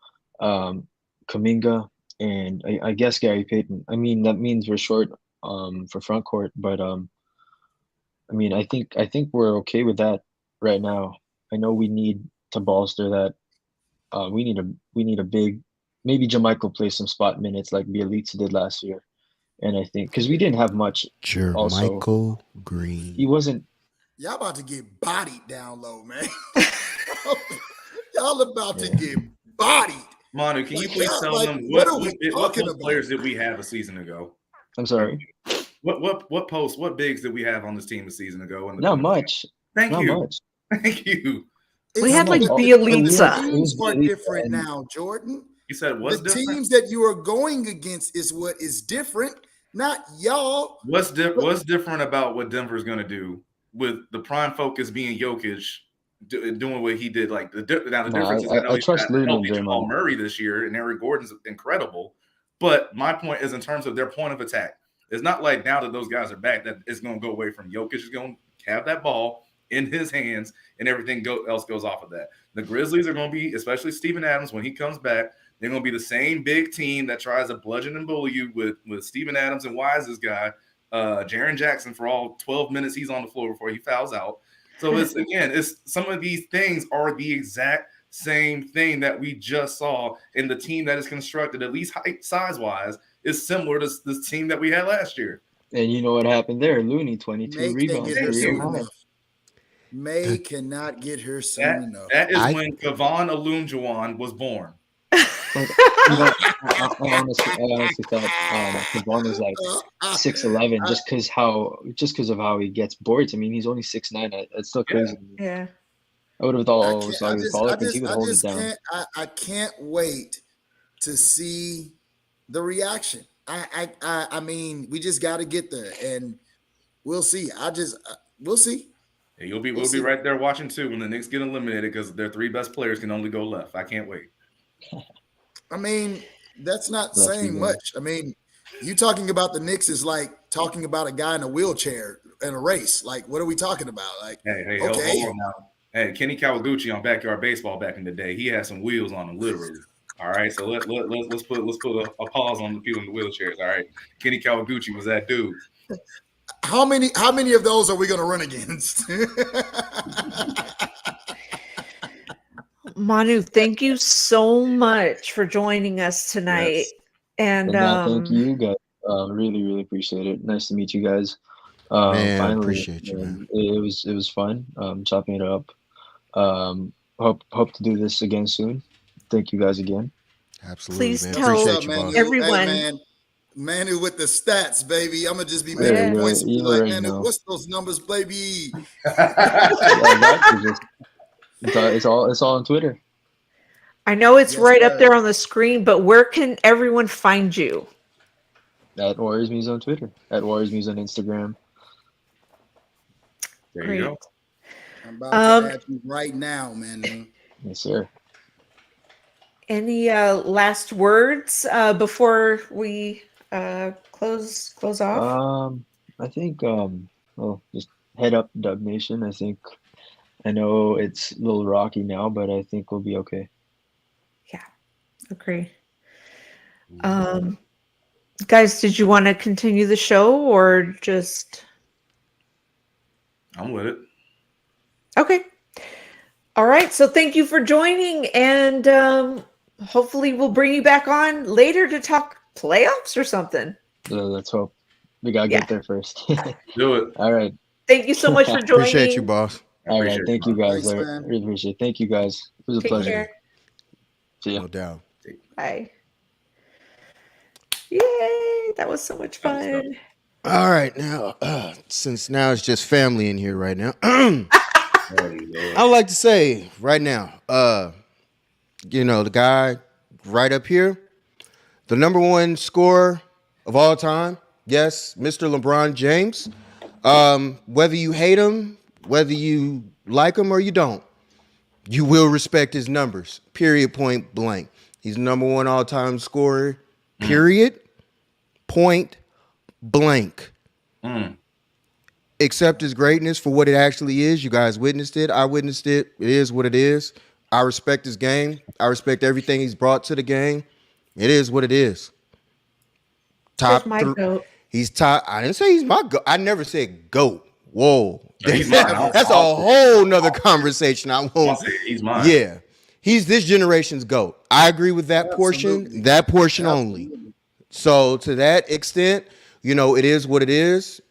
S5: Kuminga, and I guess Gary Payton. I mean, that means we're short for front court, but I mean, I think we're okay with that right now. I know we need to bolster that. We need a big, maybe Jermichael play some spot minutes like Bielitsa did last year, and I think because we didn't have much. Also,
S3: Jermichael Green.
S5: he wasn't.
S6: Y'all about to get bodied down low, man. Y'all about to get bodied.
S4: Manu, can you please tell them what players did we have a season ago?
S5: I'm sorry.
S4: What bigs did we have on this team a season ago?
S5: Not much.
S4: Thank you.
S5: Much.
S4: Thank you.
S2: We had like Bielitsa.
S6: The teams are different now, Jordan.
S4: You said what's
S6: the
S4: different?
S6: Teams that you are going against is what is different, not y'all.
S4: What's different about what Denver's going to do with the prime focus being Jokic doing what he did? Like the difference is
S5: I trust Looney and
S4: Jamal Murray this year, and Eric Gordon's incredible. But my point is in terms of their point of attack. It's not like now that those guys are back that it's going to go away from Jokic. Is going to have that ball in his hands, and everything else goes off of that. The Grizzlies are going to be, especially Steven Adams, when he comes back, they're going to be the same big team that tries to bludgeon and bully you with Steven Adams and Wise's guy, Jaren Jackson, for all 12 minutes he's on the floor before he fouls out. So it's some of these things are the exact same thing that we just saw, and the team that is constructed, at least height size-wise, is similar to this team that we had last year.
S5: And you know what happened there? Looney, 22 rebounds.
S6: May cannot get her soon enough.
S4: That is when Kevon Olunjuwon was born.
S5: I honestly thought Kevon was like 6'11" just because of how he gets boards. I mean, he's only 6'9". It's still crazy.
S2: Yeah.
S5: I would have thought he was taller because he would hold it down.
S6: I can't wait to see the reaction. I mean, we just got to get there, and we'll see. We'll see.
S4: Yeah, we'll be right there watching too when the Knicks get eliminated because their three best players can only go left. I can't wait.
S6: I mean, that's not saying much. I mean, you talking about the Knicks is like talking about a guy in a wheelchair in a race. Like, what are we talking about? Like,
S4: hey, hold on now. Hey, Kenny Kawaguchi on Backyard Baseball back in the day, he had some wheels on him, literally. All right, so let's put a pause on the people in the wheelchairs. All right, Kenny Kawaguchi was that dude.
S6: How many of those are we going to run against?
S2: Manu, thank you so much for joining us tonight. Yes. And
S5: thank you guys. Really, really appreciate it. Nice to meet you guys.
S3: Man,
S5: finally,
S3: appreciate you, man.
S5: It was fun. Chopping it up. Hope to do this again soon. Thank you guys again.
S3: Absolutely.
S2: Please
S3: man.
S2: tell
S3: appreciate you,
S2: everyone.
S6: Hey, Manu with the stats, baby. I'm gonna just be making points. Like, Manu, what's those numbers, baby?
S5: It's all on Twitter.
S2: I know it's right up there on the screen, but where can everyone find you?
S5: At Warriors Muse on Twitter. At Warriors Muse on Instagram.
S4: There you go.
S6: I'm about to add you right now, man.
S5: Yes, sir.
S2: Any last words before we close off?
S5: I think just head up, Dub Nation. I know it's a little rocky now, but I think we'll be okay.
S2: Yeah, agree. Guys, did you want to continue the show or just?
S4: I'm with it.
S2: Okay. All right. So thank you for joining, and hopefully we'll bring you back on later to talk playoffs or something.
S5: Let's hope. We gotta get there first.
S4: Do it.
S5: All right.
S2: Thank you so much for joining.
S3: Appreciate you, boss.
S5: All right. Thank you, guys.
S6: Thanks,
S5: I really appreciate it. Thank you, guys. It was a pleasure.
S2: Care.
S5: See ya.
S3: No doubt.
S2: Bye. Yay. That was so much fun.
S3: All right. Now, since now it's just family in here right now, I would like to say right now, the guy right up here, the number one scorer of all time. Yes, Mr. LeBron James. Whether you hate him, whether you like him or you don't, you will respect his numbers. Period. Point blank. He's the number one all-time scorer. Period. Point blank. Accept his greatness for what it actually is. You guys witnessed it. I witnessed it. It is what it is. I respect his game. I respect everything he's brought to the game. It is what it is. Top
S2: my
S3: three.
S2: goat.
S3: He's top. I didn't say he's my goat. I never said goat. Whoa.
S4: He's mine.
S3: That's a whole nother conversation. I won't.
S4: He's mine.
S3: Yeah. He's this generation's GOAT. I agree with that portion, that portion only. So to that extent, you know, it is what it is.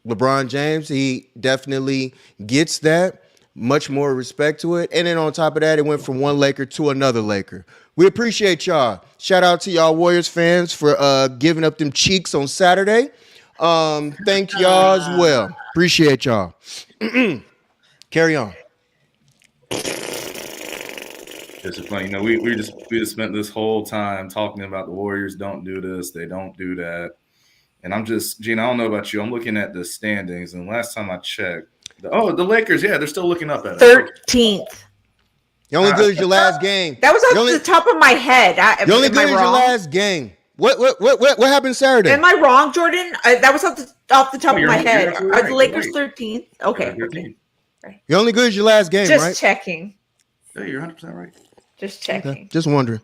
S3: LeBron James, he definitely gets that. Much more respect to it. And then on top of that, it went from one Laker to another Laker. We appreciate y'all. Shout out to y'all Warriors fans for giving up them cheeks on Saturday. Thank y'all as well. Appreciate y'all. Carry on.
S4: It's just funny, you know. We just spent this whole time talking about the Warriors don't do this, they don't do that, and I'm just, Gene, I don't know about you. I'm looking at the standings, and last time I checked, the Lakers, yeah, they're still looking up at
S2: 13th.
S3: You only good as your last game.
S2: That was off the top of my head.
S3: You only good as your last game. What happened Saturday?
S2: Am I wrong, Jordan? That was off the top of my head. Are
S4: right.
S2: the Lakers 13th? Okay.
S3: You're only good as your last game,
S2: Just
S3: right?
S2: checking.
S4: Yeah, you're 100% right.
S2: Just checking.
S3: Okay. Just wondering.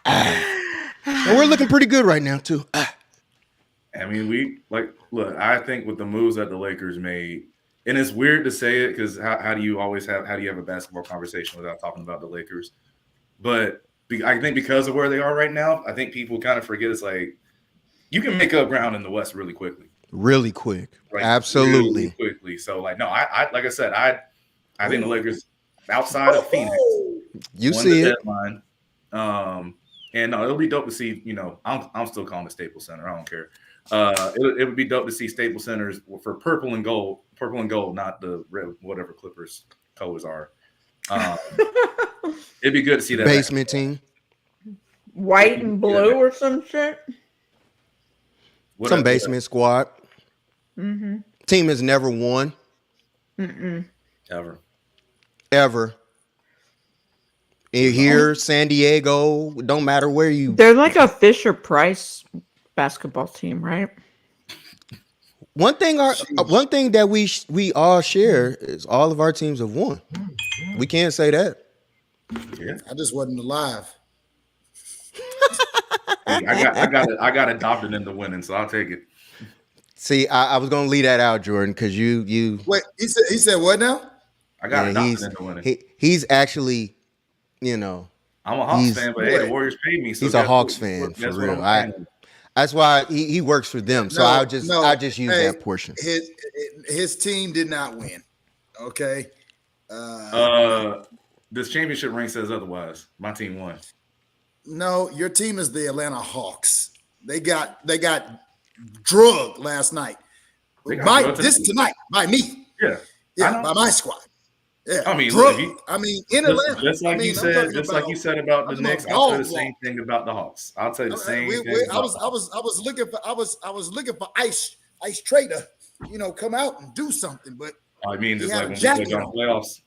S3: And we're looking pretty good right now, too.
S4: I mean, look, I think with the moves that the Lakers made, and it's weird to say it because how do you have a basketball conversation without talking about the Lakers? But I think because of where they are right now, I think people kind of forget it's like you can make up ground in the West really quickly.
S3: Really quick.
S4: Right?
S3: Absolutely.
S4: Really quickly. So, like, no, I like I said, I think the Lakers outside of Phoenix.
S3: You see it.
S4: Deadline. And no, it'll be dope to see, you know, I'm still calling it Staples Center. I don't care. It would be dope to see Staples Centers for purple and gold, not the red, whatever Clippers colors are. It'd be good to see that
S3: basement team.
S2: White and blue or some shit.
S3: Some basement squad.
S2: Mm-hmm.
S3: Team has never won. Ever. Here, San Diego, don't matter where you.
S2: They're like a Fisher Price basketball team, right?
S3: One thing that we all share is all of our teams have won. We can't say that.
S6: Yeah. I just wasn't alive.
S4: I got adopted into winning, so I'll take it.
S3: See, I was gonna leave that out, Jordan, because you
S6: wait. He said what now?
S4: I got adopted into winning.
S3: He's actually, you know,
S4: I'm a Hawks fan, but hey, the Warriors paid me. So
S3: he's a Hawks fan for real. That's why he works for them. So I just use that portion.
S6: His team did not win. Okay.
S4: This championship ring says otherwise. My team won.
S6: No, your team is the Atlanta Hawks. They got drugged last night. Tonight by me.
S4: Yeah.
S6: By my squad. Yeah,
S4: I mean,
S6: in Atlanta.
S4: Just like you said about the Knicks, I'll say the same thing about the Hawks. I'll tell you the same thing.
S6: I was looking for Ice Trader, you know, come out and do something. But
S4: I mean, just like when we played on playoffs.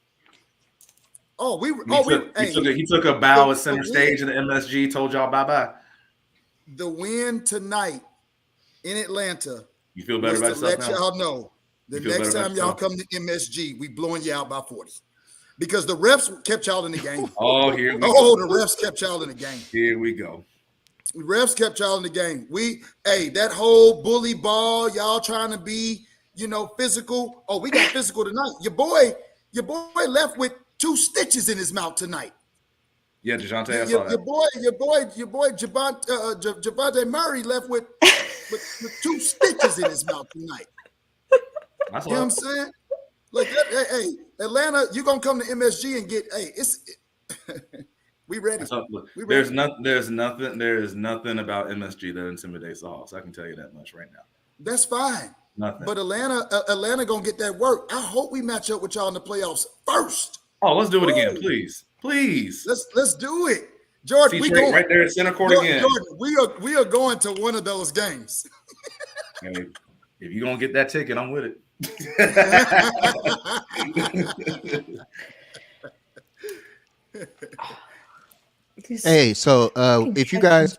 S4: He took a bow at center stage in the MSG. Told y'all bye bye.
S6: The win tonight in Atlanta.
S4: You feel better about yourself now?
S6: Let y'all know. The next time y'all come to MSG, we blowing you out by 40. Because the refs kept y'all in the game.
S4: Here we go.
S6: The refs kept y'all in the game.
S4: Here we go.
S6: The refs kept y'all in the game. That whole bully ball, y'all trying to be, you know, physical. Oh, we got physical tonight. Your boy left with 2 stitches in his mouth tonight.
S4: Yeah, DeJounte, I saw that.
S6: Your boy Javante Murray left with 2 stitches in his mouth tonight. You know what I'm saying? Like, hey, Atlanta, you're gonna come to MSG and get. We ready.
S4: There's nothing about MSG that intimidates the Hawks. I can tell you that much right now.
S6: That's fine.
S4: Nothing.
S6: But Atlanta gonna get that work. I hope we match up with y'all in the playoffs first.
S4: Oh, let's do it again, please.
S6: Let's do it, Jordan. We going
S4: right there at center court again.
S6: Jordan, we are going to one of those games.
S4: Hey, if you're gonna get that ticket, I'm with it.
S3: Hey, so if you guys,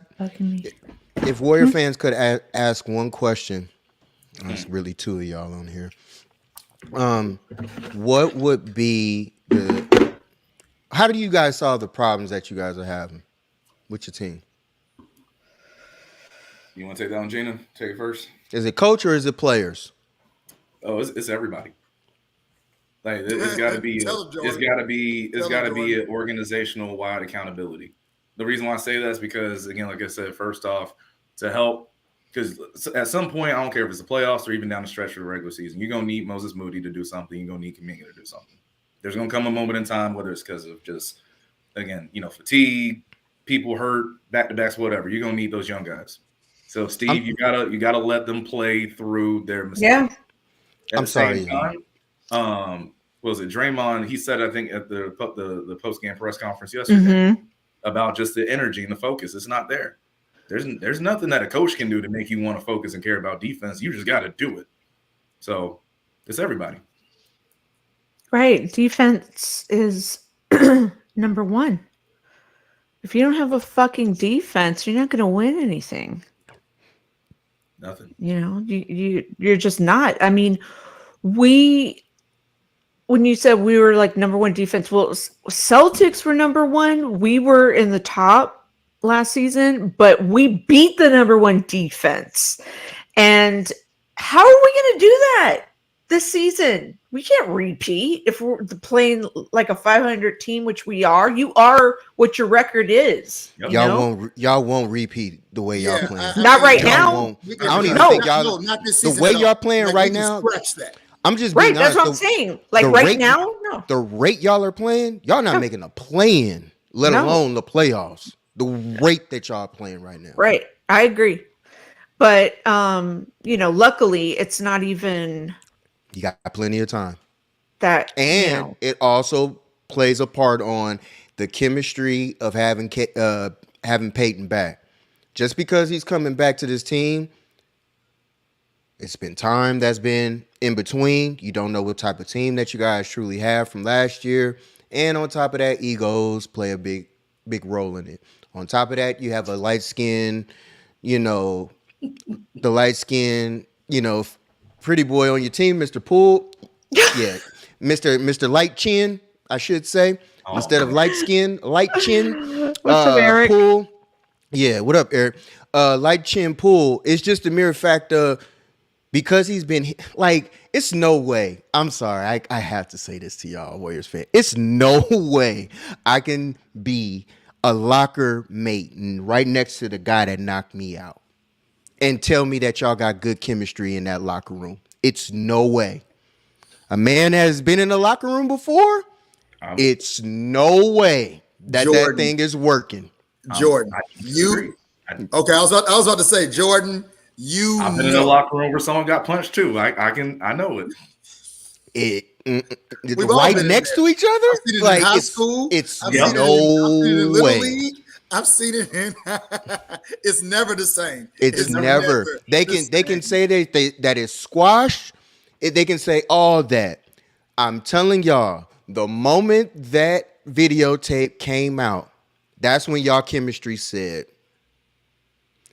S3: if Warrior fans could ask one question, there's really 2 of y'all on here. What would be how do you guys solve the problems that you guys are having with your team?
S4: You want to take that one, Gina? Take it first.
S3: Is it coach or is it players?
S4: Oh, it's everybody. Like it's got to be an organizational wide accountability. The reason why I say that is because, again, like I said, first off, to help, because at some point, I don't care if it's the playoffs or even down the stretch of the regular season, you're gonna need Moses Moody to do something. You're gonna need Kuminga to do something. There's gonna come a moment in time, whether it's because of just, again, fatigue, people hurt, back-to-backs, whatever. You're gonna need those young guys. So Steve, you gotta let them play through their mistakes.
S2: Yeah.
S3: I'm sorry.
S4: Was it Draymond? He said, I think at the post-game press conference yesterday about just the energy and the focus. It's not there. There's nothing that a coach can do to make you want to focus and care about defense. You just got to do it. So it's everybody.
S2: Right. Defense is number one. If you don't have a fucking defense, you're not going to win anything.
S4: Nothing.
S2: You're just not. I mean, when you said we were like number one defense, well, Celtics were number one. We were in the top last season, but we beat the number one defense. And how are we going to do that this season? We can't repeat if we're playing like a 500 team, which we are. You are what your record is.
S4: Yep.
S3: Y'all won't repeat the way y'all playing.
S2: Not right now.
S3: Won't. I don't even think y'all.
S6: Not this season.
S3: The way y'all playing right now.
S6: Scratch that.
S3: I'm just being
S2: right. That's
S3: honest.
S2: what I'm saying. Like right now, no.
S3: The rate y'all are playing, y'all not making a play-in, let alone the playoffs. The rate that y'all playing right now.
S2: Right. I agree. But luckily it's not even.
S3: You got plenty of time.
S2: That
S3: and it also plays a part on the chemistry of having Peyton back. Just because he's coming back to this team, it's been time that's been in between. You don't know what type of team that you guys truly have from last year. And on top of that, egos play a big role in it. On top of that, you have a light-skinned, the light-skinned, pretty boy on your team, Mr. Poole. Yeah. Mr. Light Chin, I should say. Instead of light skin, light chin.
S2: What's up, Eric?
S3: Poole. Yeah, what up, Eric? Light Chin Poole. It's just a mere fact of because he's been like, it's no way. I'm sorry. I have to say this to y'all, Warriors fan. It's no way I can be a locker mate and right next to the guy that knocked me out and tell me that y'all got good chemistry in that locker room. It's no way. A man has been in the locker room before. It's no way that thing is working.
S6: Jordan, okay. I was about to say, Jordan,
S4: I've been in the locker room where someone got punched too. I know it.
S3: Right next to each other.
S6: I've seen it in high school.
S3: It's
S6: I've
S3: no
S6: seen it in Little
S3: way.
S6: League. I've seen it in. It's never the same.
S3: It's never. They can say that it's squash. They can say all that. I'm telling y'all, the moment that videotape came out, that's when y'all chemistry said.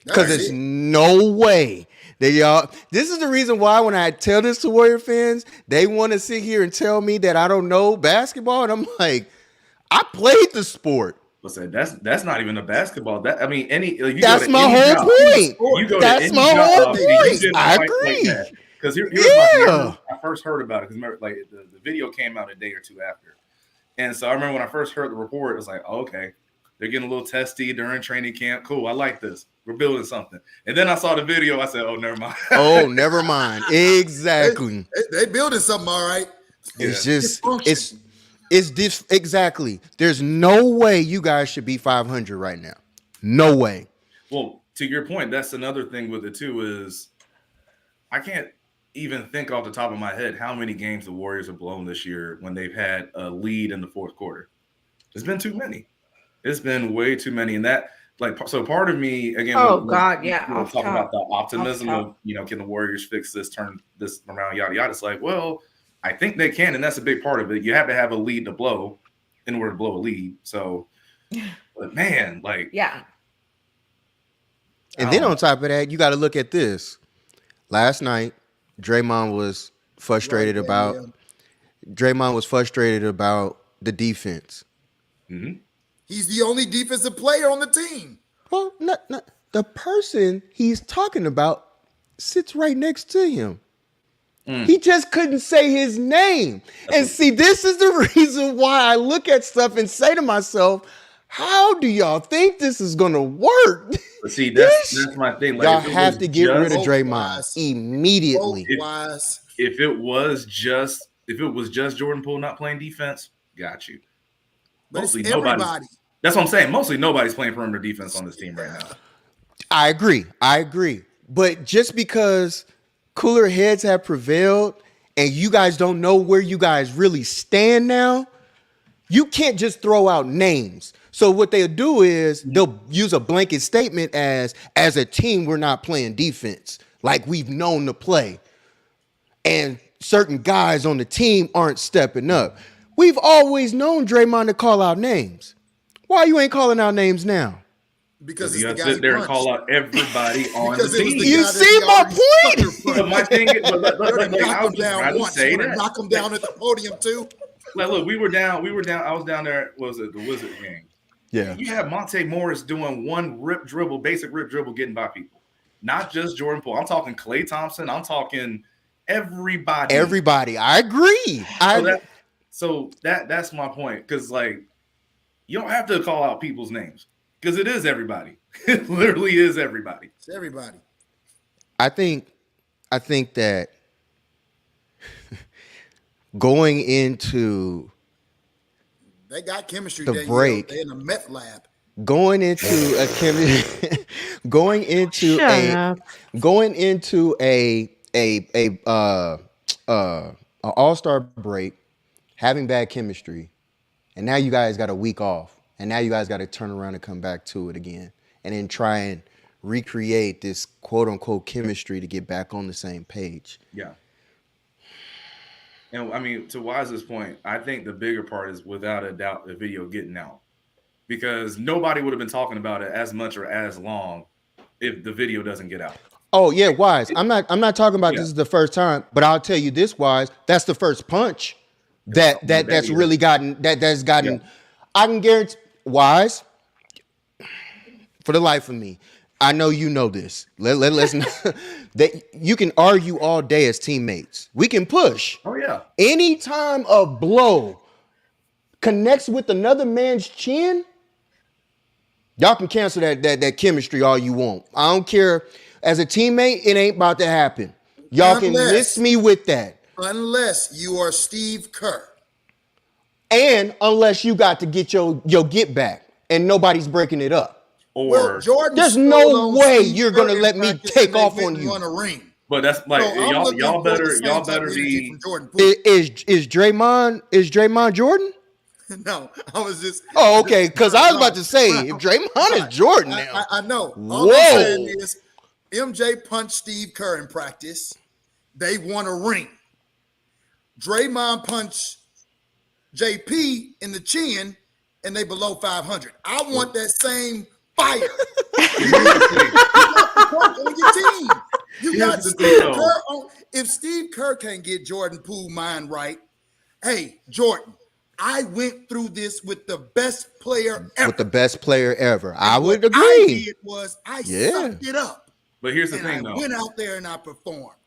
S3: Because there's no way that y'all. This is the reason why when I tell this to Warrior fans, they want to sit here and tell me that I don't know basketball, and I'm like, I played the sport.
S4: Listen, that's not even a basketball. That's
S3: my whole point. That's my whole point. I agree.
S4: Because here's my thing. I first heard about it because remember, like the video came out a day or two after, and so I remember when I first heard the report, it was like, oh, okay, they're getting a little testy during training camp. Cool, I like this. We're building something. And then I saw the video. I said, oh, never mind.
S3: Oh, never mind. Exactly.
S6: They building something, all right.
S3: It's just it's this exactly. There's no way you guys should be 500 right now. No way.
S4: Well, to your point, that's another thing with it too is I can't even think off the top of my head how many games the Warriors have blown this year when they've had a lead in the fourth quarter. It's been too many. It's been way too many. And that, so part of me, again,
S2: talking
S4: about the optimism of, can the Warriors fix this, turn this around, yada, yada. It's like, well, I think they can. And that's a big part of it. You have to have a lead to blow in order to blow a lead. So, but man,
S2: yeah.
S3: And then on top of that, you got to look at this. Last night, Draymond was frustrated about the defense.
S4: Mm-hmm.
S6: He's the only defensive player on the team.
S3: Well, not the person he's talking about sits right next to him. He just couldn't say his name. And see, this is the reason why I look at stuff and say to myself, how do y'all think this is going to work?
S4: But see, that's my thing. Like,
S3: y'all have to get rid of Draymond immediately.
S4: If it was just Jordan Poole not playing defense, got you.
S6: But
S4: mostly
S6: it's everybody.
S4: That's what I'm saying. Mostly nobody's playing perimeter defense on this team right now.
S3: I agree. But just because cooler heads have prevailed and you guys don't know where you guys really stand now, you can't just throw out names. So what they'll do is they'll use a blanket statement as a team, we're not playing defense like we've known to play. And certain guys on the team aren't stepping up. We've always known Draymond to call out names. Why you ain't calling out names now?
S6: Because
S4: you
S6: it's
S4: got
S6: the
S4: to sit
S6: guy
S4: there and call out everybody on the team.
S3: You see my point?
S4: But my thing is,
S6: knock him down once. You want to knock him down at the podium too?
S4: Like, look, we were down. I was down there. What was it, the Wizard game?
S3: Yeah.
S4: You have Monte Morris doing one basic rip dribble, getting by people. Not just Jordan Poole. I'm talking Klay Thompson. I'm talking everybody.
S3: Everybody. I agree.
S4: So that's my point. Because, like, you don't have to call out people's names. Because it is everybody. It literally is everybody.
S6: It's everybody.
S3: I think that going into
S6: they got chemistry.
S3: The break.
S6: They're in a meth lab.
S3: Going into a all-star break, having bad chemistry, and now you guys got a week off, and now you guys got to turn around and come back to it again, and then try and recreate this quote-unquote chemistry to get back on the same page.
S4: Yeah. And I mean, to Wise's point, I think the bigger part is without a doubt the video getting out, because nobody would have been talking about it as much or as long if the video doesn't get out.
S3: Oh yeah, Wise. I'm not talking about this is the first time, but I'll tell you this, Wise. That's the first punch that's really gotten. Yeah. I can guarantee, Wise. For the life of me, I know you know this. Let's that you can argue all day as teammates. We can push.
S4: Oh yeah.
S3: Anytime a blow connects with another man's chin, y'all can cancel that chemistry all you want. I don't care. As a teammate, it ain't about to happen. Y'all can miss me with that.
S6: Unless you are Steve Kerr.
S3: And unless you got to get your get back and nobody's breaking it up.
S4: Or
S6: Jordan,
S3: there's no way you're gonna let me take off on you.
S6: A ring.
S4: But that's like y'all better be.
S3: Is Draymond Jordan?
S6: No, I was just.
S3: Oh, okay. Because I was about to say if Draymond is Jordan now.
S6: I know. All
S3: Whoa.
S6: I'm saying is MJ punched Steve Kerr in practice. They won a ring. Draymond punched JP in the chin, and they below 500. I want that same fire. You got on your team. You got Steve Kerr on. If Steve Kerr can't get Jordan Poole mind right, hey, Jordan, I went through this with the best player ever.
S3: With the best player ever. I would agree.
S6: I sucked it up.
S4: But here's the thing, though.
S6: I went out there and I performed.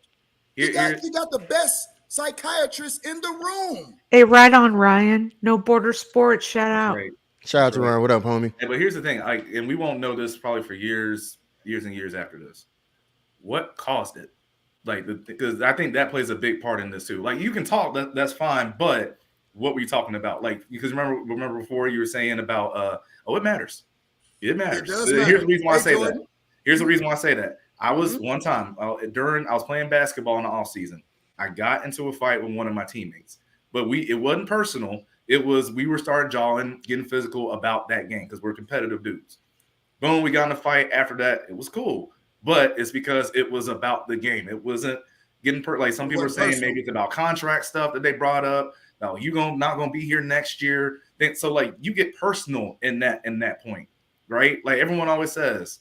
S6: You got the best psychiatrist in the room.
S2: Hey, right on, Ryan. No Border Sports. Shout out.
S4: Right.
S3: Shout out to Ryan. What up, homie?
S4: Hey, but here's the thing. And we won't know this probably for years and years after this. What caused it? Because I think that plays a big part in this too. Like, you can talk, that's fine, but what were you talking about? Like, because remember before you were saying about it matters. It matters.
S6: It does matter.
S4: Here's the reason why I say that. Here's the reason why I say that. I was one time I was playing basketball in the off season. I got into a fight with one of my teammates, but it wasn't personal. It was we were started jawing, getting physical about that game because we're competitive dudes. Boom, we got in a fight. After that, it was cool, but it's because it was about the game. It wasn't getting like some people are saying maybe it's about contract stuff that they brought up. No, not gonna be here next year. So like you get personal in that point, right? Like everyone always says,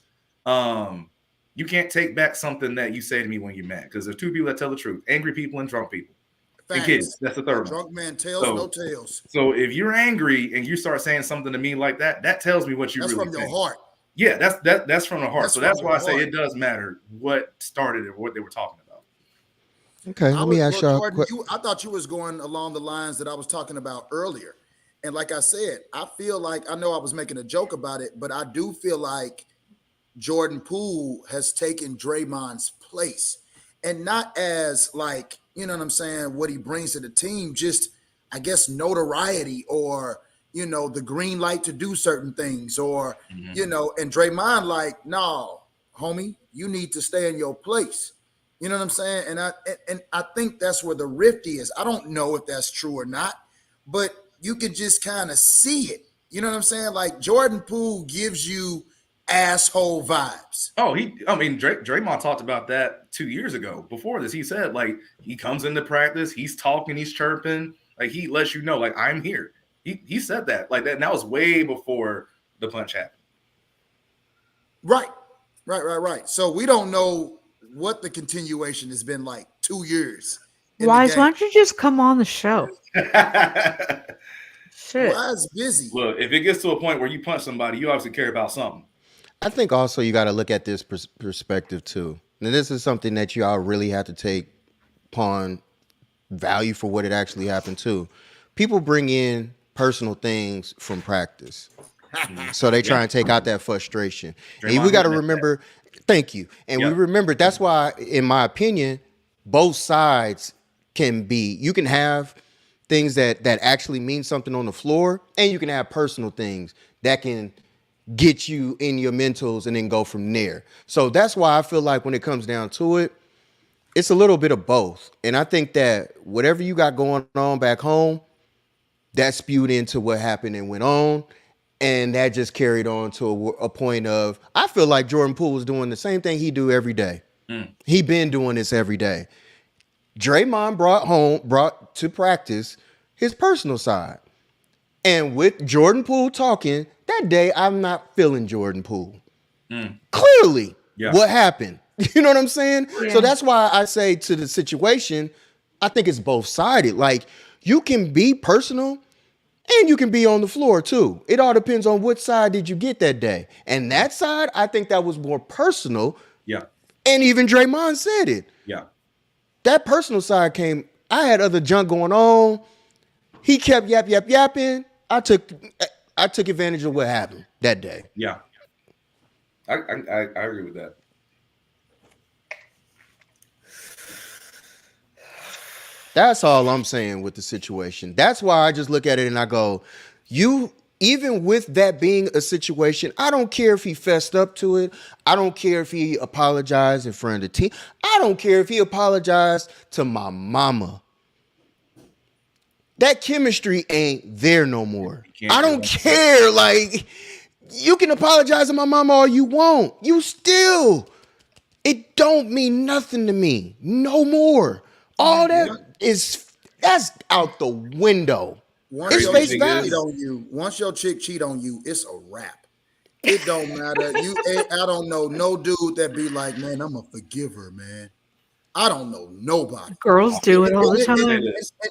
S4: you can't take back something that you say to me when you're mad because there's two people that tell the truth: angry people and drunk people. and kids. That's the third one.
S6: Drunk man tells no tales.
S4: So if you're angry and you start saying something to me like that, that tells me what you
S6: that's
S4: really
S6: from
S4: think.
S6: your heart.
S4: Yeah, that's from the heart. So that's why I say
S6: heart.
S4: it does matter what started it, what they were talking about.
S3: Okay, let me ask y'all.
S6: Jordan, I thought you was going along the lines that I was talking about earlier. And like I said, I feel like, I know I was making a joke about it, but I do feel like Jordan Poole has taken Draymond's place. And not as like, you know what I'm saying, what he brings to the team, just, I guess, notoriety or, you know, the green light to do certain things or, you know, and Draymond like, no, homie, you need to stay in your place. You know what I'm saying? And I think that's where the rift is. I don't know if that's true or not, but you can just kind of see it. You know what I'm saying? Like Jordan Poole gives you asshole vibes.
S4: Draymond talked about that 2 years ago. Before this, he said like he comes into practice, he's talking, he's chirping, like he lets you know, like I'm here. He said that like that, and that was way before the punch happened.
S6: Right. So we don't know what the continuation has been like 2 years.
S2: Wise, why don't you just come on the show? Shit.
S6: Wise busy.
S4: Look, if it gets to a point where you punch somebody, you obviously care about something.
S3: I think also you got to look at this perspective too. Now, this is something that you all really have to take upon value for what it actually happened to. People bring in personal things from practice. So they try and take out that frustration. And we got to remember, thank you. And we remember, that's why, in my opinion, both sides can be, you can have things that actually mean something on the floor, and you can have personal things that can get you in your mentals and then go from there. So that's why I feel like when it comes down to it, it's a little bit of both. And I think that whatever you got going on back home, that spewed into what happened and went on. And that just carried on to a point of, I feel like Jordan Poole was doing the same thing he do every day. He been doing this every day. Draymond brought to practice his personal side. And with Jordan Poole talking, that day I'm not feeling Jordan Poole. Clearly, what happened? You know what I'm saying? Yeah. So that's why I say to the situation, I think it's both-sided. Like, you can be personal and you can be on the floor too. It all depends on which side did you get that day. And that side, I think that was more personal. Yeah. And even Draymond said it. Yeah. That personal side came, I had other junk going on. He kept yapping. I took advantage of what happened that day.
S4: Yeah. I agree with that.
S3: That's all I'm saying with the situation. That's why I just look at it and I go, even with that being a situation, I don't care if he fessed up to it. I don't care if he apologized in front of the team. I don't care if he apologized to my mama. That chemistry ain't there no more. I don't care. Like, you can apologize to my mama all you want. It don't mean nothing to me. No more. All that that's out the window.
S6: Once your chick cheat on you, it's a wrap. It don't matter. I don't know no dude that be like, man, I'm a forgiver, man. I don't know nobody.
S2: Girls do it all the time.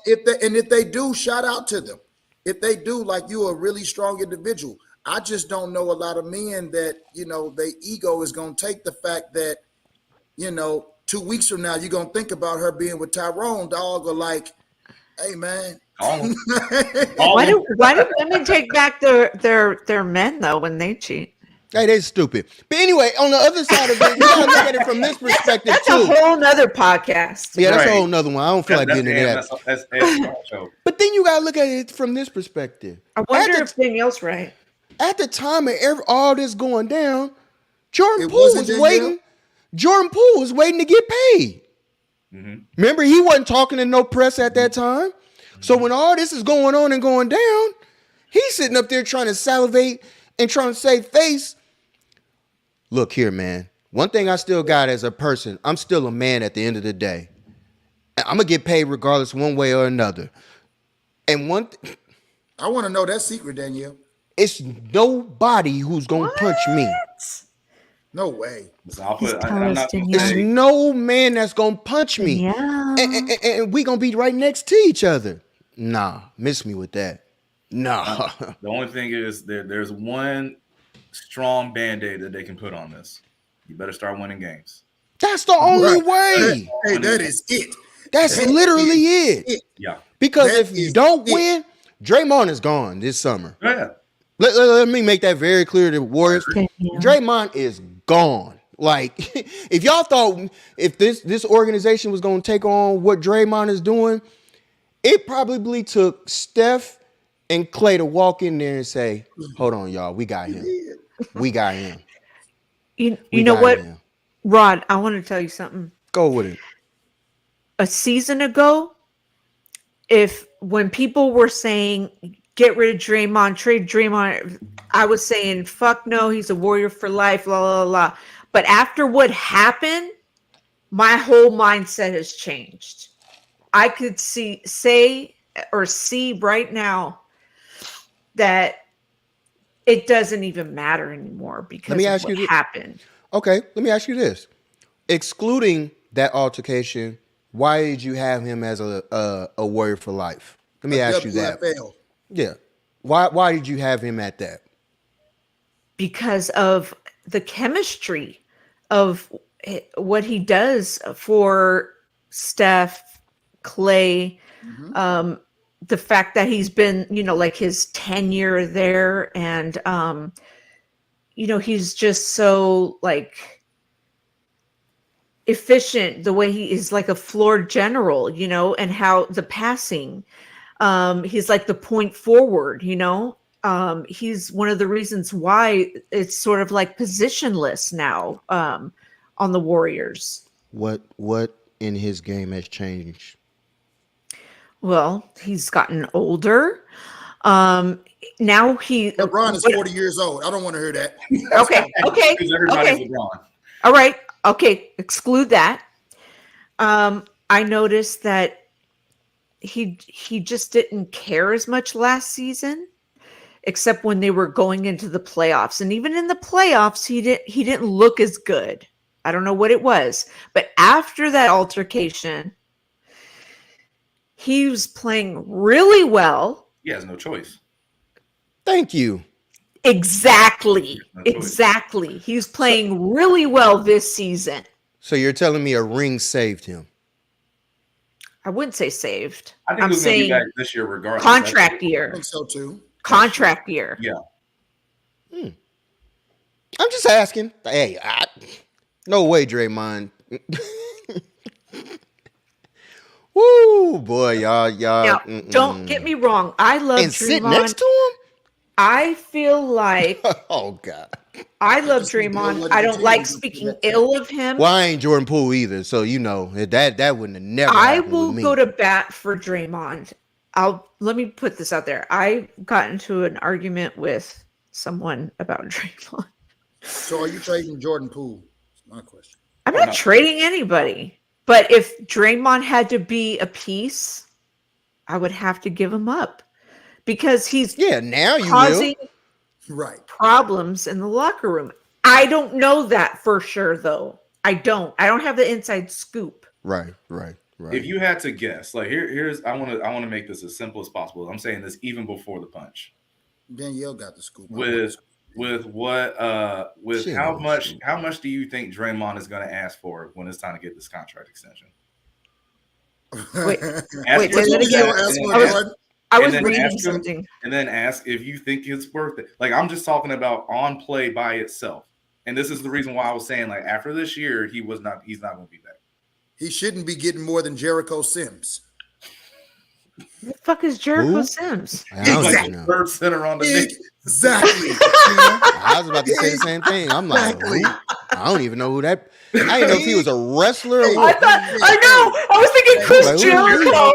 S6: If they do, shout out to them. If they do, like, you a really strong individual. I just don't know a lot of men that, you know, their ego is going to take the fact that, you know, 2 weeks from now, you're going to think about her being with Tyrone, dog, or like, hey, man.
S2: Why do women take back their men, though, when they cheat?
S3: Hey, they're stupid. But anyway, on the other side of it, you gotta look at it from this perspective,
S2: that's
S3: too.
S2: That's a whole nother podcast.
S3: Yeah, that's a whole nother one. I don't feel like getting into that. But then you gotta look at it from this perspective.
S2: I wonder if Danielle's right.
S3: At the time of all this going down, Jordan Poole was waiting. Jordan Poole was waiting to get paid. Mm-hmm. Remember, he wasn't talking to no press at that time. Mm-hmm. So when all this is going on and going down, he's sitting up there trying to salivate and trying to save face. Look here, man. One thing I still got as a person, I'm still a man at the end of the day. I'm going to get paid regardless one way or another. And
S6: I want to know that secret, Danielle.
S3: It's nobody who's going to punch me.
S6: No way.
S4: So I'll
S2: He's
S4: put.
S2: taller
S4: I'm
S2: than
S4: not gonna
S2: Danielle.
S3: There's
S4: say.
S3: no man that's gonna punch me,
S2: Yeah.
S3: and we gonna be right next to each other. Nah, miss me with that. Nah.
S4: The only thing is there's one strong band-aid that they can put on this. You better start winning games.
S3: That's the only
S6: Right.
S3: way.
S6: Hey, that is it.
S3: That's
S6: That
S3: literally
S6: is
S3: it.
S4: Yeah.
S3: Because
S6: That
S3: if you
S6: is
S3: don't
S6: it.
S3: win, Draymond is gone this summer.
S4: Yeah.
S3: Let me make that very clear to Warriors.
S2: Okay, yeah.
S3: Draymond is gone. Like, if y'all thought if this organization was going to take on what Draymond is doing, it probably took Steph and Clay to walk in there and say, "Hold on, y'all, we got him. We got him.
S2: You
S3: We
S2: know
S3: got
S2: what,
S3: him."
S2: Rod? I want to tell you something.
S3: Go with it.
S2: A season ago, when people were saying get rid of Draymond, trade Draymond, I was saying fuck no, he's a Warrior for life, la la la. But after what happened, my whole mindset has changed. I could see right now that it doesn't even matter anymore because of what happened.
S3: Okay, let me ask you this. Excluding that altercation, why did you have him as a Warrior for life? Let me ask you that.
S6: WFL.
S3: Yeah. Why did you have him at that?
S2: Because of the chemistry of what he does for Steph, Clay, the fact that he's been, like his tenure there, and he's just so like efficient, the way he is like a floor general, and how the passing, he's like the point forward, he's one of the reasons why it's sort of like positionless now on the Warriors.
S3: What in his game has changed?
S2: Well, he's gotten older. Now
S6: LeBron is 40 years old. I don't want to hear that.
S2: Okay.
S4: Because everybody's
S2: Okay.
S4: LeBron.
S2: All right. Okay. Exclude that. I noticed that he just didn't care as much last season, except when they were going into the playoffs. And even in the playoffs, he didn't look as good. I don't know what it was, but after that altercation, he was playing really well.
S4: He has no choice.
S3: Thank you.
S2: Exactly.
S4: No choice.
S2: Exactly. He's playing really well this season.
S3: So you're telling me a ring saved him?
S2: I wouldn't say saved.
S4: I think
S2: I'm
S4: it was going to be
S2: saying
S4: back this year regardless.
S2: contract
S6: I
S2: year.
S6: think so too.
S2: Contract year.
S4: Yeah.
S3: I'm just asking. Hey, no way, Draymond. Woo, boy, y'all.
S2: Now, don't get me wrong. I love
S3: And sit
S2: Draymond.
S3: next to him?
S2: I feel like
S3: Oh God.
S2: I love
S6: Just need to know
S2: Draymond.
S6: what
S2: I
S6: the
S2: don't
S6: team
S2: like
S6: is
S2: speaking
S6: looking at.
S2: ill of him.
S3: Well, I ain't Jordan Poole either, so that wouldn't have never
S2: I
S3: happened
S2: will
S3: with me.
S2: go to bat for Draymond. Let me put this out there. I got into an argument with someone about Draymond.
S6: So are you trading Jordan Poole? That's my question.
S2: I'm not trading anybody. But if Draymond had to be a piece, I would have to give him up. Because he's
S3: now you
S2: causing
S6: Right.
S2: problems in the locker room. I don't know that for sure, though. I don't have the inside scoop.
S3: Right.
S4: If you had to guess, like here's I want to make this as simple as possible. I'm saying this even before the punch.
S6: Danielle got the scoop.
S4: With
S3: She
S4: how
S3: knows.
S4: much do you think Draymond is going to ask for when it's time to get this contract extension?
S2: Wait,
S4: Ask
S2: say that again. I was
S4: then
S2: reading
S4: ask him-
S2: something.
S4: And then ask if you think it's worth it. Like, I'm just talking about on play by itself. And this is the reason why I was saying, like, after this year, he's not going to be back.
S6: He shouldn't be getting more than Jericho Sims.
S2: Who the fuck is Jericho
S3: Who?
S2: Sims?
S3: I don't
S6: Exactly.
S3: even know.
S4: Third center on the Knicks.
S6: Exactly.
S3: I was about to say the same thing. I'm like,
S6: Exactly.
S3: who? I don't even know who that. I didn't know if he was a wrestler. Or
S6: Hey,
S3: what.
S2: I know. I was thinking Chris
S3: Like,
S2: Jericho.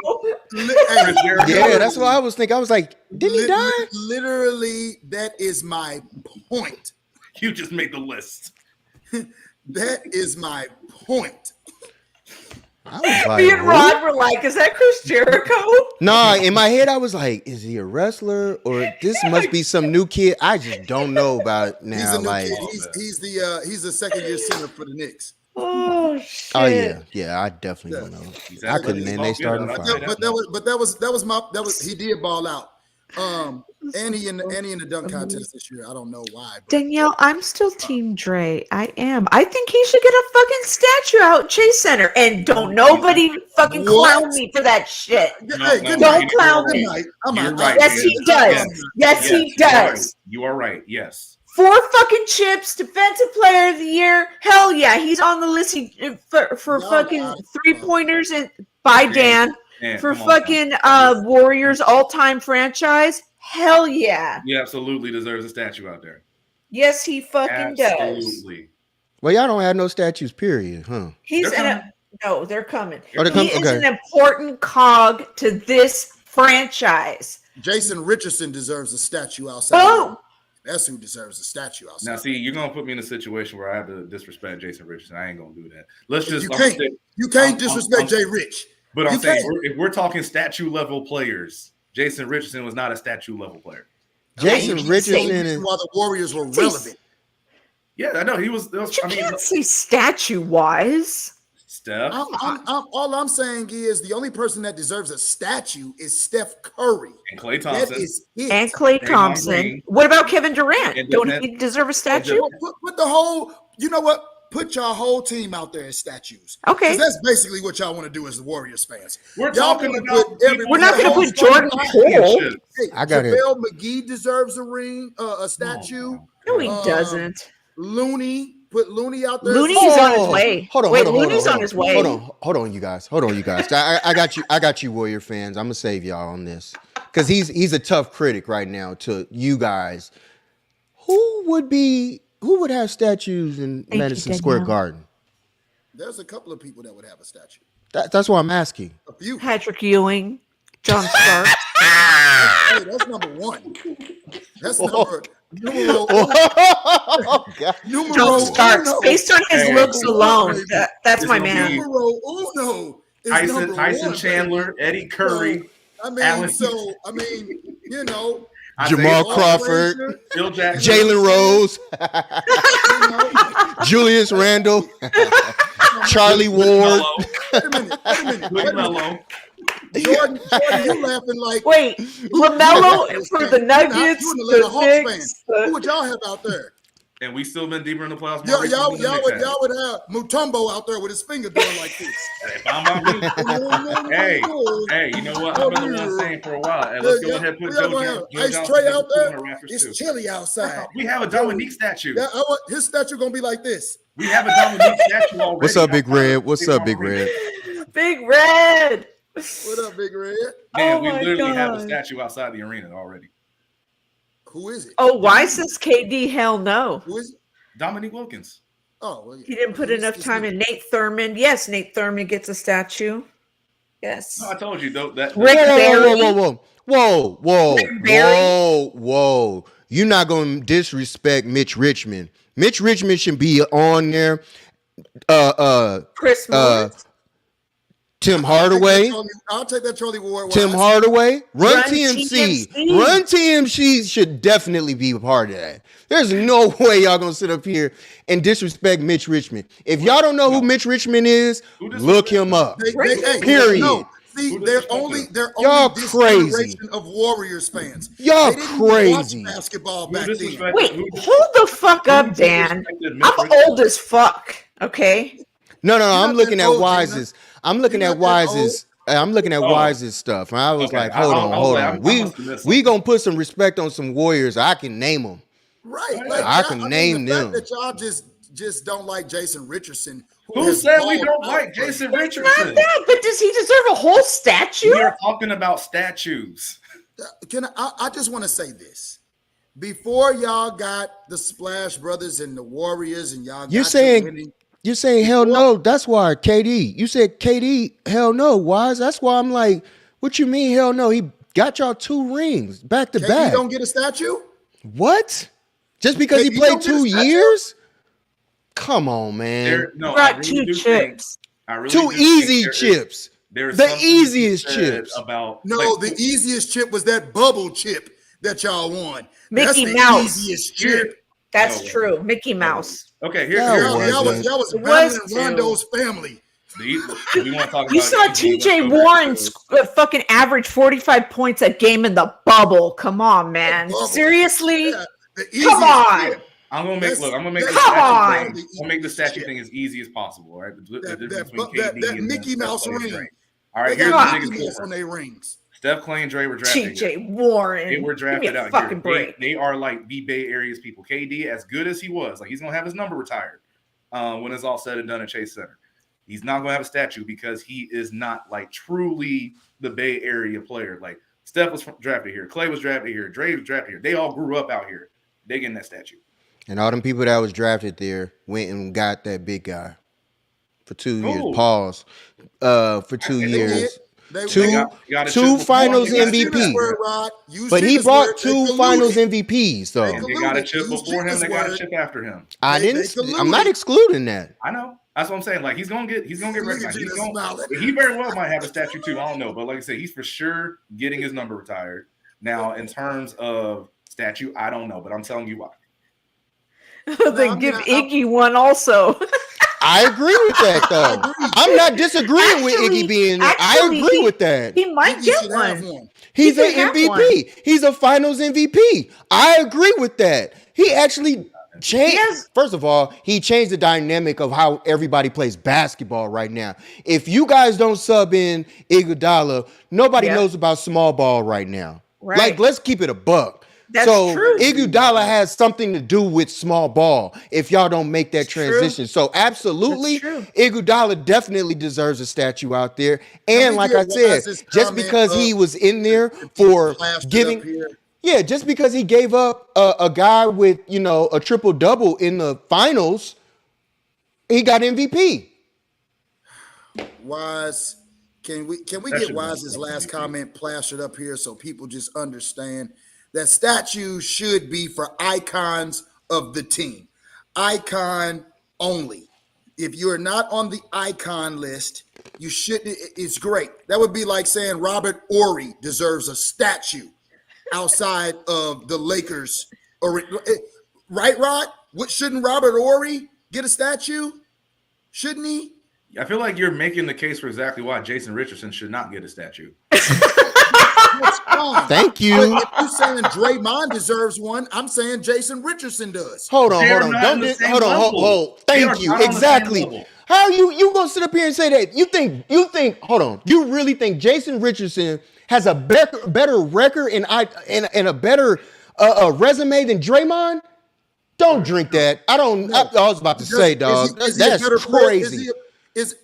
S3: Yeah, that's what I was thinking. I was like, didn't he die?
S6: Literally, that is my point.
S4: You just made the list.
S6: That is my point.
S3: I was like,
S2: Me and
S3: who?
S2: Rod were like, "Is that Chris Jericho?"
S3: Nah, in my head, I was like, is he a wrestler or this must be some new kid? I just don't know about it now.
S6: He's a new
S3: like,
S6: kid. He's the second year center for the Knicks.
S2: Oh shit!
S3: oh yeah, I definitely don't know. I couldn't name they starting five.
S6: But that was he did ball out. And he in the dunk contest this year. I don't know why. But,
S2: Danielle, I'm still Team Dre. I am. I think he should get a fucking statue out at Chase Center, and don't nobody fucking clown me for that shit. Don't clown me.
S4: You're right.
S2: Yes, he does. Yes, he does.
S4: You are right. Yes.
S2: 4 fucking chips, defensive player of the year. Hell yeah, he's on the list for fucking 3-pointers and by Dan for fucking Warriors all-time franchise. Hell yeah.
S4: He absolutely deserves a statue out there.
S2: Yes, he fucking does.
S3: Well, y'all don't have no statues, period, huh?
S2: No, they're coming.
S3: Oh, they're coming?
S2: He is an important cog to this franchise.
S6: Jason Richardson deserves a statue outside.
S2: Oh,
S6: that's who deserves a statue outside.
S4: Now, see, you're gonna put me in a situation where I have to disrespect Jason Richardson. I ain't gonna do that. Let's just
S6: you can't disrespect Jay Rich.
S4: But I'm saying if we're talking statue level players, Jason Richardson was not a statue level player.
S3: Jason Richardson
S6: and while the Warriors were relevant.
S4: Yeah, I know he was.
S2: Can't say statue wise.
S4: Steph.
S6: All I'm saying is the only person that deserves a statue is Steph Curry
S4: and Klay Thompson.
S6: That is it.
S2: And Klay Thompson. What about Kevin Durant? Don't he deserve a statue?
S6: Put the whole. You know what? Put your whole team out there as statues.
S2: Okay.
S6: That's basically what y'all want to do as the Warriors fans.
S4: We're talking about.
S2: We're not going to put Jordan Poole.
S6: Hey, I got it. JaVale McGee deserves a statue.
S2: No, he doesn't.
S6: Looney. Put Looney out there.
S2: Looney's on his way.
S3: Hold on.
S2: Looney's on his way.
S3: Hold on, you guys. I got you, Warrior fans. I'm gonna save y'all on this because he's a tough critic right now to you guys. Who would have statues in Madison Square Garden?
S6: There's a couple of people that would have a statue.
S3: That's why I'm asking.
S6: A few.
S2: Patrick Ewing, John Starks.
S6: Hey, that's number one. That's numero
S2: John Starks. Based on his looks alone, that's my man.
S6: Numero uno is
S4: Tyson Chandler, Eddie Curry.
S3: Jamal Crawford,
S4: Phil Jackson,
S3: Jalen Rose, Julius Randle, Charlie Ward.
S6: Wait a minute. Jordan, you laughing like
S2: wait, LaMelo for the Nuggets, the Knicks.
S6: Who would y'all have out there?
S4: And we still been deeper in the playoffs.
S6: Y'all would have Mutombo out there with his finger doing like this.
S4: If I'm on me, hey, you know what? I've been the one saying for a while. Hey, let's go ahead and put Joe
S6: Ice Trey out there. It's chilly outside.
S4: We have a Dominique statue.
S6: Yeah, his statue gonna be like this.
S4: We have a Dominique statue already.
S3: What's up, Big Red? What's up, Big Red?
S2: Big Red.
S6: What up, Big Red?
S4: Man, we literally have a statue outside the arena already.
S6: Who is it?
S2: Oh, why says KD? Hell no.
S6: Who is it?
S4: Dominique Wilkins.
S6: Oh, well, yeah.
S2: He didn't put enough time in. Nate Thurmond. Yes, Nate Thurmond gets a statue. Yes.
S4: No, I told you though that.
S3: Whoa. You're not gonna disrespect Mitch Richmond. Mitch Richmond should be on there.
S2: Chris Morris.
S3: Tim Hardaway.
S6: I'll take that Charlie Ward.
S3: Tim Hardaway. Run TMC. Run TMC should definitely be a part of that. There's no way y'all gonna sit up here and disrespect Mitch Richmond. If y'all don't know who Mitch Richmond is, look him up. Period.
S6: No. See, they're only
S3: y'all
S6: this
S3: crazy
S6: generation of Warriors fans.
S3: Y'all
S6: they didn't
S3: crazy.
S6: Watch basketball back then.
S2: Wait, hold the fuck up, Dan. I'm old as fuck. Okay.
S3: No. I'm looking at Wise's. I'm looking at Wise's stuff. And I was like, hold on. We gonna put some respect on some Warriors. I can name them.
S6: Right.
S3: I can name them.
S6: That y'all just don't like Jason Richardson.
S4: Who said we don't like Jason Richardson?
S2: Not that, but does he deserve a whole statue?
S4: We are talking about statues.
S6: I just want to say this. Before y'all got the Splash Brothers and the Warriors and y'all got
S3: You're saying hell no. That's why KD. You said KD, hell no. Why? That's why I'm like, what you mean hell no? He got y'all 2 rings back to back.
S6: KD don't get a statue?
S3: What? Just because he played 2 years? Come on, man.
S2: Got 2 chips.
S4: I really
S3: Two easy chips.
S4: There's
S3: the easiest chips.
S4: About
S6: the easiest chip was that bubble chip that y'all won.
S2: Mickey
S6: That's
S2: Mouse.
S6: the easiest chip.
S2: That's true. Mickey Mouse.
S4: Okay,
S6: Y'all was battling Rondo's family.
S4: We want to talk about
S2: you saw TJ Warren fucking average 45 points a game in the bubble. Come on, man. Seriously?
S6: Yeah,
S2: come on.
S6: chip.
S4: I'm gonna make the statue thing as easy as possible, right?
S6: That Mickey Mouse ring.
S4: All right, here's the
S6: Mickey Mouse on their rings.
S4: Steph, Clay, and Dre were drafted.
S2: TJ Warren.
S4: They were drafted out
S2: fucking
S4: here.
S2: break.
S4: They are like the Bay Area's people. KD, as good as he was, like he's gonna have his number retired when it's all said and done at Chase Center. He's not gonna have a statue because he is not like truly the Bay Area player. Like Steph was drafted here, Clay was drafted here, Dre was drafted here. They all grew up out here. They getting that statue.
S3: And all them people that was drafted there went and got that big guy for 2 years. Pause. For 2 years. Two finals MVP. But he brought 2 finals MVPs, though.
S4: They got a chip before him, they got a chip after him.
S3: I'm not excluding that.
S4: I know. That's what I'm saying. Like he's gonna get recognized. He very well might have a statue too. I don't know. But like I said, he's for sure getting his number retired. Now, in terms of statue, I don't know, but I'm telling you why.
S2: Then give Iggy one also.
S3: I agree with that, though. I'm not disagreeing with Iggy being there. I agree with that.
S2: He might get one.
S3: He's an MVP. He's a finals MVP. I agree with that. He actually changed. First of all, he changed the dynamic of how everybody plays basketball right now. If you guys don't sub in Iguodala, nobody knows about small ball right now.
S2: Right.
S3: Like, let's keep it a buck.
S2: That's
S3: so
S2: true.
S3: Iguodala has something to do with small ball if y'all don't make that transition. True. So absolutely, Iguodala definitely deserves a statue out there. And like I said, just because he was in there for giving, just because he gave up a guy with, a triple-double in the finals, he got MVP.
S6: Wise, can we get Wise's last comment plastered up here so people just understand that statues should be for icons of the team. Icon only. If you're not on the icon list, you shouldn't. It's great. That would be like saying Robert Horry deserves a statue outside of the Lakers. Right, Rod? Shouldn't Robert Horry get a statue? Shouldn't he?
S4: I feel like you're making the case for exactly why Jason Richardson should not get a statue.
S3: Thank you.
S6: But if you're saying Draymond deserves one, I'm saying Jason Richardson does.
S3: Hold on. Hold. Thank you. Exactly. How are you gonna sit up here and say that? You think, hold on. You really think Jason Richardson has a better record and a better resume than Draymond? Don't drink that. I was about to say, dog. That's crazy.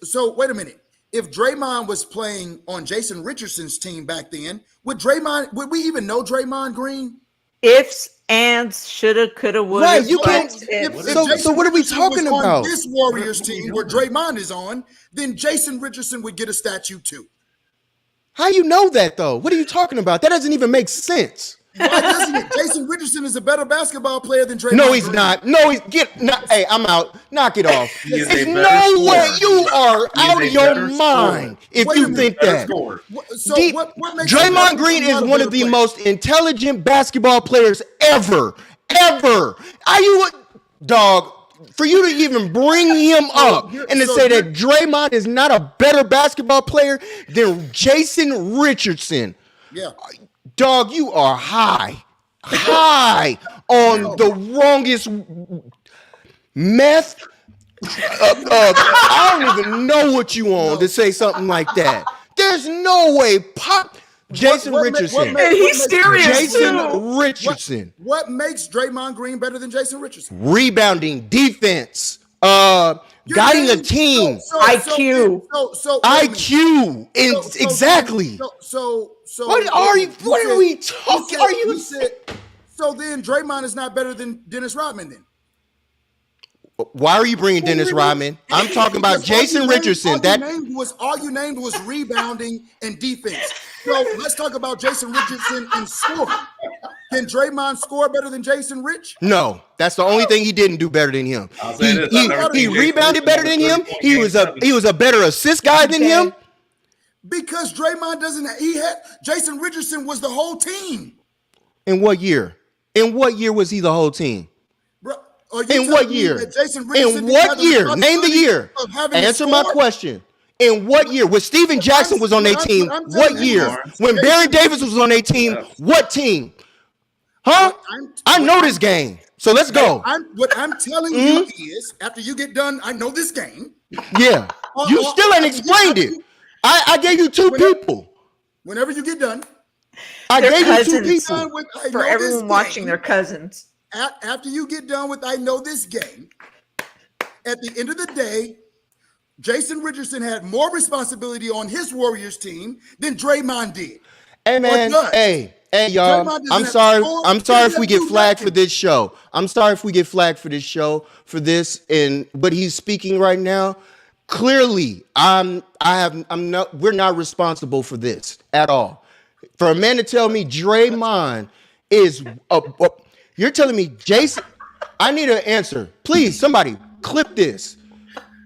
S6: So wait a minute. If Draymond was playing on Jason Richardson's team back then, would we even know Draymond Green?
S2: Ifs, ands, shoulda, coulda, woulda.
S3: Right, you can't. So what are we talking about?
S6: On this Warriors team where Draymond is on, then Jason Richardson would get a statue too.
S3: How you know that though? What are you talking about? That doesn't even make sense.
S6: Why doesn't it? Jason Richardson is a better basketball player than Draymond.
S3: No, he's not. No, hey, I'm out. Knock it off. There's no way you are out of your mind if you think that. Draymond Green is one of the most intelligent basketball players ever. Are you dog? For you to even bring him up and to say that Draymond is not a better basketball player than Jason Richardson.
S6: Yeah.
S3: Dog, you are high on the wrongest meth. I don't even know what you on to say something like that. There's no way. Jason Richardson.
S2: He's serious
S3: Jason Richardson.
S6: What makes Draymond Green better than Jason Richardson?
S3: Rebounding, defense, guiding a team,
S2: IQ.
S3: IQ. Exactly. What are we talking?
S6: So then Draymond is not better than Dennis Rodman then?
S3: Why are you bringing Dennis Rodman? I'm talking about Jason Richardson.
S6: All you named was rebounding and defense. So let's talk about Jason Richardson and scoring. Can Draymond score better than Jason Rich?
S3: No, that's the only thing he didn't do better than him. He rebounded better than him. He was a better assist guy than him.
S6: Because Draymond Jason Richardson was the whole team.
S3: In what year? In what year was he the whole team?
S6: Bro,
S3: in what year? In what year? Name the year. Answer my question. In what year? When Steven Jackson was on their team, what year? When Baron Davis was on their team, what team? Huh? I know this game. So let's go.
S6: What I'm telling you is, after you get done, I know this game.
S3: Yeah. You still ain't explained it. I gave you two people.
S6: Whenever you get done.
S3: I gave you two people.
S2: For everyone watching, their cousins.
S6: After you get done with I know this game, at the end of the day, Jason Richardson had more responsibility on his Warriors team than Draymond did.
S3: Hey, man. Hey, y'all. I'm sorry if we get flagged for this show. I'm sorry if we get flagged for this show, but he's speaking right now. Clearly, we're not responsible for this at all. For a man to tell me Draymond is you're telling me Jason, I need an answer. Please, somebody clip this.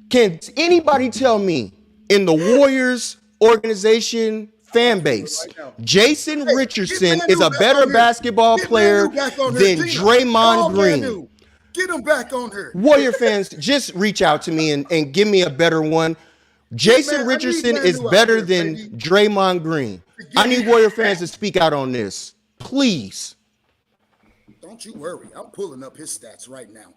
S3: Can anybody tell me in the Warriors organization fan base, Jason Richardson is a better basketball player than Draymond Green?
S6: Get him back on her.
S3: Warrior fans, just reach out to me and give me a better one. Jason Richardson is better than Draymond Green. I need Warrior fans to speak out on this. Please.
S6: Don't you worry. I'm pulling up his stats right now.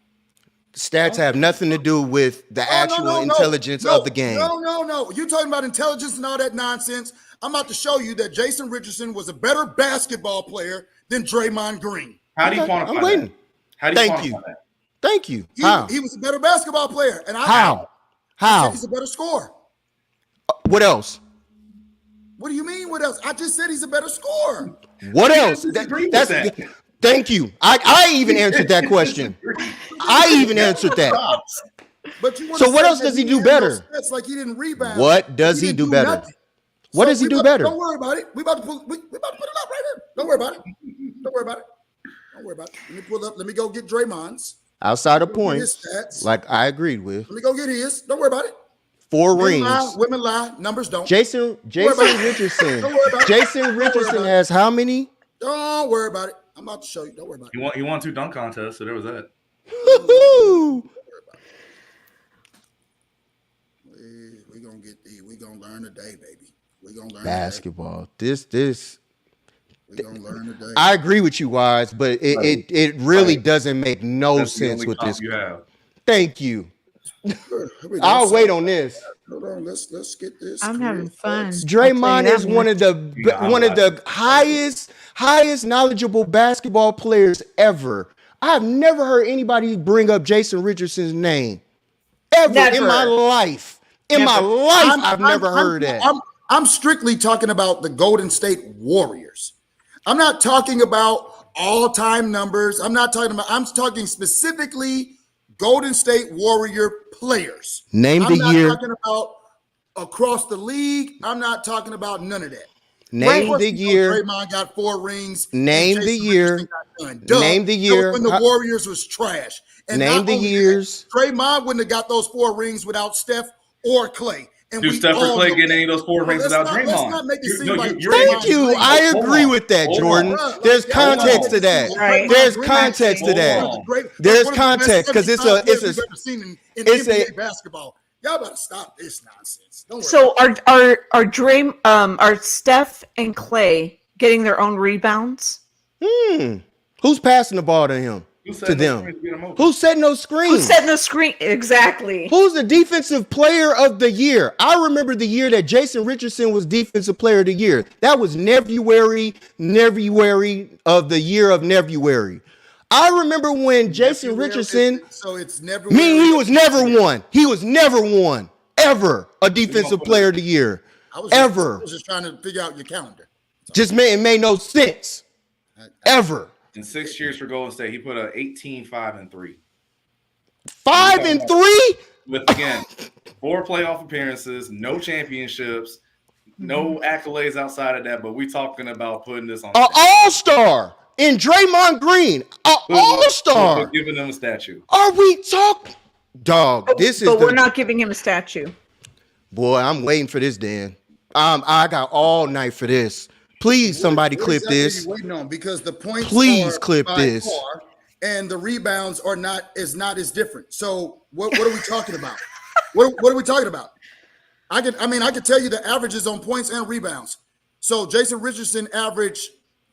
S3: Stats have nothing to do with the actual intelligence of the game.
S6: No. You're talking about intelligence and all that nonsense. I'm about to show you that Jason Richardson was a better basketball player than Draymond Green.
S4: How do you quantify
S3: I'm waiting.
S4: that? How do you quantify that?
S3: Thank you.
S6: He was a better basketball player. And
S3: How?
S6: He's a better scorer.
S3: What else?
S6: What do you mean? What else? I just said he's a better scorer.
S3: What else? Thank you. I even answered that question. I even answered that.
S6: But
S3: so what else does he do better?
S6: Like he didn't rebound.
S3: What does he do better?
S6: Nothing.
S3: What does he do better?
S6: Don't worry about it. We about to put it up right here. Don't worry about it. Let me pull up. Let me go get Draymond's.
S3: Outside of points, like I agreed with.
S6: Let me go get his. Don't worry about it.
S3: 4 rings.
S6: Women lie. Numbers don't.
S3: Jason Richardson. Jason Richardson has how many?
S6: Don't worry about it. I'm about to show you. Don't worry about it.
S4: He won 2 dunk contests, so there was that.
S3: Woo-hoo.
S6: We gonna learn today, baby. We gonna learn
S3: basketball.
S6: Today. We gonna learn today.
S3: I agree with you, Wise, but it really doesn't make no sense with this. Thank you. I'll wait on this.
S6: Hold on, let's get this.
S2: I'm having fun.
S3: Draymond is one of the highest knowledgeable basketball players ever. I have never heard anybody bring up Jason Richardson's name ever in my life. I've never heard that.
S6: I'm strictly talking about the Golden State Warriors. I'm not talking about all-time numbers. I'm talking specifically Golden State Warrior players.
S3: Name the year.
S6: I'm not talking about across the league. I'm not talking about none of that.
S3: Name the year.
S6: Draymond got 4 rings.
S3: Name the year. Name the year.
S6: When the Warriors was trash. And
S3: name the years.
S6: Draymond wouldn't have got those 4 rings without Steph or Clay.
S4: And Steph or Clay getting any of those 4 rings without Draymond?
S6: Let's not make it seem like
S3: thank you. I agree with that, Jordan. There's context to that. There's context to that. There's context because it's a
S6: basketball. Y'all better stop this nonsense.
S2: So are Steph and Clay getting their own rebounds?
S3: Who's passing the ball to him? To them. Who's setting those screens?
S2: Who's setting the screen? Exactly.
S3: Who's the defensive player of the year? I remember the year that Jason Richardson was defensive player of the year. That was February of the year of February. I remember when Jason Richardson.
S6: So it's never.
S3: He was never one. He was never one. Ever a defensive player of the year. I was
S6: just trying to figure out your calendar.
S3: It made no sense. Ever.
S4: In 6 years for Golden State, he put a 18, 5, and 3.
S3: 5-3
S4: with again 4 playoff appearances, no championships, no accolades outside of that. But we're talking about putting this on
S3: an all-star in Draymond Green, an all-star,
S4: giving them a statue.
S3: Are we talking, dog?
S2: But we're not giving him a statue.
S3: Boy, I'm waiting for this, Dan. I got all night for this. Please, somebody clip this.
S6: Waiting on, because the points.
S3: Please clip this.
S6: And the rebounds are not as different. So what are we talking about? What are we talking about? I could tell you the averages on points and rebounds. So Jason Richardson averaged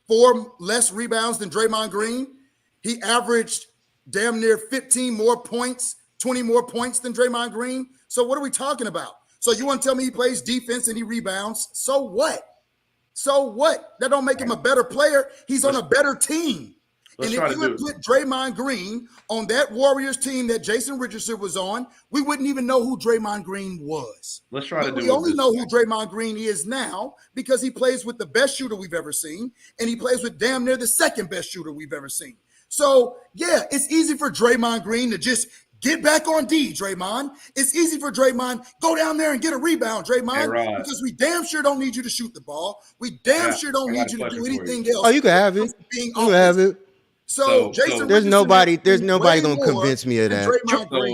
S6: 4 less rebounds than Draymond Green. He averaged damn near 15 more points, 20 more points than Draymond Green. So what are we talking about? So you want to tell me he plays defense and he rebounds? So what? So what? That don't make him a better player. He's on a better team. And if you would put Draymond Green on that Warriors team that Jason Richardson was on, we wouldn't even know who Draymond Green was.
S4: Let's try to do it.
S6: We only know who Draymond Green is now because he plays with the best shooter we've ever seen, and he plays with damn near the second best shooter we've ever seen. So, yeah, it's easy for Draymond Green to just get back on D, Draymond. It's easy for Draymond. Go down there and get a rebound, Draymond, because we damn sure don't need you to shoot the ball. We damn sure don't need you to do anything else.
S3: Oh, you can have it. You can have it.
S6: So Jason,
S3: there's nobody gonna convince me of that.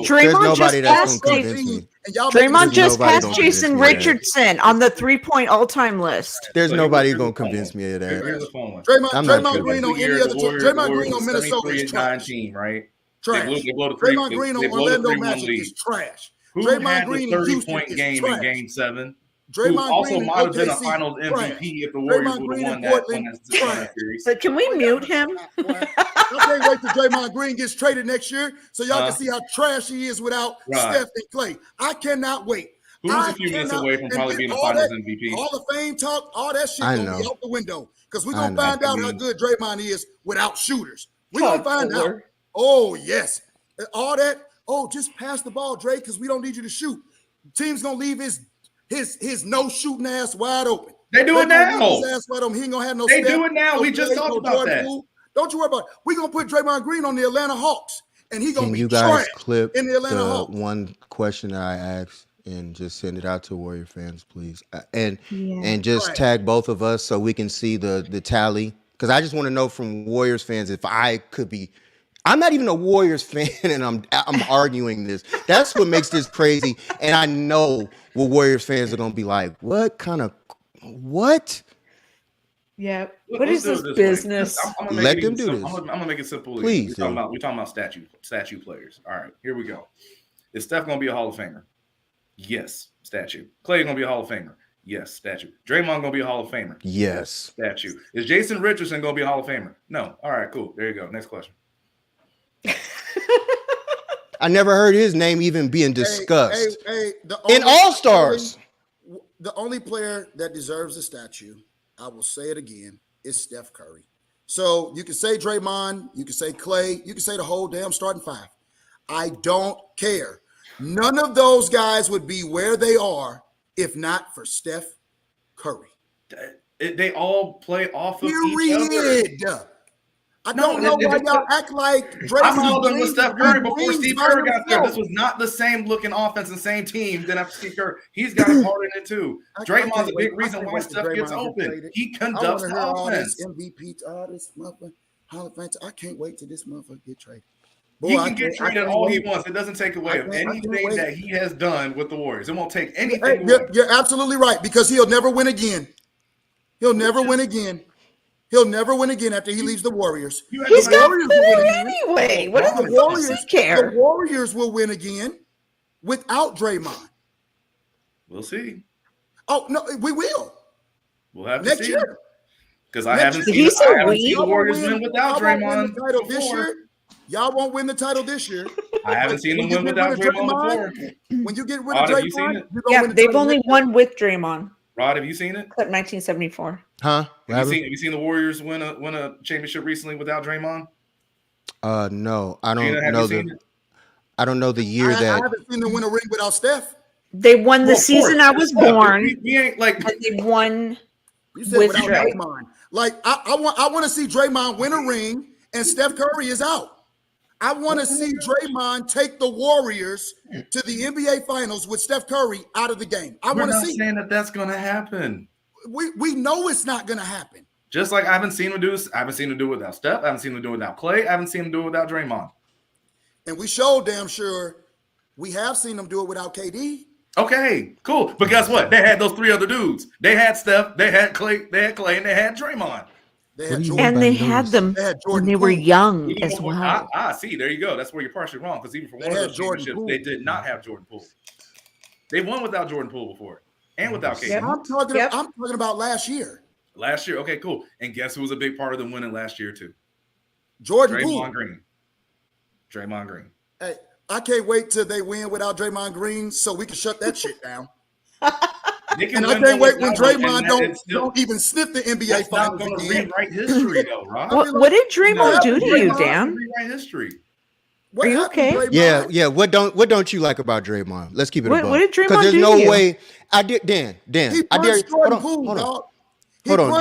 S3: There's nobody that's gonna convince me.
S2: Draymond just passed Jason Richardson on the 3-point all-time list.
S3: There's nobody gonna convince me of that.
S6: Draymond Green on any other team. Draymond Green on Minnesota is trash.
S4: Right?
S6: Trash. Draymond Green on Orlando Magic is trash. Draymond Green in Houston is trash.
S4: In Game 7.
S6: Draymond
S4: also
S6: Green
S4: might have been a
S6: OKC,
S4: Finals MVP if the Warriors would have won that series.
S2: But can we mute him?
S6: I can't wait till Draymond Green gets traded next year so y'all can see how trash he is without Steph and Clay. I cannot wait.
S4: Who's a few minutes away from probably being a Finals MVP?
S6: All the fame talk, all that shit gonna be out the window because we're gonna find out how good Draymond is without shooters. We're gonna find out. Oh, yes. All that, just pass the ball, Dre, because we don't need you to shoot. Team's gonna leave his no shooting ass wide open.
S4: They do it now.
S6: His ass wide open. He ain't gonna have no.
S4: They do it now. We just talked about that.
S6: Don't you worry about it. We're gonna put Draymond Green on the Atlanta Hawks, and he's gonna be
S3: you guys clip
S6: in the Atlanta Hawks.
S3: One question that I asked and just send it out to Warrior fans, please, and just tag both of us so we can see the tally. Because I just want to know from Warriors fans if I could be. I'm not even a Warriors fan, and I'm arguing this. That's what makes this crazy. And I know what Warriors fans are gonna be like. What?
S2: Yeah. What is this business?
S3: Let them do this.
S4: I'm gonna make it simple.
S3: Please.
S4: We're talking about statue players. All right, here we go. Is Steph gonna be a Hall of Famer? Yes, statue. Clay gonna be a Hall of Famer? Yes, statue. Draymond gonna be a Hall of Famer?
S3: Yes,
S4: statue. Is Jason Richardson gonna be a Hall of Famer? No. All right, cool. There you go. Next question.
S3: I never heard his name even being discussed
S6: in
S3: All-Stars.
S6: The only player that deserves a statue, I will say it again, is Steph Curry. So you can say Draymond, you can say Clay, you can say the whole damn starting 5. I don't care. None of those guys would be where they are if not for Steph Curry.
S4: They all play off of each other.
S6: I don't know why y'all act like Draymond.
S4: I followed them with Steph Curry before Steve Kerr got there. This was not the same looking offense and same team than after Steve Kerr. He's got a part in it too. Draymond's a big reason why Steph gets open. He conducts the offense.
S6: MVP, this motherfucker, Hall of Fame. I can't wait till this motherfucker get traded.
S4: Boy, he can get traded all he wants. It doesn't take away of anything that he has done with the Warriors. It won't take anything.
S6: You're absolutely right because he'll never win again. He'll never win again. He'll never win again after he leaves the Warriors.
S2: He's got to win anyway. What does the Warriors care?
S6: The Warriors will win again without Draymond.
S4: We'll see.
S6: Oh no, we will.
S4: We'll have to
S6: next
S4: see.
S6: Year.
S4: Because I haven't seen the Warriors win without Draymond
S6: this year. Y'all won't win the title this year.
S4: I haven't seen them win without Draymond before.
S6: When you get rid of Draymond,
S2: they've only won with Draymond.
S4: Rod, have you seen it?
S2: 1974.
S3: Huh?
S4: Have you seen the Warriors win a championship recently without Draymond?
S3: No, I don't know I don't know the year that
S6: I haven't seen them win a ring without Steph.
S2: They won the season I was born.
S4: We ain't like
S2: they won
S6: with Draymond. Like I want to see Draymond win a ring and Steph Curry is out. I want to see Draymond take the Warriors to the NBA Finals with Steph Curry out of the game. I want to see.
S4: We're not saying that that's going to happen.
S6: We know it's not going to happen.
S4: Just like I haven't seen him do this. I haven't seen him do it without Steph. I haven't seen him do it without Clay. I haven't seen him do it without Draymond.
S6: And we showed damn sure we have seen him do it without KD.
S4: Okay, cool. But guess what? They had those three other dudes. They had Steph, they had Clay, and they had Draymond.
S2: And they had them when they were young as well.
S4: See, there you go. That's where you're partially wrong. Because even for one of those championships, they did not have Jordan Poole. They won without Jordan Poole before, and without KD.
S6: I'm talking about last year.
S4: Last year, okay, cool. And guess who was a big part of them winning last year too?
S6: Draymond
S4: Green. Draymond Green.
S6: Hey, I can't wait till they win without Draymond Green so we can shut that shit down. And I can't wait when Draymond don't even sniff the NBA Finals again.
S4: Rewrite history, though, Rob.
S2: What did Draymond do to you, Dan?
S4: Rewrite history.
S2: Are you okay?
S3: Yeah. What don't you like about Draymond? Let's keep it above.
S2: What did Draymond do?
S3: Because there's no way. I did, Dan.
S6: He
S3: I dare.
S6: Hold on.
S3: Hold on,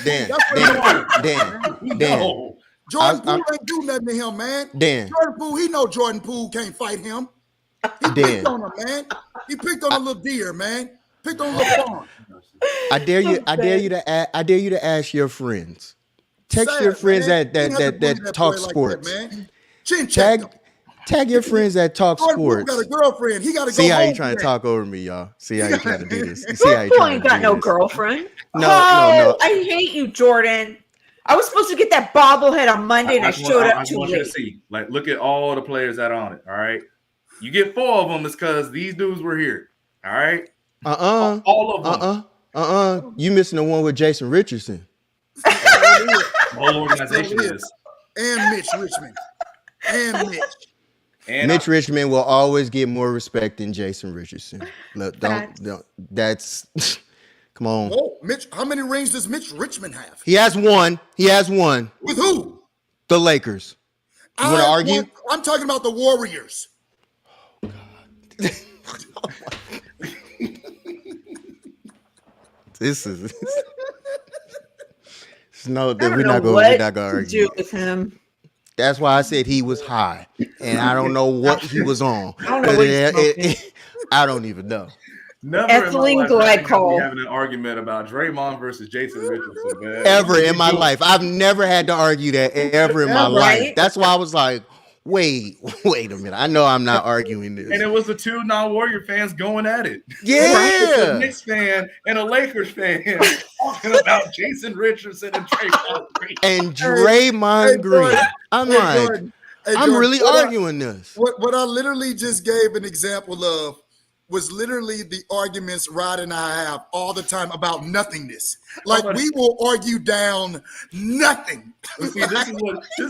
S3: Dan.
S6: Jordan Poole ain't do nothing to him, man.
S3: Dan.
S6: Jordan Poole, he know Jordan Poole can't fight him. He picked on him, man. He picked on a little deer, man. Picked on a little fawn.
S3: I dare you to ask your friends. Text your friends that talk sports. Tag your friends that talk sports.
S6: He got a girlfriend. He got to go.
S3: See how you trying to talk over me, y'all. See how you trying to do this. See how you
S2: Poole
S3: trying
S2: ain't
S3: to
S2: got
S3: do
S2: no
S3: this.
S2: girlfriend.
S3: No.
S2: I hate you, Jordan. I was supposed to get that bobblehead on Monday, and I showed up too late.
S4: You to see, like, look at all the players that are on it. All right, you get 4 of them is because these dudes were here. All right. All of them.
S3: You missing the one with Jason Richardson.
S4: The whole organization is.
S6: And Mitch Richmond. And
S3: Mitch Richmond will always get more respect than Jason Richardson. Look, don't. That's come on.
S6: Oh, Mitch, how many rings does Mitch Richmond have?
S3: He has one.
S6: With who?
S3: The Lakers. You want to argue?
S6: I'm talking about the Warriors.
S3: Oh, God. This is no. We're not going to argue
S2: with him.
S3: That's why I said he was high, and I don't know what he was on.
S2: I don't know what
S3: I don't even know.
S4: Never
S2: ethylene glycol.
S4: Having an argument about Draymond versus Jason Richardson, man.
S3: Ever in my life, I've never had to argue that ever in my life. That's why I was like, wait a minute. I know I'm not arguing this.
S4: And it was the 2 non-Warrior fans going at it.
S3: Yeah,
S4: a Knicks fan and a Lakers fan talking about Jason Richardson and Draymond Green.
S3: And Draymond Green. I'm like, I'm really arguing this.
S6: What I literally just gave an example of was literally the arguments Rod and I have all the time about nothingness. Like, we will argue down nothing.
S4: See, this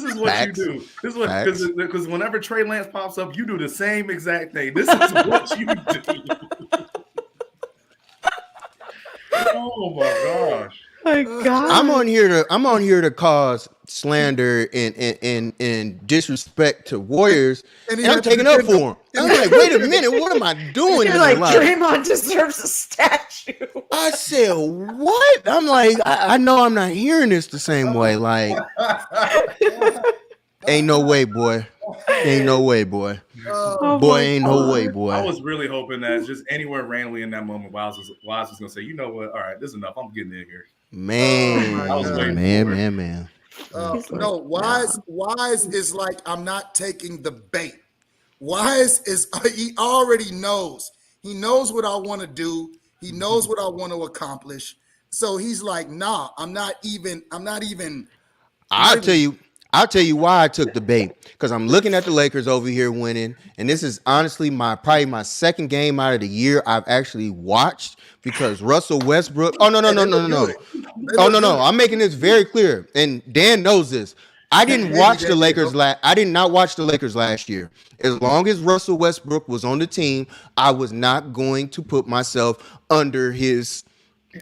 S4: is what
S3: Facts.
S4: you do. This is what, because whenever Trey Lance pops up, you do the same exact thing. This is what you do. Oh my gosh.
S2: My God.
S3: I'm on here to cause slander and disrespect to Warriors, and I'm taking up for him. I'm like, wait a minute, what am I doing?
S2: You're like, Draymond deserves a statue.
S3: I said, what? I'm like, I know I'm not hearing this the same way. Like, ain't no way, boy. Ain't no way, boy. Boy, ain't no way, boy.
S4: I was really hoping that just anywhere randomly in that moment, Wiles was gonna say, you know what? All right, this is enough. I'm getting in here.
S3: Man.
S6: No, Wise is like, I'm not taking the bait. Wise is, he already knows. He knows what I want to do. He knows what I want to accomplish. So he's like, nah, I'm not even.
S3: I'll tell you why I took the bait. Because I'm looking at the Lakers over here winning, and this is honestly probably my second game out of the year I've actually watched, because Russell Westbrook. Oh no. Oh no. I'm making this very clear, and Dan knows this. I didn't watch the Lakers I did not watch the Lakers last year. As long as Russell Westbrook was on the team, I was not going to put myself under his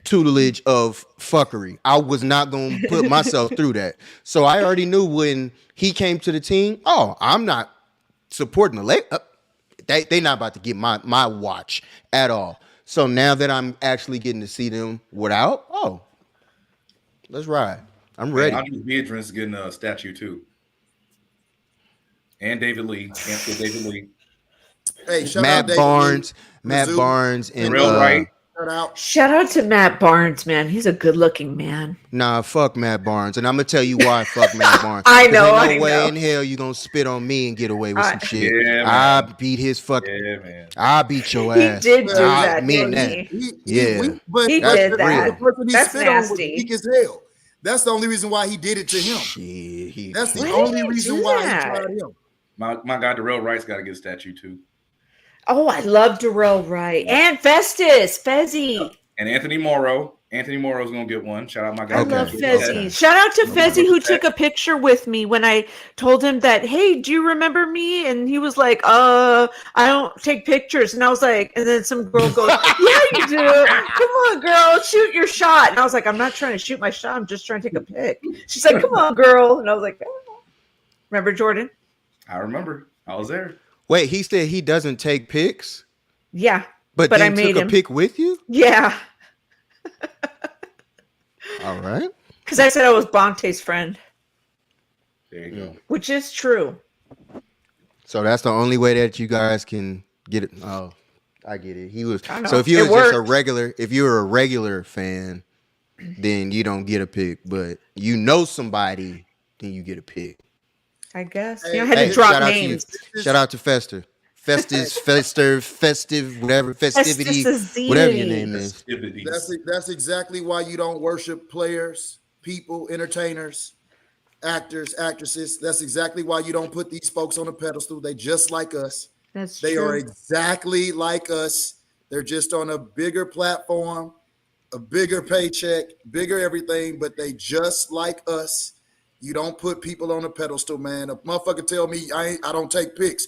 S3: tutelage of fuckery. I was not going to put myself through that. So I already knew when he came to the team, I'm not supporting the Lakers. They not about to get my watch at all. So now that I'm actually getting to see them without, let's ride. I'm ready.
S4: Andrew Beatrice getting a statue too. and David Lee. Can't forget David Lee.
S6: Hey, shout out
S3: Matt
S6: David
S3: Barnes,
S6: Lee,
S3: Matt
S6: Mizzou,
S3: Barnes, and
S4: Real Right.
S2: Shout out to Matt Barnes, man. He's a good-looking man.
S3: Nah, fuck Matt Barnes, and I'm gonna tell you why. Fuck Matt Barnes.
S2: I
S3: 'Cause
S2: know.
S3: Ain't no way in hell you gonna spit on me and get away with some shit.
S4: Yeah,
S3: I
S4: man.
S3: beat his fucking.
S4: Yeah, man.
S3: I beat your
S2: He
S3: ass.
S2: did do
S3: I
S2: that,
S3: mean
S2: didn't
S3: that.
S2: he?
S6: But
S2: He
S3: that's
S2: did that.
S6: The person he
S2: That's
S6: spit on was
S2: nasty.
S6: weak as hell. That's the only reason why he did it to him.
S3: Shit,
S6: That's the
S2: Why
S6: only
S2: did he
S6: reason
S2: do
S6: why
S2: that?
S6: he tried him.
S4: My guy Darrell Wright's got to get a statue too.
S2: Oh, I love Darrell Wright and Festus, Fezzi.
S4: And Anthony Morrow. Anthony Morrow's gonna get one. Shout out my guy.
S2: I
S3: Okay.
S2: love
S3: Okay.
S2: Fezzi. Shout out to Fezzi who took a picture with me when I told him that, hey, do you remember me? And he was like, I don't take pictures. And I was like, and then some girl goes, yeah, you do. Come on, girl, shoot your shot. And I was like, I'm not trying to shoot my shot. I'm just trying to take a pic. She's like, come on, girl. And I was like, oh. Remember Jordan?
S4: I remember. I was there.
S3: Wait, he said he doesn't take pics,
S2: Yeah.
S3: but
S2: I
S3: then
S2: made
S3: took
S2: him.
S3: a pic with you.
S2: Yeah.
S3: All right.
S2: Because I said I was Bonte's friend,
S4: There you go.
S2: which is true.
S3: So that's the only way that you guys can get it. Oh, I get it. He was.
S2: I know.
S3: So if you
S2: It
S3: was just a
S2: worked.
S3: regular, if you were a regular fan, then you don't get a pick. But you know somebody, then you get a pick.
S2: I guess.
S6: Hey,
S2: I had
S3: Hey,
S2: to drop
S3: shout out to
S2: names.
S3: you. Shout out to Fester. Festive, whatever, festivity,
S2: Festivity.
S3: whatever your name is.
S4: Festivities.
S6: That's exactly why you don't worship players, people, entertainers, actors, actresses. That's exactly why you don't put these folks on a pedestal. They just like us.
S2: That's
S6: They
S2: true.
S6: are exactly like us. They're just on a bigger platform, a bigger paycheck, bigger everything, but they just like us. You don't put people on a pedestal, man. A motherfucker tell me I don't take pics.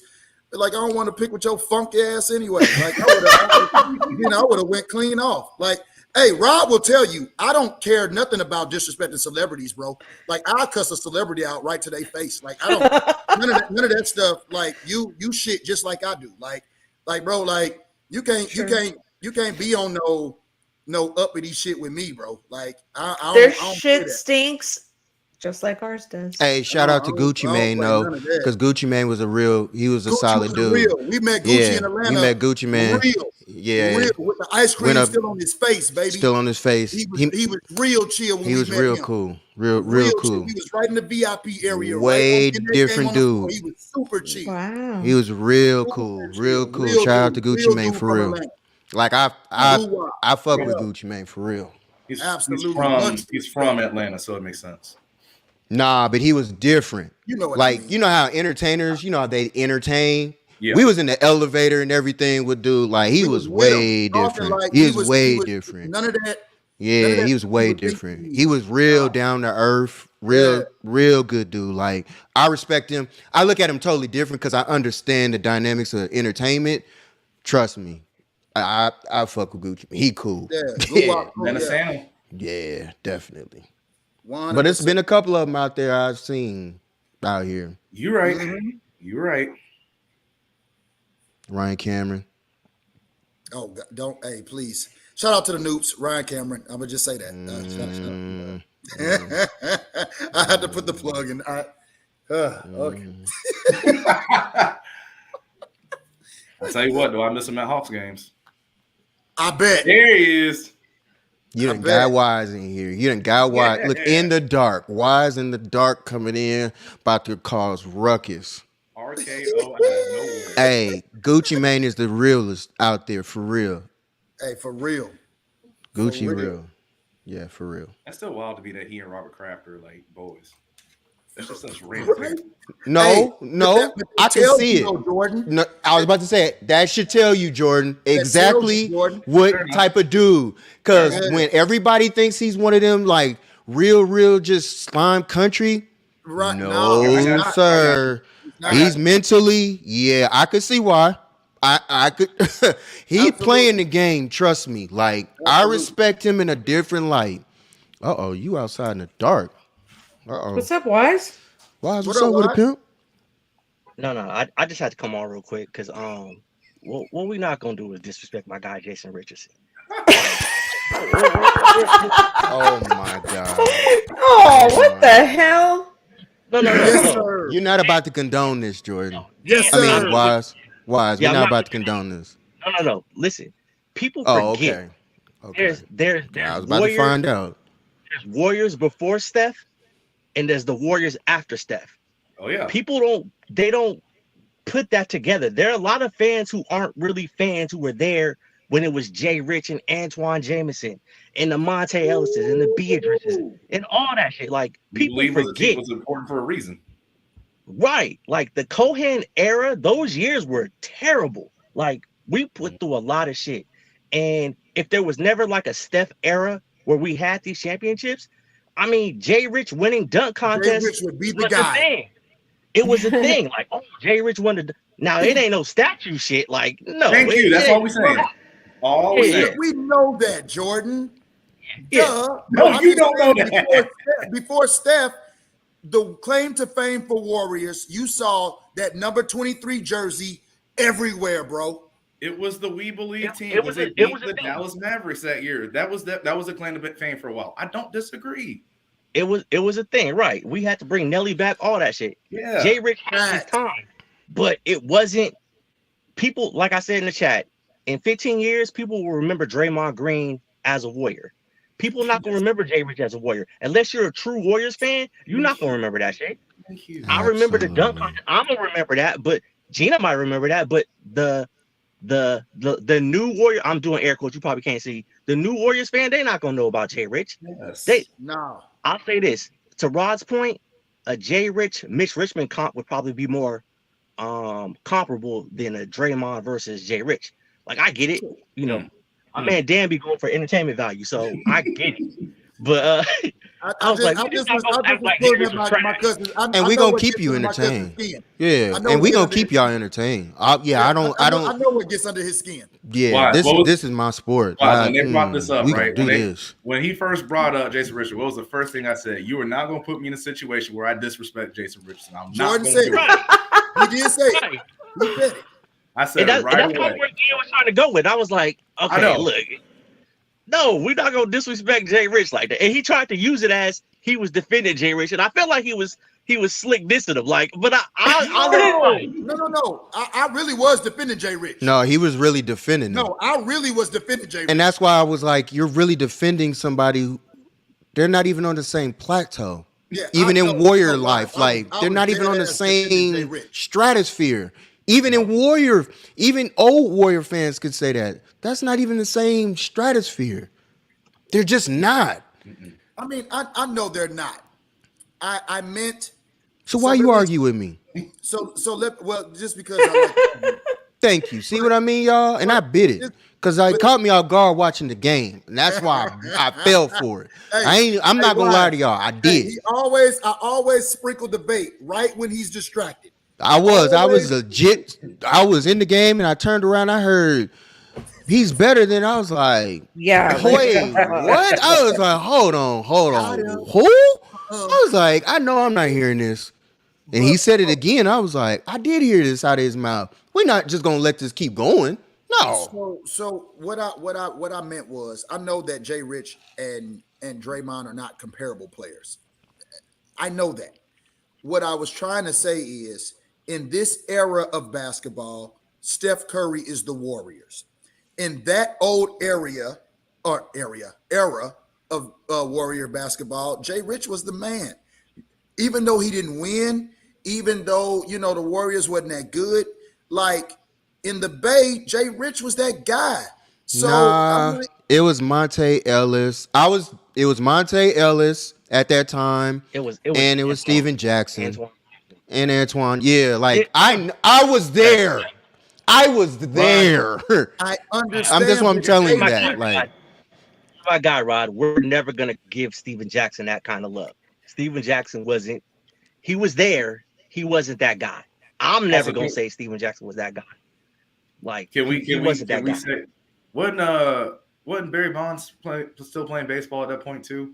S6: They're like, I don't want to pick with your funky ass anyway. Like I would have went clean off. Like, hey, Rob will tell you, I don't care nothing about disrespecting celebrities, bro. Like I'll cuss a celebrity out right to their face. Like I don't none of that stuff. Like you shit just like I do. Like bro, like you can't be on no uppity shit with me, bro. Like I
S2: Their
S6: don't do
S2: shit
S6: that.
S2: stinks just like ours does.
S3: Hey, shout out to
S6: I don't
S3: Gucci
S6: play
S3: Mane though,
S6: none of that.
S3: because Gucci Mane was he was a
S6: Gucci
S3: solid
S6: was
S3: dude.
S6: real. We met Gucci
S3: Yeah,
S6: in Atlanta.
S3: we met Gucci Mane.
S6: Real.
S3: Yeah,
S6: Real, with the ice cream
S3: Went up-
S6: still on his face, baby.
S3: still on his face.
S6: He was real chill when
S3: He
S6: we
S3: was
S6: met
S3: real
S6: him.
S3: cool, real
S6: Chill.
S3: cool.
S6: He was right in the VIP area.
S3: Way
S6: right on- in that
S3: different
S6: game on the floor.
S3: dude.
S6: He was super chill.
S2: Wow.
S3: He was real cool, real cool. Shout out to Gucci Mane for real. Like I fuck with Gucci Mane for real.
S4: He's
S6: Absolutely.
S4: He's from Atlanta, so it makes sense.
S3: Nah, but he was different.
S6: You know what I
S3: Like
S6: mean.
S3: you know how entertainers, you know how they entertain.
S4: Yeah.
S3: We was in the elevator and everything with dude. Like he was
S6: with him,
S3: way
S6: talking
S3: different.
S6: like
S3: He was way different.
S6: None of that.
S3: Yeah, he was way different. He was real down to earth, real good dude. Like I respect him. I look at him totally different because I understand the dynamics of entertainment. Trust me, I fuck with Gucci. He cool.
S6: Yeah,
S4: Atlanta Santa.
S3: Yeah, definitely. But it's been a couple of them out there I've seen out here.
S4: You right.
S6: Mm-hmm.
S4: You right.
S3: Ryan Cameron.
S6: Oh, God, don't. Hey, please. Shout out to the Noops, Ryan Cameron. I'm gonna just say that. I had to put the plug in. Okay.
S4: I'll tell you what, though, I miss him at Hawks games.
S6: I bet.
S4: There he is.
S3: You done got Wise in here. You done got Wise. Look, in the dark. Wise in the dark coming in, about to cause ruckus.
S4: RKO out of nowhere.
S3: Hey, Gucci Mane is the realest out there, for real.
S6: Hey, for real.
S3: Gucci
S6: For real.
S3: real. Yeah, for real.
S4: That's still wild to be that he and Robert Kraft are like boys. That's just such random.
S6: Right?
S3: No,
S6: Hey,
S3: no,
S6: but
S3: I
S6: that
S3: can
S6: tells
S3: see
S6: you
S3: it.
S6: though, Jordan.
S3: No, I was about to say it. That should tell you, Jordan, exactly
S6: Jordan.
S3: what
S4: Fair enough.
S3: type of dude. Because
S6: Yeah.
S3: when everybody thinks he's one of them, like real, just slime country.
S6: Right?
S3: No,
S6: he's not.
S3: sir.
S6: not.
S3: He's mentally, yeah, I could see why. I could. He
S6: Absolutely.
S3: playing the game. Trust me. Like I
S6: Absolutely.
S3: respect him in a different light. You outside in the dark.
S2: What's up, Wise?
S3: What's
S6: What
S3: up
S6: up,
S3: with a
S6: Wise?
S3: pimp?
S7: No. I just had to come on real quick because what we not gonna do is disrespect my guy Jason Richardson.
S3: Oh my god.
S2: Oh, what the hell?
S7: No.
S6: Yes, sir.
S3: You're not about to condone this, Jordan.
S6: Yes,
S3: I mean,
S6: sir.
S3: Wise.
S7: Yeah,
S3: We're not about to condone this.
S7: No. Listen, people
S3: Oh,
S7: forget.
S3: okay.
S7: There's
S3: I was about to find out.
S7: There's Warriors before Steph, and there's the Warriors after Steph.
S4: Oh yeah.
S7: People don't put that together. There are a lot of fans who aren't really fans who were there when it was Jay Rich and Antoine Jameson and the Monte Ellises and the Beatrices and all that shit. Like, people forget.
S4: It was important for a reason.
S7: Right. Like, the Cohan era, those years were terrible. Like, we put through a lot of shit. And if there was never like a Steph era where we had these championships, I mean, Jay Rich winning dunk contest
S6: Jay Rich would be the
S7: was
S6: guy.
S7: a thing. It was a thing. Like, oh, Jay Rich won the. Now it ain't no statue shit. Like, no.
S4: Thank you. That's all we saying. All we saying.
S6: We know that, Jordan.
S7: Yeah.
S6: Duh.
S4: No, you don't know that.
S6: Before Steph, the claim to fame for Warriors, you saw that number 23 jersey everywhere, bro.
S4: It was the We Believe team.
S7: It was
S4: the
S7: thing.
S4: Dallas Mavericks that year. That was a claim to fame for a while. I don't disagree.
S7: It was a thing, right? We had to bring Nelly back, all that shit.
S4: Yeah.
S7: Jay Rich had his time, but it wasn't. People, like I said in the chat, in 15 years, people will remember Draymond Green as a Warrior. People are not gonna remember Jay Rich as a Warrior unless you're a true Warriors fan. You're not gonna remember that shit.
S4: Thank you.
S7: I remember the dunk. I'm gonna remember that, but Gina might remember that. But the new Warrior, I'm doing air quotes. You probably can't see the new Warriors fan. They're not gonna know about Jay Rich.
S4: Yes.
S6: No.
S7: I'll say this to Rod's point: a Jay Rich, Mitch Richmond comp would probably be more comparable than a Draymond versus Jay Rich. Like, I get it, you know. My man Dan be going for entertainment value, so I get it. But I was like,
S3: and we gonna keep you entertained. Yeah, and we gonna keep y'all entertained. I know
S6: what gets under his skin.
S3: Yeah, this is my sport.
S4: When they brought this up, right?
S3: This.
S4: When he first brought up Jason Richardson, what was the first thing I said? You are not gonna put me in a situation where I disrespect Jason Richardson. I'm not
S6: Jordan said it. He did say it. He said it.
S4: I said
S7: that's
S4: right
S7: kind
S4: away.
S7: of where Gio was trying to go with. I was like, okay, look, no, we're not gonna disrespect Jay Rich like that. And he tried to use it as he was defending Jay Rich, and I felt like he was slick dissing him. Like, but
S6: No. I really was defending Jay Rich.
S3: No, he was really defending him.
S6: No, I really was defending Jay Rich.
S3: And that's why I was like, you're really defending somebody who they're not even on the same plateau.
S6: Yeah,
S3: even in Warrior life, like they're not even on the same stratosphere. Even in Warrior, even old Warrior fans could say that. That's not even the same stratosphere. They're just not.
S6: I mean, I know they're not. I meant.
S3: So why you argue with me?
S6: Just because I like
S3: Thank you. See what I mean, y'all? And I bit it. Because it caught me off guard watching the game. And that's why I fell for it. I'm not gonna lie to y'all. I did.
S6: I always sprinkle the bait right when he's distracted.
S3: I was legit. I was in the game and I turned around. I heard he's better than. I was like,
S2: yeah.
S3: Wait, what? I was like, hold on. Who? I was like, I know I'm not hearing this. And he said it again. I was like, I did hear this out of his mouth. We're not just gonna let this keep going. No.
S6: So what I meant was, I know that Jay Rich and Draymond are not comparable players. I know that. What I was trying to say is, in this era of basketball, Steph Curry is the Warriors. In that old era of Warrior basketball, Jay Rich was the man. Even though he didn't win, even though, the Warriors wasn't that good, like in the Bay, Jay Rich was that guy. So
S3: it was Monte Ellis. It was Monte Ellis at that time. It was Steven Jackson. And Antoine. Yeah, like I was there. I was there.
S6: I understand.
S3: That's what I'm telling you that. Like,
S7: my guy, Rod, we're never gonna give Steven Jackson that kind of love. Steven Jackson wasn't. He was there. He wasn't that guy. I'm never gonna say Steven Jackson was that guy. Like, he wasn't that guy.
S4: Say, wasn't Barry Bonds still playing baseball at that point too?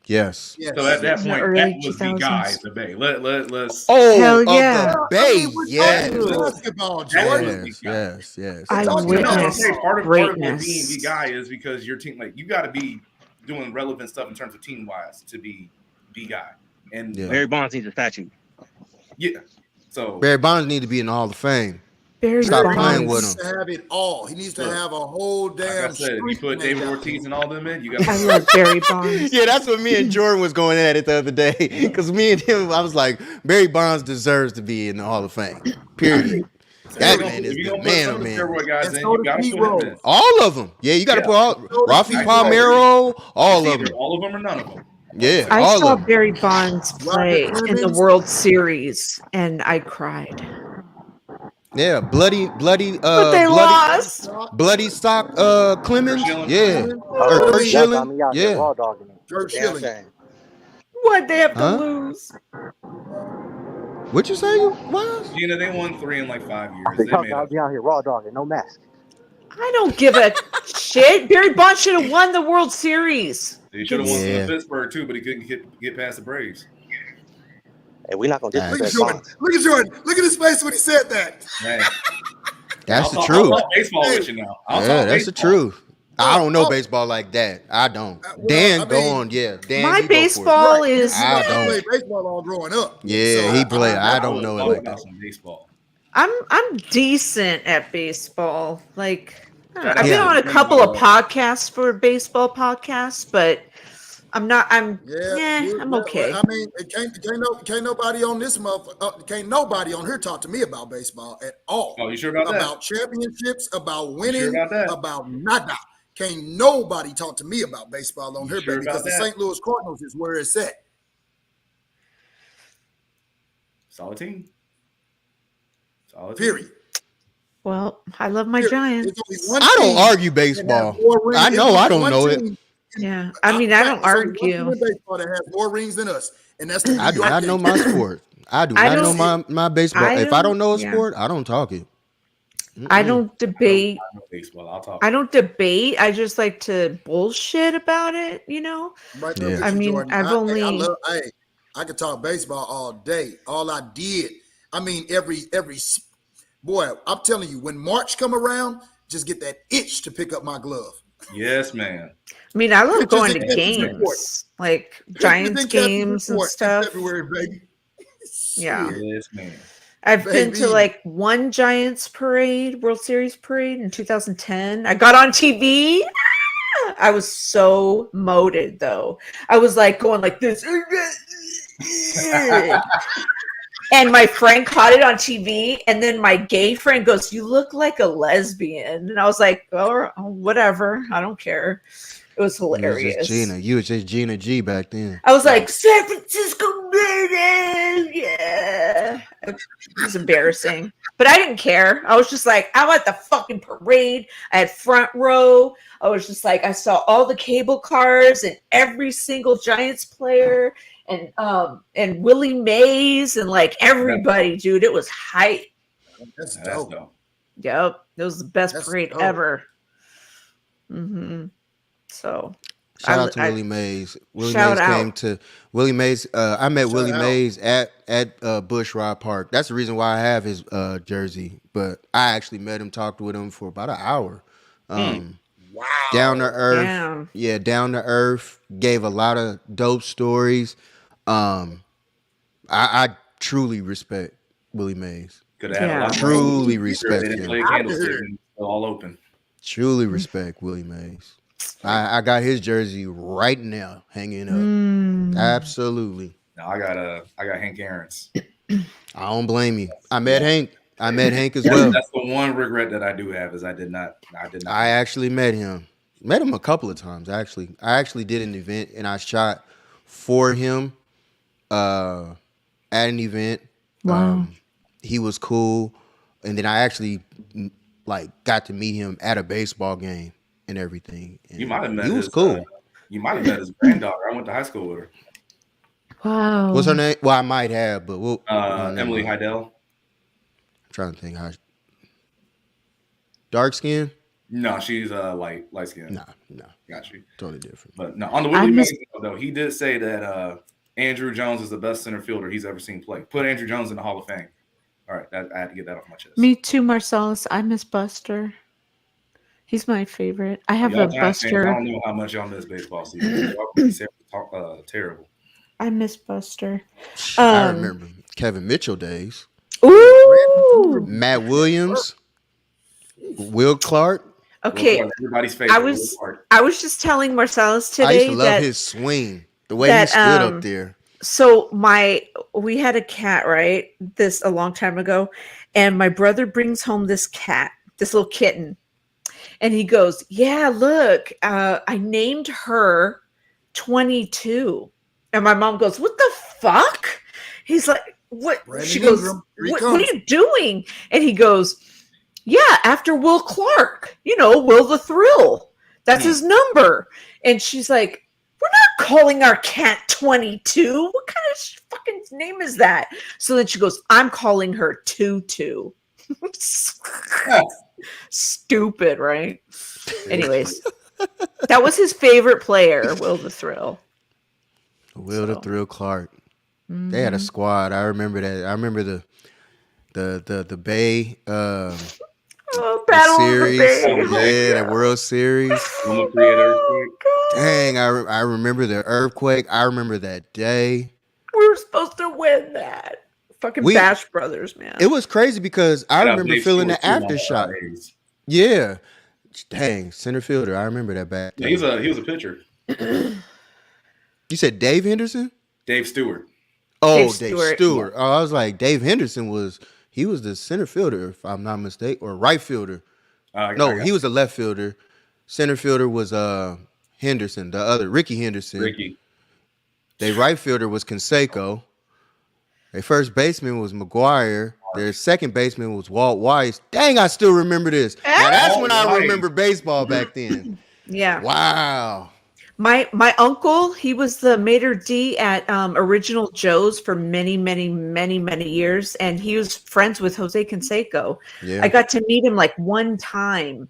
S3: Yes.
S4: So at that point, that was the guy in the Bay. Let's.
S3: Oh,
S2: hell yeah.
S3: The Bay. Yes.
S6: Basketball, Jordan.
S3: Yes.
S2: I witnessed
S4: part of
S2: greatness.
S4: being the guy is because your team, like, you got to be doing relevant stuff in terms of team wise to be the guy. And
S7: Barry Bonds needs a statue.
S4: Yeah. So
S3: Barry Bonds need to be in the Hall of Fame.
S2: Barry
S3: Stop
S2: Bonds
S3: playing with
S6: needs
S3: him.
S6: to have it all. He needs to have a whole
S4: like I
S6: damn.
S4: said, if you
S6: street
S4: put
S6: named
S4: David
S6: after
S4: Ortiz
S6: him.
S4: and all them in, you got.
S2: I love Barry Bonds.
S3: Yeah, that's what me and Jordan was going at it the other day. Because me and him, I was like, Barry Bonds deserves to be in the Hall of Fame. Period. That man is
S4: If you're
S3: the
S4: gonna put some
S3: man
S4: of
S3: of
S4: the
S3: man.
S4: steroid guys
S6: And
S4: in,
S6: so
S4: you
S6: does
S4: gotta
S6: Pete
S4: put him
S6: Rose.
S4: in.
S3: All of them. Yeah, you got to put all. Rafi
S4: I
S3: Palmeiro, all
S4: It's
S3: of
S4: either
S3: them.
S4: all of them or none of them.
S3: Yeah,
S2: I
S3: all
S2: saw
S3: of them.
S2: Barry Bonds
S6: Roger
S2: play in the
S6: Clemens.
S2: World Series, and I cried.
S3: Yeah, bloody,
S2: But they lost.
S3: bloody sock. Clemens.
S4: Schilling.
S3: Yeah, or
S6: Early-
S3: Kurt
S7: Y'all got
S3: Schilling.
S7: me out here
S3: Yeah.
S7: raw dogging it.
S6: Kurt
S7: Damn
S6: Schilling.
S7: shame.
S2: What they have to
S3: Huh?
S2: lose?
S3: What you say? You was?
S4: Gina, they won 3 in like 5 years.
S7: So
S4: They
S7: y'all
S4: made
S7: got
S4: up.
S7: me out here raw dogging, no mask.
S2: I don't give a shit. Barry Bonds should have won the World Series.
S4: They should have won some
S3: Yeah.
S4: in Pittsburgh too, but he couldn't get past the Braves.
S7: Hey, we're not gonna
S6: Look at
S7: disrespect
S6: Jordan.
S7: Bonds.
S6: Look at Jordan. Look at his face when he said that.
S4: Man,
S3: That's
S4: I'll
S3: the
S4: talk,
S3: truth.
S4: I'll talk baseball with you now. I'll
S3: Yeah,
S4: talk
S3: that's the
S4: baseball.
S3: truth. I don't know
S6: Oh.
S3: baseball like that. I don't.
S6: Well,
S3: Dan
S6: I
S3: go
S6: mean,
S3: on. Yeah, Dan.
S2: My
S3: you go for it.
S2: baseball
S6: Right.
S2: is.
S3: I
S6: He
S3: don't.
S6: played baseball all growing up.
S3: Yeah, he played. I don't know it
S4: Talk
S3: like
S4: about
S3: that.
S4: some baseball.
S2: I'm decent at baseball. Like I've been
S3: Yeah.
S2: on a couple of podcasts for baseball podcasts, but I'm not. I'm I'm okay.
S6: I mean, can't nobody on this can't nobody on here talk to me about baseball at all.
S4: Oh, you sure about that?
S6: About championships, about winning,
S4: sure about that?
S6: about nada. Can't nobody talk to me about baseball on here,
S4: sure
S6: baby, because
S4: about
S6: the
S4: that?
S6: St. Louis Cardinals is where it's at.
S4: Solid team.
S6: Period.
S2: Well, I love my
S6: Period.
S2: Giants.
S6: There's only one
S3: I don't
S6: team
S3: argue
S6: that has
S3: baseball.
S6: more rings-
S3: I
S6: there's
S3: know
S6: only
S3: I don't
S6: one
S3: know it.
S6: team-
S2: Yeah, I mean, I don't
S6: There's only one team
S2: argue.
S6: in baseball that has more rings than us, and that's the New
S3: I do
S6: York
S3: not know
S6: Yankees.
S3: my sport. I do
S2: I
S3: not know
S2: don't-
S3: my baseball.
S2: I
S3: If I
S2: don't-
S3: don't know a
S2: yeah.
S3: sport, I don't talk it.
S2: I don't debate.
S4: I know baseball. I'll talk.
S2: I don't debate. I just like to bullshit about it. You know.
S6: Right there
S3: Yeah.
S6: with
S2: I
S6: you,
S2: mean,
S6: Jordan.
S2: I've only-
S6: I could talk baseball all day. All I did, I mean, boy, I'm telling you, when March come around, just get that itch to pick up my glove.
S4: Yes, man.
S2: I mean, I love
S6: Just
S2: going to
S6: in case it's
S2: games, like Giants
S6: Just in case it's
S2: games and
S6: report in
S2: stuff.
S6: February, baby.
S2: Yeah.
S6: Shit.
S4: Yes, man.
S2: I've been to
S6: Baby.
S2: like one Giants parade, World Series parade in 2010. I got on TV. I was so moted though. I was like going like this. And my friend caught it on TV, and then my gay friend goes, "You look like a lesbian." And I was like, "Oh, whatever. I don't care." It was hilarious.
S3: You was just Gina G back then.
S2: I was like, San Francisco Raiders, yeah. It was embarrassing, but I didn't care. I was just like, I'm at the fucking parade. I had front row. I was just like, I saw all the cable cars and every single Giants player and Willie Mays and like everybody, dude. It was hype.
S6: That's
S4: That's
S6: dope.
S4: dope.
S2: Yep, it was the best
S6: That's
S2: parade
S6: dope.
S2: ever. So
S3: Shout out to Willie Mays. Willie
S2: shout
S3: Mays
S2: out.
S3: came to Willie Mays. I met
S6: Shout
S3: Willie
S6: out.
S3: Mays at Bushrod Park. That's the reason why I have his jersey. But I actually met him, talked with him for about an hour.
S6: Wow.
S3: Down to earth.
S2: Damn.
S3: Yeah, down to earth. Gave a lot of dope stories. I truly respect Willie Mays.
S4: Could have had
S2: Yeah.
S4: a lot more.
S3: Truly
S4: They
S3: respect
S4: didn't
S3: him.
S4: play Candlestick and it's all open.
S3: Truly respect Willie Mays. I got his jersey right now hanging up.
S2: Mm.
S3: Absolutely.
S4: Now I got Hank Aaron's.
S3: I don't blame you. I met Hank as
S4: That's,
S3: well.
S4: that's the one regret that I do have is I did not.
S3: I actually met him. Met him a couple of times, actually. I actually did an event and I shot for him at an event.
S2: Wow.
S3: He was cool. And then I actually got to meet him at a baseball game and everything. And
S4: You might have met.
S3: He was
S4: his,
S3: cool.
S4: You might have met his granddaughter. I went to high school with her.
S2: Wow.
S3: What's her name? Well, I might have, but we'll
S4: Emily Heidel.
S3: I'm trying to think how. Dark skin?
S4: No, she's light skin.
S3: Nah,
S4: Got you.
S3: totally different.
S4: But no, on the Willie Mays though, he did say that Andrew Jones is the best center fielder he's ever seen play. Put Andrew Jones in the Hall of Fame. All right, I had to get that off my chest.
S2: Me too, Marcellus. I miss Buster. He's my favorite. I have
S4: Y'all
S2: a
S4: Giants fans,
S2: Buster.
S4: I don't know how much y'all miss baseball season. Y'all terrible.
S2: I miss Buster.
S3: I remember. Kevin Mitchell days.
S2: Ooh.
S3: Matt Williams, Will Clark.
S2: Okay.
S4: Everybody's favorite.
S2: I was just telling Marcellus today
S3: I used to love
S2: that
S3: his swing, the way he stood up there.
S2: So we had a cat, right? A long time ago, and my brother brings home this cat, this little kitten, and he goes, "Yeah, look, I named her 22." And my mom goes, "What the fuck?" He's like, "What?"
S6: Brandon
S2: She goes,
S6: Ingram,
S2: what are you doing?" And he goes, "Yeah, after Will Clark, Will the Thrill. That's his number." And she's like, "We're not calling our cat 22. What kind of fucking name is that?" So then she goes, "I'm calling her 22. Stupid, right? Anyways, that was his favorite player, Will the Thrill.
S3: Will the Thrill Clark. They had a squad. I remember that. I remember the Bay
S2: Battle
S3: series.
S2: of the Bay.
S3: Yeah, the World Series. Dang, I remember the earthquake. I remember that day.
S2: We were supposed to win that. Fucking Bash Brothers, man.
S3: It was crazy because I remember feeling the aftershock. Yeah. Dang, center fielder. I remember that back then.
S4: Yeah, he was a pitcher.
S3: You said Dave Henderson?
S4: Dave Stewart.
S3: Oh, Dave Stewart. Yeah. Oh, I was like, Dave Henderson was the center fielder, if I'm not mistaken, or right fielder. He was a left fielder. Center fielder was Henderson, the other Ricky Henderson.
S4: Ricky.
S3: Their right fielder was Canseco. Their first baseman was McGuire. Their second baseman was Walt Weiss. Dang, I still remember this. Now, that's when I remember baseball back then.
S2: Yeah.
S3: Wow.
S2: My uncle, he was the maitre d' at Original Joe's for many, many, many, many years, and he was friends with Jose Canseco. Yeah. I got to meet him like one time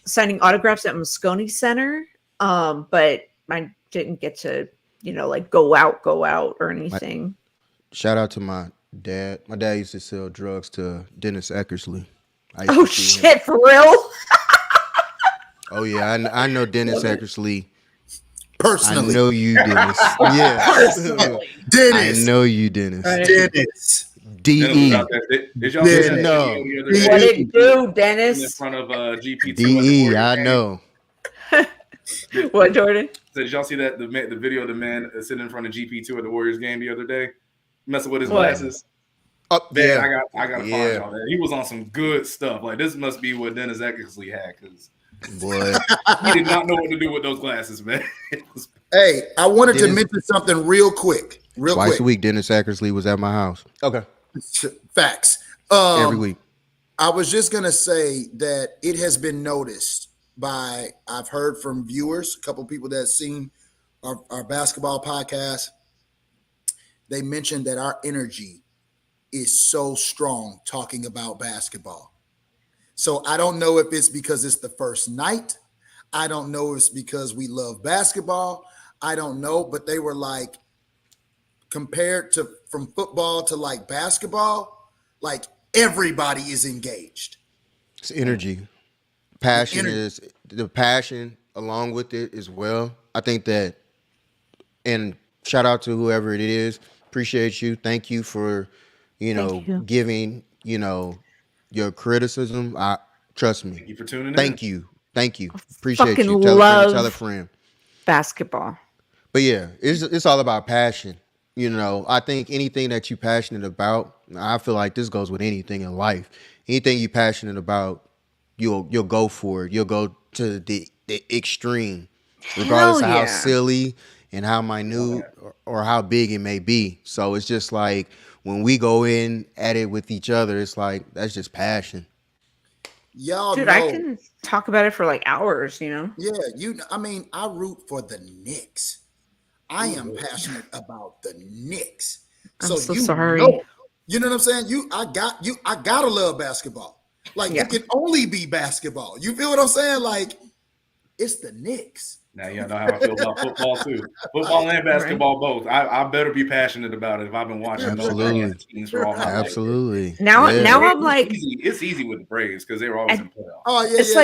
S2: signing autographs at Moscone Center, but I didn't get to, go out or anything.
S3: Shout out to my dad. My dad used to sell drugs to Dennis Eckersley.
S2: Oh shit, for real?
S3: Oh yeah, I know Dennis Eckersley
S6: personally.
S3: I know you, Dennis. Yeah,
S2: personally.
S6: Dennis.
S3: I know you, Dennis.
S6: Right. Dennis.
S3: D.E.
S4: Did y'all see that
S3: no.
S2: What did it do, Dennis?
S4: In front of GP2.
S3: D.E. I know.
S2: What, Jordan?
S4: So did y'all see that the video of the man sitting in front of GP2 at the Warriors game the other day, messing with his glasses?
S3: Oh,
S4: man, I gotta find y'all, man. He was on some good stuff. Like, this must be what Dennis Eckersley had, because
S3: boy,
S4: he did not know what to do with those glasses, man.
S6: Hey, I wanted to mention something real quick.
S3: Twice a week, Dennis Eckersley was at my house. Okay,
S6: facts.
S3: Every week.
S6: I was just gonna say that it has been noticed by, I've heard from viewers, a couple people that have seen our basketball podcast. They mentioned that our energy is so strong talking about basketball. So I don't know if it's because it's the first night. I don't know if it's because we love basketball. I don't know, but they were like, compared to from football to like basketball, like everybody is engaged.
S3: It's energy. Passion is the passion along with it as well. I think that, and shout out to whoever it is. Appreciate you. Thank you for, giving, your criticism. Trust me.
S4: Thank you for tuning in.
S3: Thank you. Appreciate you. Tell a friend.
S2: Basketball.
S3: But yeah, it's all about passion. I think anything that you're passionate about, I feel like this goes with anything in life. Anything you're passionate about, you'll go for it. You'll go to the extreme, regardless of how silly and how minute or how big it may be. So it's just like when we go in at it with each other, it's like that's just passion.
S6: Y'all
S2: Dude,
S6: know,
S2: I can talk about it for like hours,
S6: Yeah, I root for the Knicks. I am passionate about the Knicks.
S2: I'm so sorry.
S6: You know what I'm saying? I gotta love basketball. Like, it can only be basketball. You feel what I'm saying? Like, it's the Knicks.
S4: Now you know how I feel about football too. Football and basketball both. I better be passionate about it if I've been watching those teams for all my life.
S3: Absolutely.
S2: Now I'm like,
S4: it's easy with the Braves because they were always in playoffs.
S6: Oh yeah,
S2: it's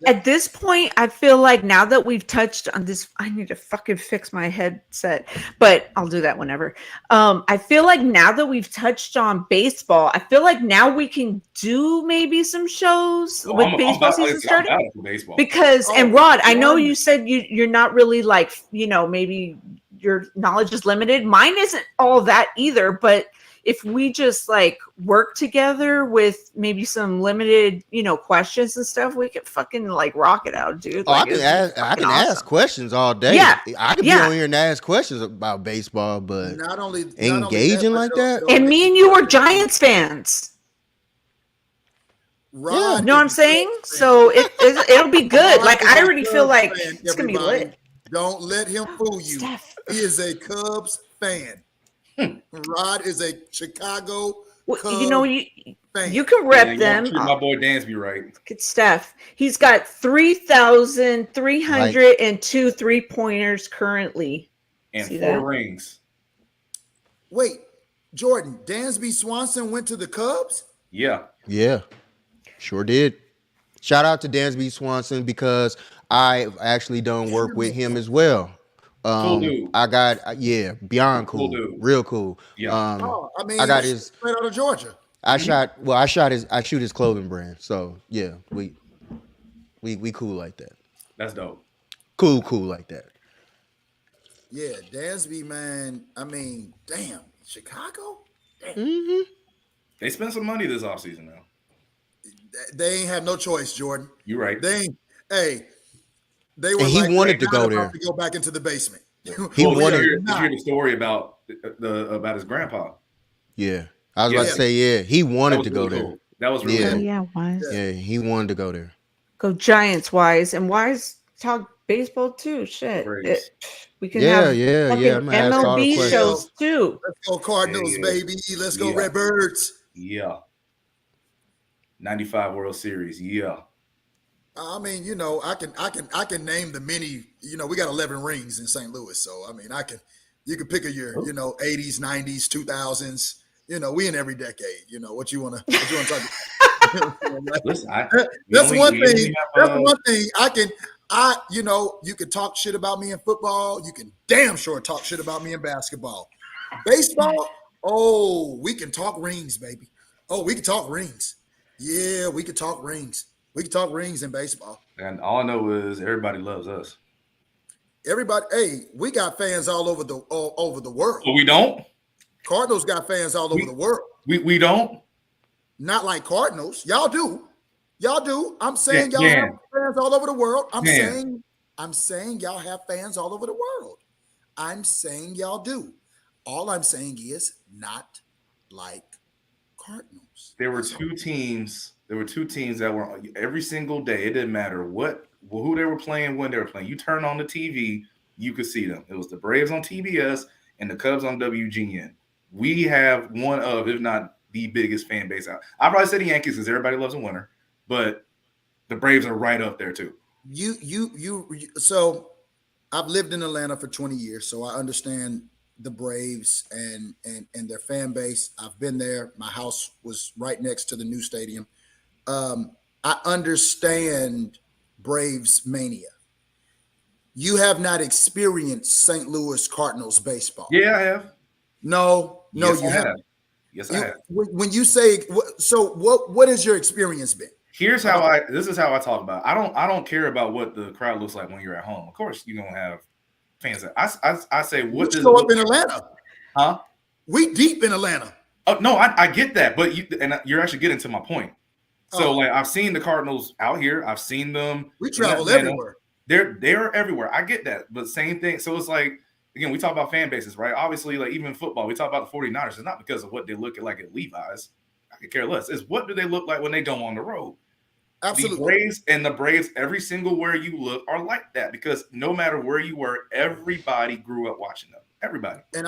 S2: at this point, I feel like now that we've touched on this, I need to fucking fix my headset, but I'll do that whenever. I feel like now that we've touched on baseball, I feel like now we can do maybe some shows with baseball season starting. Because and Rod, I know you said you're not really like, maybe your knowledge is limited. Mine isn't all that either, but if we just like work together with maybe some limited, questions and stuff, we could fucking like rock it out, dude.
S3: I can ask questions all day.
S2: Yeah.
S3: I could be on here and ask questions about baseball, but
S6: not only
S3: engaging like that.
S2: And me and you are Giants fans.
S6: Rod,
S2: you know what I'm saying? So it'll be good. Like I already feel like it's gonna be lit.
S6: Don't let him fool you.
S2: Steph.
S6: He is a Cubs fan. Rod is a Chicago Cubs fan.
S2: You can rep them.
S4: Treat my boy Dansby right.
S2: Look at Steph. He's got 3,302 3-pointers currently.
S4: And 4 rings.
S6: Wait, Jordan, Dansby Swanson went to the Cubs?
S4: Yeah.
S3: Yeah. Sure did. Shout out to Dansby Swanson because I've actually done work with him as well.
S4: Cool dude.
S3: I got beyond cool.
S4: Dude.
S3: Real cool.
S4: Yeah.
S3: I got his
S6: straight out of Georgia.
S3: I shoot his clothing brand. So yeah, we cool like that.
S4: That's dope.
S3: Cool like that.
S6: Yeah, Dansby, man. I mean, damn, Chicago? Damn.
S3: Mm-hmm.
S4: They spent some money this offseason now.
S6: They ain't have no choice, Jordan.
S4: You're right.
S6: They were.
S3: And he wanted to go there.
S6: To go back into the basement.
S3: He wanted
S4: to hear the story about his grandpa.
S3: Yeah, I was about to say he wanted to go
S4: really
S3: there.
S4: Cool. That was really cool.
S2: Yeah, Wise.
S3: Yeah, he wanted to go there.
S2: Go Giants, Wise, and Wise talk baseball too. Shit, we can have MLB shows too.
S6: Let's go Cardinals, baby. Let's go Redbirds.
S4: Yeah. 95 World Series. Yeah.
S6: I mean, I can name the many. We got 11 rings in St. Louis, so I mean, you can pick your 80s, 90s, 2000s. We in every decade. What you want to talk about?
S4: Listen,
S6: that's one thing. That's one thing. You can talk shit about me in football. You can damn sure talk shit about me in basketball. Baseball, we can talk rings, baby. Oh, we can talk rings. Yeah, we could talk rings. We can talk rings in baseball.
S4: And all I know is everybody loves us.
S6: Everybody, we got fans all over the world.
S4: But we don't?
S6: Cardinals got fans all over the world.
S4: We don't?
S6: Not like Cardinals. Y'all do. I'm saying y'all have fans all over the world. I'm saying y'all have fans all over the world. I'm saying y'all do. All I'm saying is not like Cardinals.
S4: There were two teams that were every single day. It didn't matter who they were playing, when they were playing. You turn on the TV, you could see them. It was the Braves on TBS and the Cubs on WGN. We have one of, if not the biggest fan base out. I probably say the Yankees because everybody loves a winner, but the Braves are right up there too.
S6: So I've lived in Atlanta for 20 years, so I understand the Braves and their fan base. I've been there. My house was right next to the new stadium. I understand Braves mania. You have not experienced St. Louis Cardinals baseball.
S4: Yeah, I have.
S6: No,
S4: yes,
S6: you
S4: haven't. Yes, I have.
S6: When you say so, what has your experience been?
S4: This is how I talk about it. I don't care about what the crowd looks like when you're at home. Of course, you don't have fans. I say, what does
S6: show up in Atlanta?
S4: Huh?
S6: We deep in Atlanta.
S4: Oh no, I get that, but you're actually getting to my point. So I've seen the Cardinals out here. I've seen them.
S6: We travel everywhere.
S4: They're everywhere. I get that, but same thing. So it's like, again, we talk about fan bases, right? Obviously, like even football, we talk about the 49ers. It's not because of what they look like at Levi's. I could care less. It's what do they look like when they go on the road?
S6: Absolutely.
S4: The Braves, every single where you look, are like that because no matter where you were, everybody grew up watching them. Everybody.
S6: And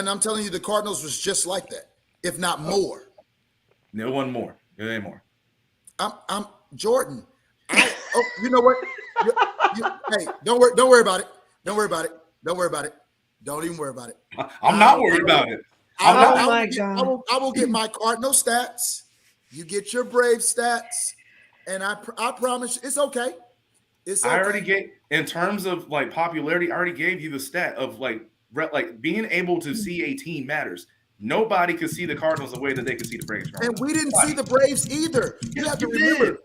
S6: I'm telling you, the Cardinals was just like that, if not more.
S4: No one more. There ain't more.
S6: I'm Jordan. You know what? Hey, don't worry about it. Don't worry about it. Don't worry about it. Don't even worry about it.
S4: I'm not worried about it.
S6: I will get my Cardinal stats. You get your Brave stats, and I promise it's okay. It's okay.
S4: I already gave, in terms of like popularity, I already gave you the stat of like being able to see a team matters. Nobody could see the Cardinals the way that they could see the Braves.
S6: And we didn't see the Braves either. You have to remember.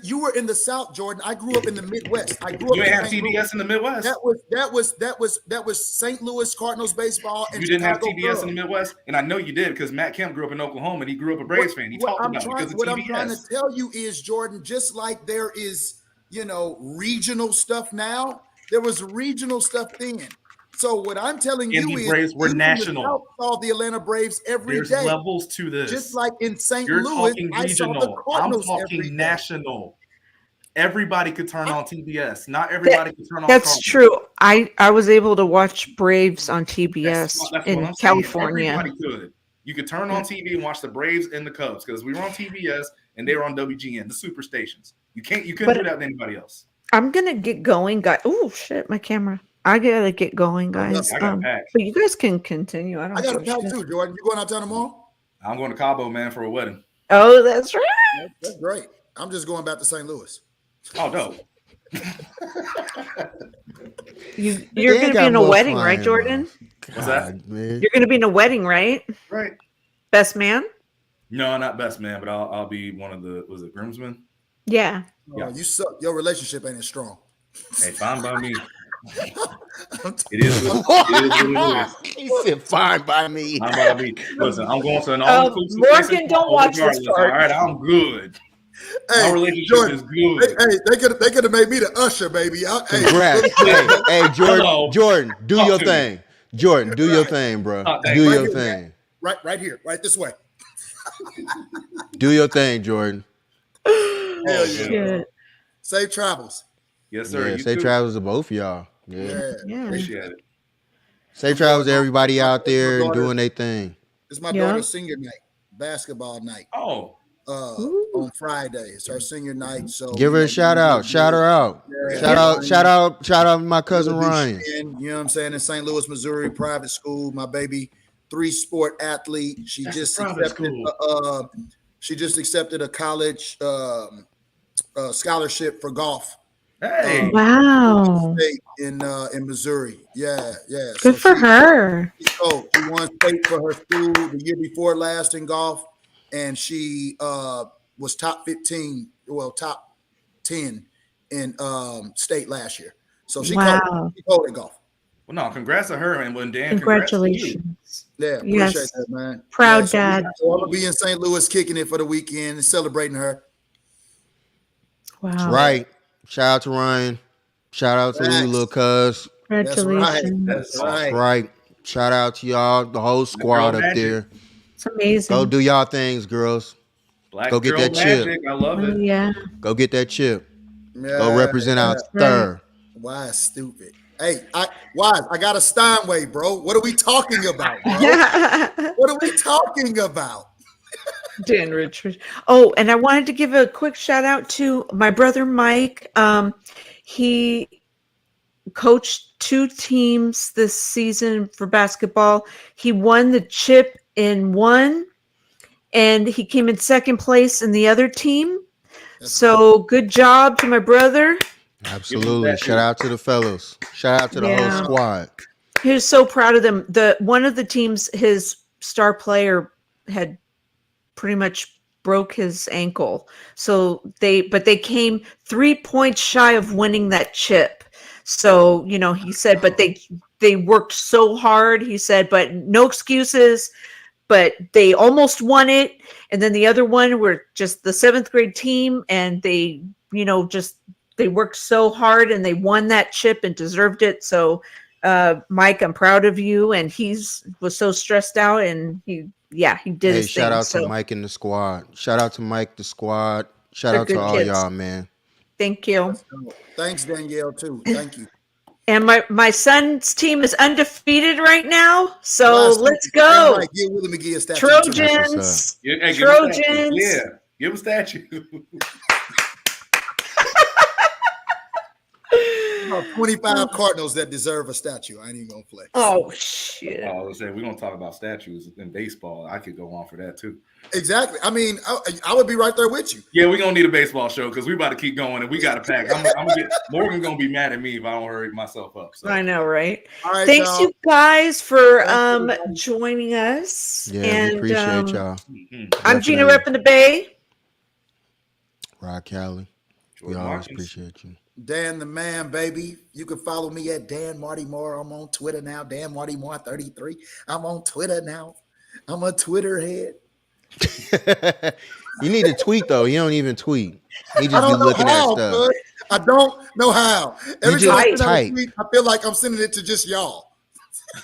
S6: You were in the South, Jordan. I grew up in the Midwest. You
S4: ain't have TBS in the Midwest.
S6: That was St. Louis Cardinals baseball. And
S4: you didn't have TBS in the Midwest, and I know you did because Matt Kemp grew up in Oklahoma and he grew up a Braves fan. He talked about it because of TBS. What I'm trying to tell you is, Jordan, just like there is, regional stuff now, there was regional stuff then. So what I'm telling you is, Braves were national.
S6: I saw the Atlanta Braves every day.
S4: There's levels to this.
S6: Just like in St.
S4: You're
S6: Louis,
S4: talking
S6: I saw
S4: regional.
S6: the Cardinals
S4: I'm talking
S6: every day.
S4: national. Everybody could turn on TBS. Not everybody could turn on.
S2: That's
S4: Cardinals.
S2: true. I was able to watch Braves on TBS
S4: that's
S2: in California.
S4: Everybody could. You could turn on TV and watch the Braves and the Cubs because we were on TBS and they were on WGN, the super stations. You couldn't do that with anybody else.
S2: I'm gonna get going, guys. Oh shit, my camera. I gotta get going, guys.
S4: I got packed.
S2: But you guys can continue. I
S6: got a pack too, Jordan. You going out town tomorrow?
S4: I'm going to Cabo, man, for a wedding.
S2: Oh, that's right.
S6: That's great. I'm just going back to St. Louis.
S4: Oh no.
S2: You're gonna be in a wedding, right, Jordan?
S4: What's that?
S3: Man.
S2: You're gonna be in a wedding, right?
S4: Right.
S2: Best man?
S4: No, not best man, but I'll be one of the groomsmen?
S2: Yeah.
S6: Oh, you suck. Your relationship ain't as strong.
S4: Hey, fine by me. It is what it is.
S3: He said, "Fine by me."
S4: Fine by me. Listen, I'm going to an all-inclusive.
S2: Morgan, don't watch this part.
S4: All right, I'm good.
S6: Hey,
S4: my relationship
S6: Jordan,
S4: is good.
S6: Hey, they could have made me the usher, baby.
S3: Congrats. hey, Jordan.
S4: Hello.
S3: Jordan, do your thing. Jordan, do your thing, bro. Do your thing.
S6: Right here, right this way.
S3: Do your thing, Jordan.
S6: Hell yeah. Safe travels.
S4: Yes, sir.
S3: Yeah, safe travels to both of y'all. Yeah.
S4: Appreciate it.
S3: Safe travels to everybody out there doing their thing.
S6: It's my daughter's senior night, basketball night.
S4: Oh.
S6: On Friday. It's our senior night. So
S3: give her a shout out. Shout her out.
S6: Yeah.
S3: Shout out my cousin Ryan.
S6: You know what I'm saying? In St. Louis, Missouri, private school. My baby, 3-sport athlete. She just accepted a college scholarship for golf.
S2: Hey, wow!
S6: In Missouri, yeah.
S2: Good for her.
S6: She won state for her school the year before last in golf, and she was top 15, top 10 in state last year. So she called it golf.
S4: Well, no, congrats to her, and when Dan,
S2: congratulations.
S6: Yeah, appreciate that, man.
S2: Proud dad.
S6: So I'm gonna be in St. Louis kicking it for the weekend and celebrating her.
S2: Wow.
S3: That's right. Shout out to Ryan. Shout out to you, little cuz.
S2: Congratulations.
S6: That's right.
S3: Right. Shout out to y'all, the whole squad up there.
S2: It's amazing.
S3: Go do y'all things, girls.
S4: Go
S3: get that chip.
S4: I love it.
S2: Yeah.
S3: Go get that chip.
S6: Yeah,
S3: go represent out there.
S6: Why stupid? Hey, I got a Steinway, bro. What are we talking about, bro? What are we talking about?
S2: Dan Richards. Oh, and I wanted to give a quick shout out to my brother Mike. He coached 2 teams this season for basketball. He won the chip in one, and he came in second place in the other team. So good job to my brother.
S3: Absolutely. Shout out to the fellows. Shout out to the whole squad.
S2: He was so proud of them. One of the teams, his star player had pretty much broke his ankle. So they came 3 points shy of winning that chip. So, he said, but they worked so hard. He said, but no excuses, but they almost won it. And then the other one were just the 7th grade team. And they, they worked so hard and they won that chip and deserved it. So, Mike, I'm proud of you. And was so stressed out, and he did his
S3: shout
S2: thing.
S3: Out to Mike and the squad. Shout out to Mike, the squad. Shout out to all y'all, man.
S2: Thank you.
S6: Thanks, Danielle, too. Thank you.
S2: And my son's team is undefeated right now. So let's go.
S6: Right. Give Willie McGee a statue.
S2: Trojans.
S4: Hey,
S2: Trojans.
S4: Give a statue.
S6: about 25 Cardinals that deserve a statue. I ain't even gonna flex.
S2: Oh shit!
S4: I was saying we're gonna talk about statues in baseball. I could go on for that too.
S6: Exactly. I mean, I would be right there with you.
S4: Yeah, we're gonna need a baseball show because we about to keep going and we got to pack. I'm gonna get Morgan's gonna be mad at me if I don't hurry myself up. So.
S2: I know, right?
S6: All right,
S2: Thanks,
S6: y'all.
S2: you guys, for joining us.
S3: Yeah,
S2: and,
S3: we appreciate y'all.
S2: I'm Gina
S3: Definitely.
S2: repping the Bay.
S3: Rock Cali. We
S4: Jordan
S3: always
S4: Watkins.
S3: appreciate you.
S6: Dan the man, baby. You can follow me at Dan Marty Moore. I'm on Twitter now. Dan Marty Moore 33. I'm on Twitter now. I'm a Twitter head.
S3: You need to tweet though. You don't even tweet. He
S6: I
S3: just be
S6: don't know
S3: looking at
S6: how,
S3: stuff.
S6: bud. I don't know how. Every
S3: just
S6: time I send out a
S3: type.
S6: tweet, I feel like I'm sending it to just y'all.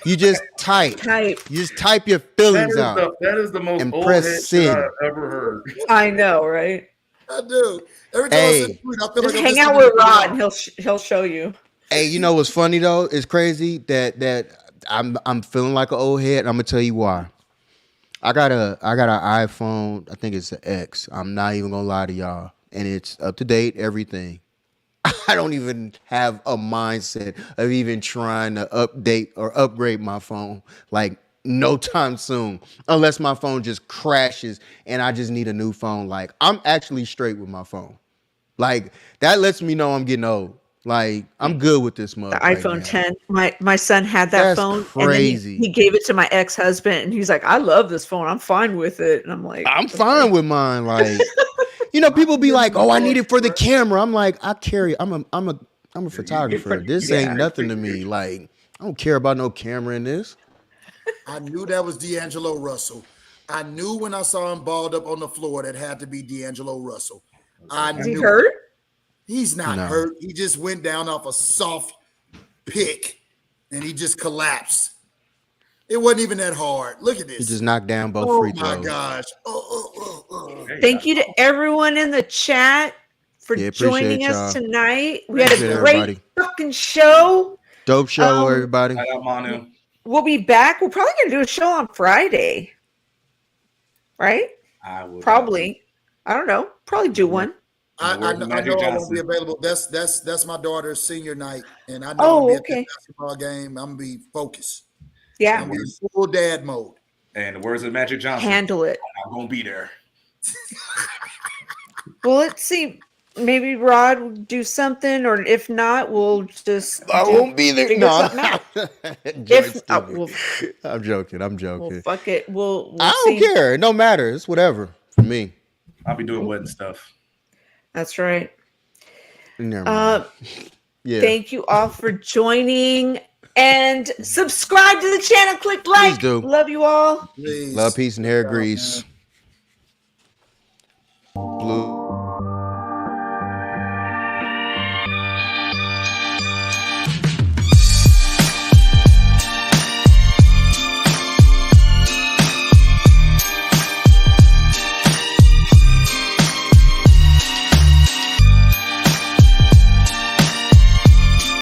S3: You just type.
S2: Type.
S3: You just type your feelings out.
S4: That is the most
S3: And
S4: old
S3: press
S4: head shit
S3: send.
S4: I've ever heard.
S2: I know, right?
S6: I do. Every time I send a tweet, I feel
S2: Just
S6: like I'm
S2: hang
S6: just
S2: out
S6: sending
S2: with
S6: it to
S2: Rod,
S6: y'all.
S2: and he'll show you.
S3: Hey, you know what's funny though? It's crazy that I'm feeling like an old head. And I'm gonna tell you why. I got an iPhone. I think it's an X. I'm not even gonna lie to y'all, and it's up to date. Everything. I don't even have a mindset of even trying to update or upgrade my phone like no time soon, unless my phone just crashes and I just need a new phone. Like I'm actually straight with my phone. Like that lets me know I'm getting old. Like I'm good with this mug.
S2: The
S3: right
S2: iPhone
S3: now.
S2: 10. My son had that
S3: That's
S2: phone,
S3: crazy.
S2: and then he gave it to my ex-husband, and he's like, "I love this phone. I'm fine with it." And I'm like,
S3: I'm fine with mine. Like, you know, people be like, "Oh, I need it for the camera." I'm like, I'm a photographer. This ain't nothing to me. Like, I don't care about no camera in this.
S6: I knew that was D'Angelo Russell. I knew when I saw him balled up on the floor that had to be D'Angelo Russell.
S2: Is he hurt?
S6: He's not
S3: No.
S6: hurt. He just went down off a soft pick and he just collapsed. It wasn't even that hard. Look at this.
S3: He just knocked down both
S6: Oh
S3: free
S6: my
S3: throws.
S6: gosh.
S2: Thank you to everyone in the chat for
S3: Yeah, appreciate
S2: joining us
S3: y'all.
S2: tonight. We had
S3: Appreciate
S2: a great
S3: everybody.
S2: fucking show.
S3: Dope show, everybody.
S4: I got Manu.
S2: We'll be back. We're probably gonna do a show on Friday, right?
S4: I would
S2: Probably. I don't know. Probably do one.
S6: I
S4: Where's
S6: know
S4: Magic
S6: I won't
S4: Johnson?
S6: be available. That's my daughter's senior night, and I know
S2: Oh,
S6: I'm gonna be
S2: okay.
S6: at the basketball game. I'm gonna be focused.
S2: Yeah.
S6: I'm gonna be in full dad mode.
S4: And the words of Magic Johnson.
S2: Handle it.
S4: I'm gonna be there.
S2: Well, let's see. Maybe Rod will do something, or if not, we'll just
S3: I won't be there.
S2: figure
S3: No,
S2: something out.
S3: Joy's
S2: If
S3: stupid. I'm joking. I'm joking.
S2: well, fuck it. We'll
S3: I
S2: see.
S3: don't care. It don't matter. It's whatever for me.
S4: I'll be doing wedding stuff.
S2: That's right.
S3: Never mind. Yeah.
S2: Thank you all for joining, and subscribe to the channel. Click like.
S3: Please do.
S2: Love you all.
S6: Please.
S3: Love, peace, and hair grease. Blue.